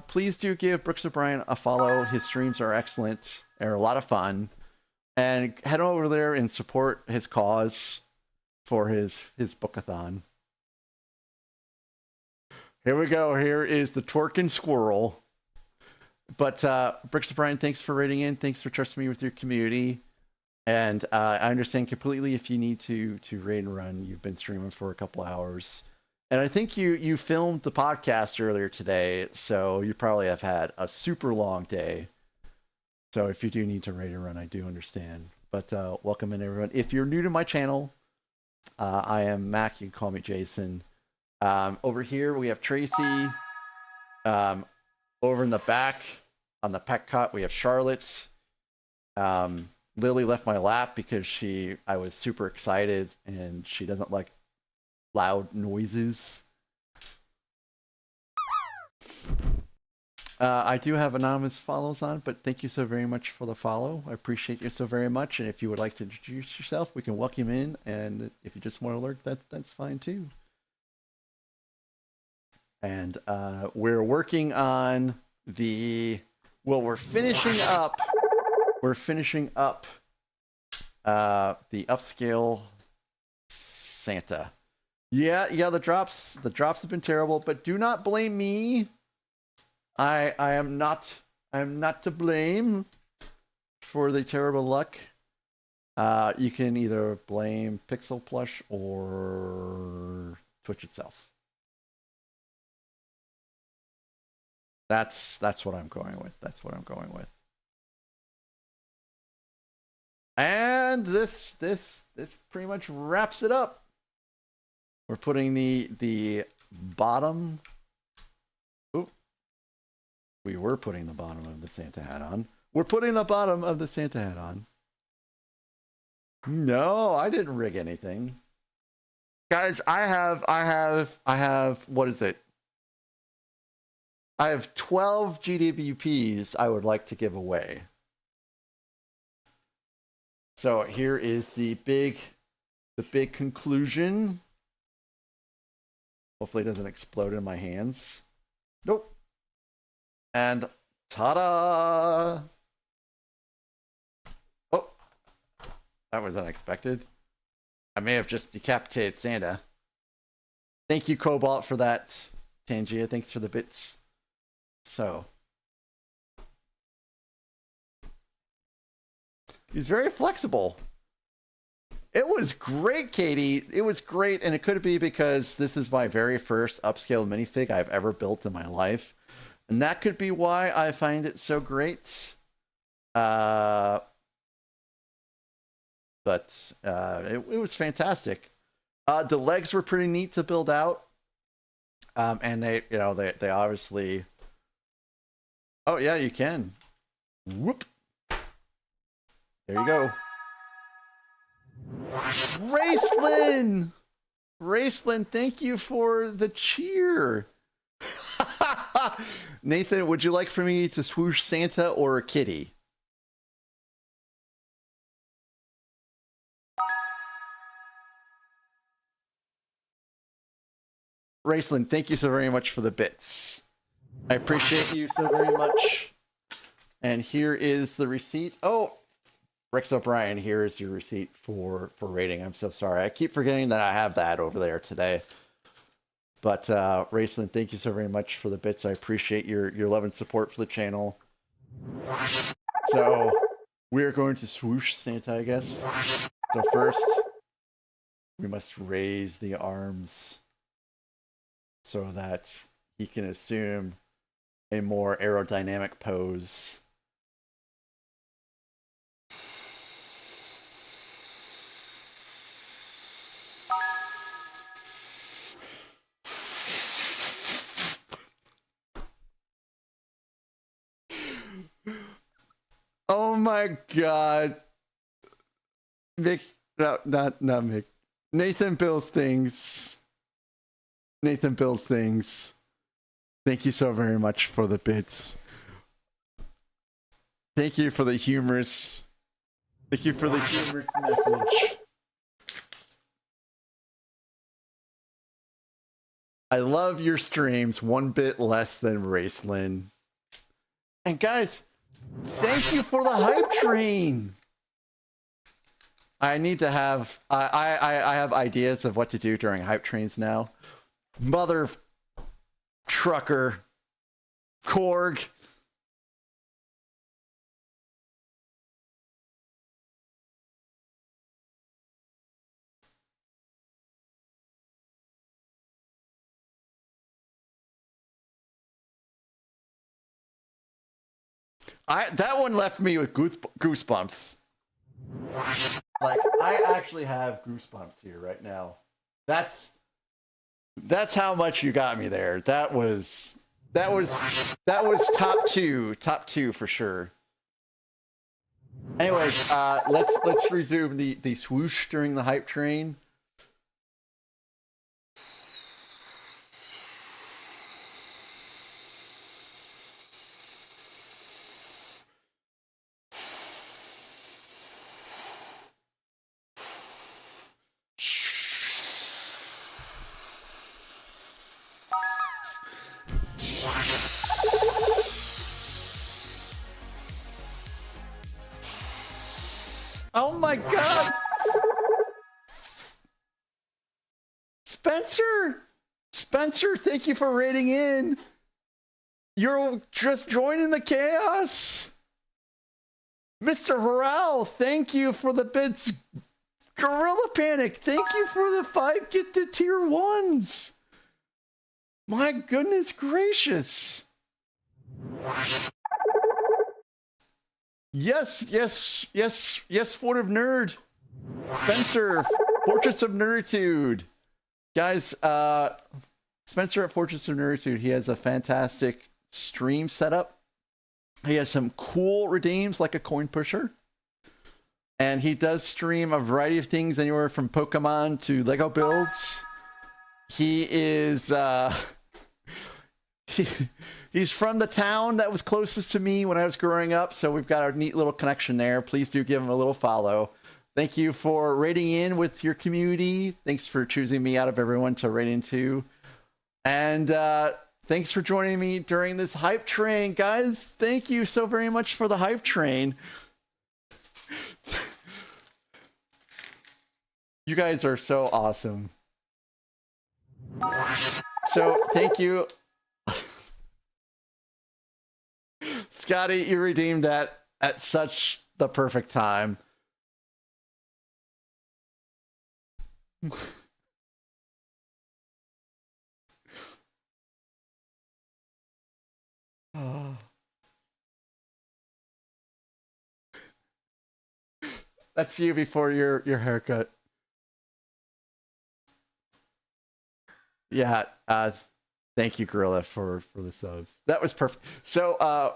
please do give Bricks O'Brien a follow. His streams are excellent. They're a lot of fun. And head over there and support his cause for his bookathon. Here we go. Here is the twerking squirrel. But Bricks O'Brien, thanks for rating in. Thanks for trusting me with your community. And I understand completely if you need to raid and run. You've been streaming for a couple hours. And I think you filmed the podcast earlier today, so you probably have had a super long day. So if you do need to raid and run, I do understand. But welcome in, everyone. If you're new to my channel, I am Mac. You can call me Jason. Over here, we have Tracy. Over in the back, on the pet cot, we have Charlotte. Lily left my lap because I was super excited, and she doesn't like loud noises. I do have anonymous follows on, but thank you so very much for the follow. I appreciate you so very much. And if you would like to introduce yourself, we can welcome you in. And if you just want to lurk, that's fine too. And we're working on we're finishing up the Upscaled Santa. Yeah, the drops have been terrible, but do not blame me. I am not to blame for the terrible luck. You can either blame Pixel Plush or Twitch itself. That's what I'm going with. That's what I'm going with. And this pretty much wraps it up. We're putting the bottom. Ooh. We were putting the bottom of the Santa hat on. We're putting the bottom of the Santa hat on. No, I didn't rig anything. Guys, I have what is it? I have 12 GWPs I would like to give away. So here is the big conclusion. Hopefully it doesn't explode in my hands. Nope. And ta-da! Oh, that was unexpected. I may have just decapitated Santa. Thank you, Cobalt, for that. Tangia, thanks for the bits. So. He's very flexible. It was great, Katie. It was great, and it could be because this is my very first upscale minifig I've ever built in my life. And that could be why I find it so great. But it was fantastic. The legs were pretty neat to build out. And they obviously... Oh, yeah, you can. Whoop. There you go. Raceland, thank you for the cheer. Nathan, would you like for me to swoosh Santa or a kitty? Raceland, thank you so very much for the bits. I appreciate you so very much. And here is the receipt. Oh, Rex O'Brien, here is your receipt for rating. I'm so sorry. I keep forgetting that I have that over there today. But Raceland, thank you so very much for the bits. I appreciate your love and support for the channel. So we're going to swoosh Santa, I guess. So first, we must raise the arms so that he can assume a more aerodynamic pose. Oh my god. Mick, no, not Mick. Nathan builds things. Nathan builds things. Thank you so very much for the bits. Thank you for the humorous. Thank you for the humorous message. I love your streams, one bit less than Raceland. And guys, thank you for the hype train. I need to have I have ideas of what to do during hype trains now. Mother trucker Korg. That one left me with goosebumps. Like, I actually have goosebumps here right now. That's how much you got me there. That was top two for sure. Anyways, let's resume the swoosh during the hype train. Oh my god! Spencer, thank you for raiding in. You're just joining the chaos. Mr. Harrell, thank you for the bits. Gorilla Panic, thank you for the 5 gifted tier 1s. My goodness gracious. Yes, Fort of Nerd. Spencer, Fortress of Nerditude. Guys, Spencer at Fortress of Nerditude, he has a fantastic stream setup. He has some cool redeems like a coin pusher. And he does stream a variety of things, anywhere from Pokemon to Lego builds. He is he's from the town that was closest to me when I was growing up, so we've got a neat little connection there. Please do give him a little follow. Thank you for raiding in with your community. Thanks for choosing me out of everyone to raid into. And thanks for joining me during this hype train. Guys, thank you so very much for the hype train. You guys are so awesome. So, thank you. Scotty, you redeemed that at such the perfect time. Oh. That's you before your haircut. Yeah, thank you, Gorilla, for the subs. That was perfect. So,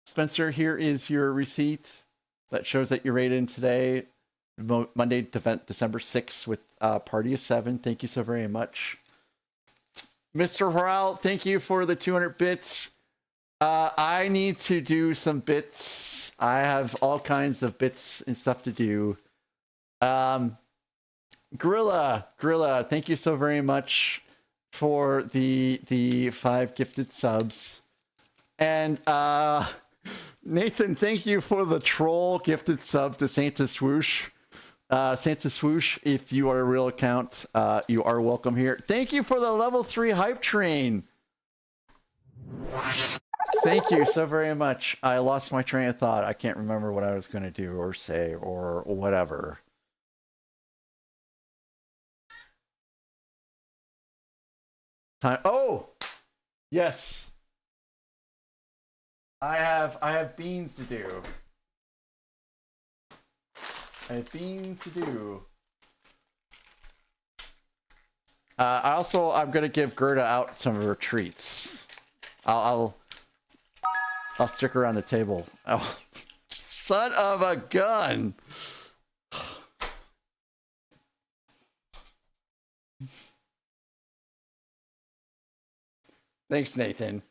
Spencer, here is your receipt that shows that you rated in today, Monday, December 6th, with Party of 7. Thank you so very much. Mr. Harrell, thank you for the 200 bits. I need to do some bits. I have all kinds of bits and stuff to do. Gorilla, thank you so very much for the 5 gifted subs. And Nathan, thank you for the troll gifted sub to Santa Swoosh. Santa Swoosh, if you are a real account, you are welcome here. Thank you for the level 3 hype train. Thank you so very much. I lost my train of thought. I can't remember what I was going to do or say or whatever. Time. Oh, Yes. I have beans to do. I have beans to do. I'm gonna give Gerda out some of her treats. I'll stick around the table. Oh, son of a gun! Thanks, Nathan.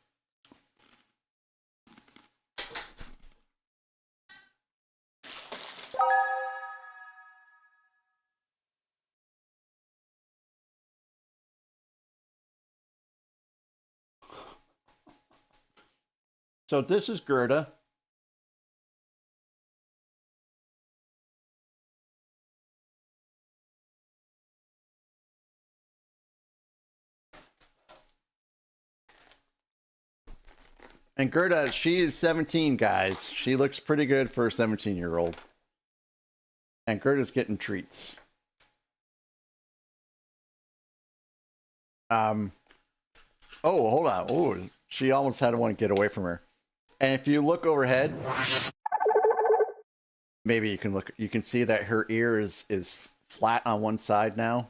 So this is Gerda. And Gerda, she is 17, guys. She looks pretty good for a 17-year-old. And Gerda's getting treats. Oh, hold on. Oh, she almost had one get away from her. And if you look overhead, maybe you can look. You can see that her ear is flat on one side now,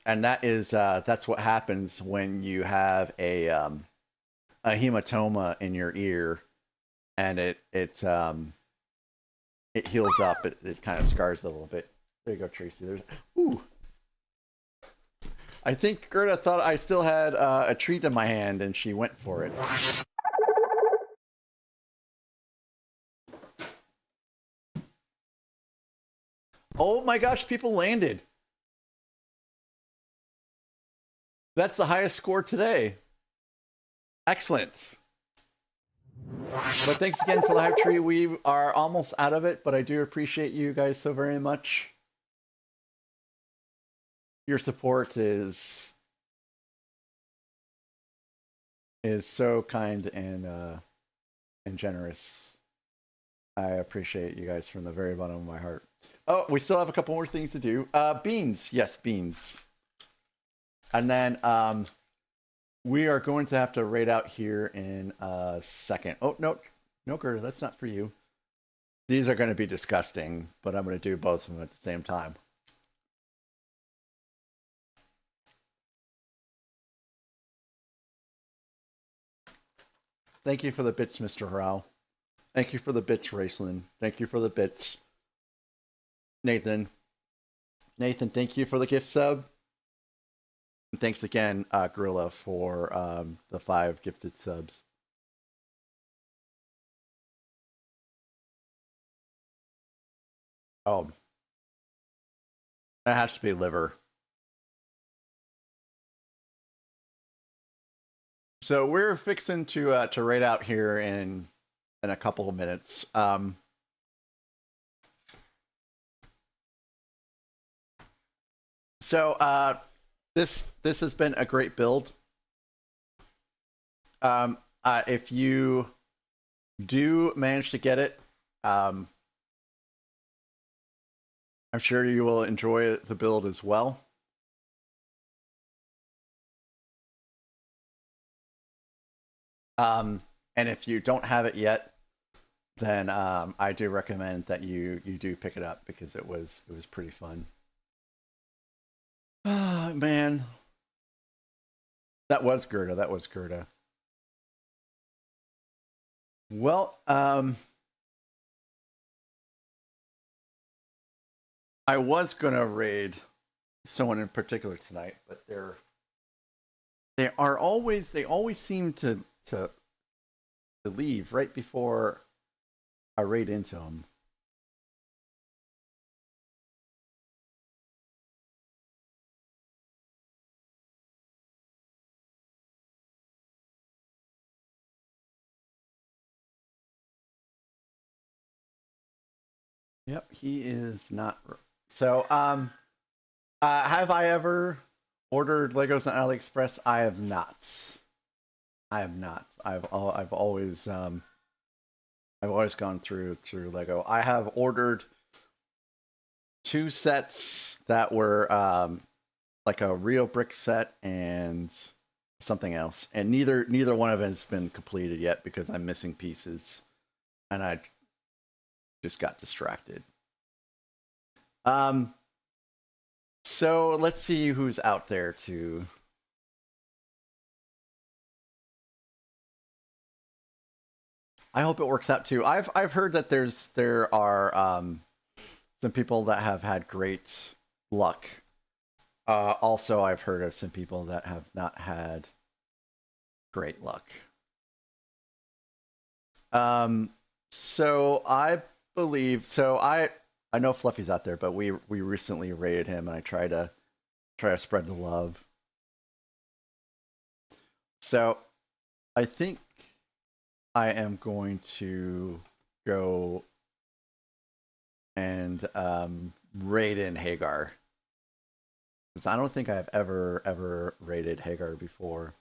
and that's what happens when you have a hematoma in your ear, and it heals up. It kind of scars a little bit. There you go, Tracy. There's ooh. I think Gerda thought I still had a treat in my hand, and she went for it. Oh my gosh, people landed. That's the highest score today. Excellent. But thanks again for the hype tree. We are almost out of it, but I do appreciate you guys so very much. Your support is so kind and generous. I appreciate you guys from the very bottom of my heart. Oh, we still have a couple more things to do. Beans. Yes, beans. And then we are going to have to raid out here in a second. Oh, no, Gerda, that's not for you. These are going to be disgusting, but I'm going to do both of them at the same time. Thank you for the bits, Mr. Harrell. Thank you for the bits, Raceland. Thank you for the bits. Nathan, thank you for the gift sub. And thanks again, Gorilla, for the 5 gifted subs. Oh, that has to be liver. So we're fixing to raid out here in a couple of minutes. So this has been a great build. If you do manage to get it, I'm sure you will enjoy the build as well. And if you don't have it yet, then I do recommend that you do pick it up because it was pretty fun. Oh, man. That was Gerda. Well, I was gonna raid someone in particular tonight, but they always seem to leave right before I raid into them. Yep, he is not. So, have I ever ordered Legos on AliExpress? I have not. I've always gone through Lego. I have ordered 2 sets that were like a Rio brick set and something else, and neither one of them has been completed yet because I'm missing pieces, and I just got distracted. So let's see who's out there to. I hope it works out too. I've heard that there are some people that have had great luck. Also, I've heard of some people that have not had great luck. So I believe I know Fluffy's out there, but we recently raided him, and I try to spread the love. So I think I am going to go and raid in Hagar, because I don't think I've ever raided Hagar before,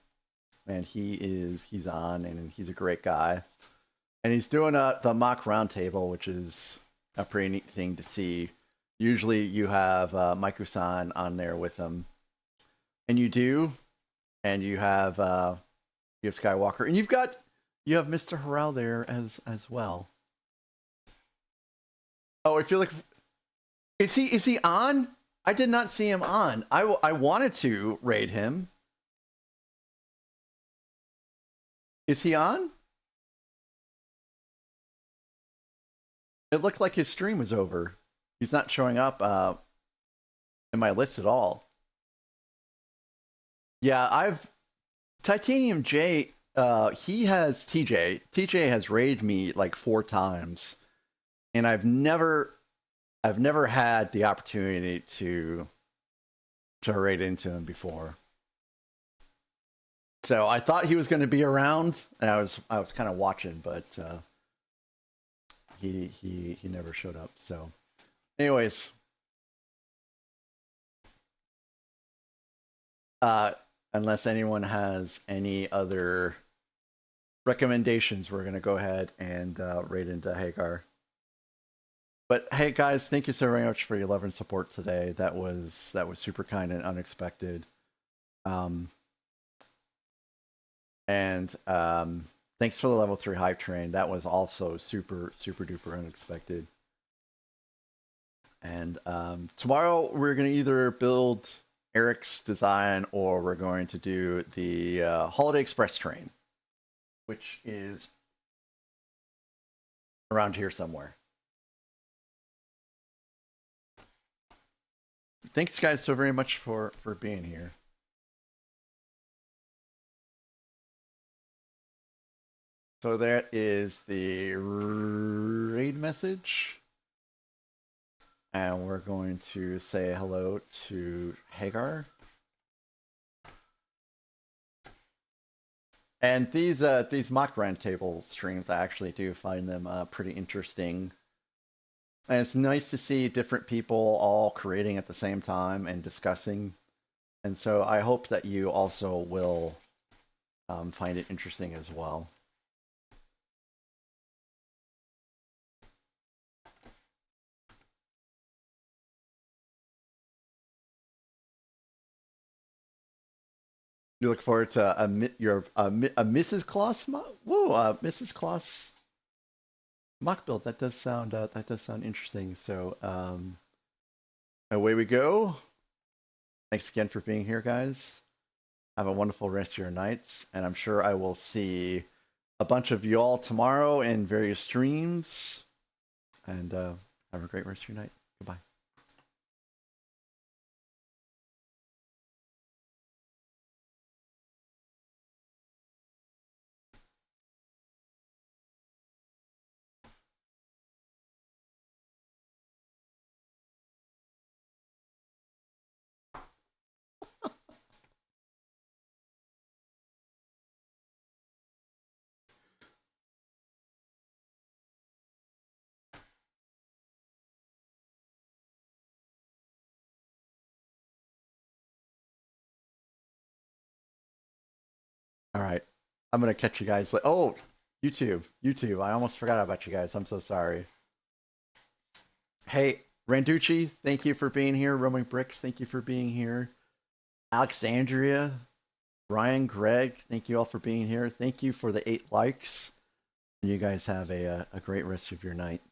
and he's on, and he's a great guy, and he's doing the mock roundtable, which is a pretty neat thing to see. Usually you have Maiku-san on there with him, and you have Skywalker, and you have Mr. Harrell there as well. Oh, I feel like is he on? I did not see him on. I wanted to raid him. Is he on? It looked like his stream was over. He's not showing up in my list at all. Yeah, Titanium J. He has TJ. TJ has raided me like 4 times, and I've never had the opportunity to raid into him before. So I thought he was going to be around, and I was kind of watching, but he never showed up. So, anyways, unless anyone has any other recommendations, we're going to go ahead and raid into Hagar. But hey, guys, thank you so very much for your love and support today. That was super kind and unexpected. And thanks for the level 3 hype train. That was also super duper unexpected. And tomorrow we're going to either build Erich's design, or we're going to do the Holiday Express train, which is around here somewhere. Thanks, guys, so very much for being here. So that is the raid message. And we're going to say hello to Hagar. And these mock roundtable streams, I actually do find them pretty interesting. And it's nice to see different people all creating at the same time and discussing. And so I hope that you also will find it interesting as well. You look forward to a Mrs. Claus Mrs. Claus mock build. That does sound interesting. So away we go. Thanks again for being here, guys. Have a wonderful rest of your nights, and I'm sure I will see a bunch of you all tomorrow in various streams. And have a great rest of your night. Goodbye. All right. I'm going to catch you guys. Oh, YouTube. I almost forgot about you guys. I'm so sorry. Hey, Randucci, thank you for being here. Roaming Bricks, thank you for being here. Alexandria, Ryan, Greg, thank you all for being here. Thank you for the 8 likes. You guys have a great rest of your night.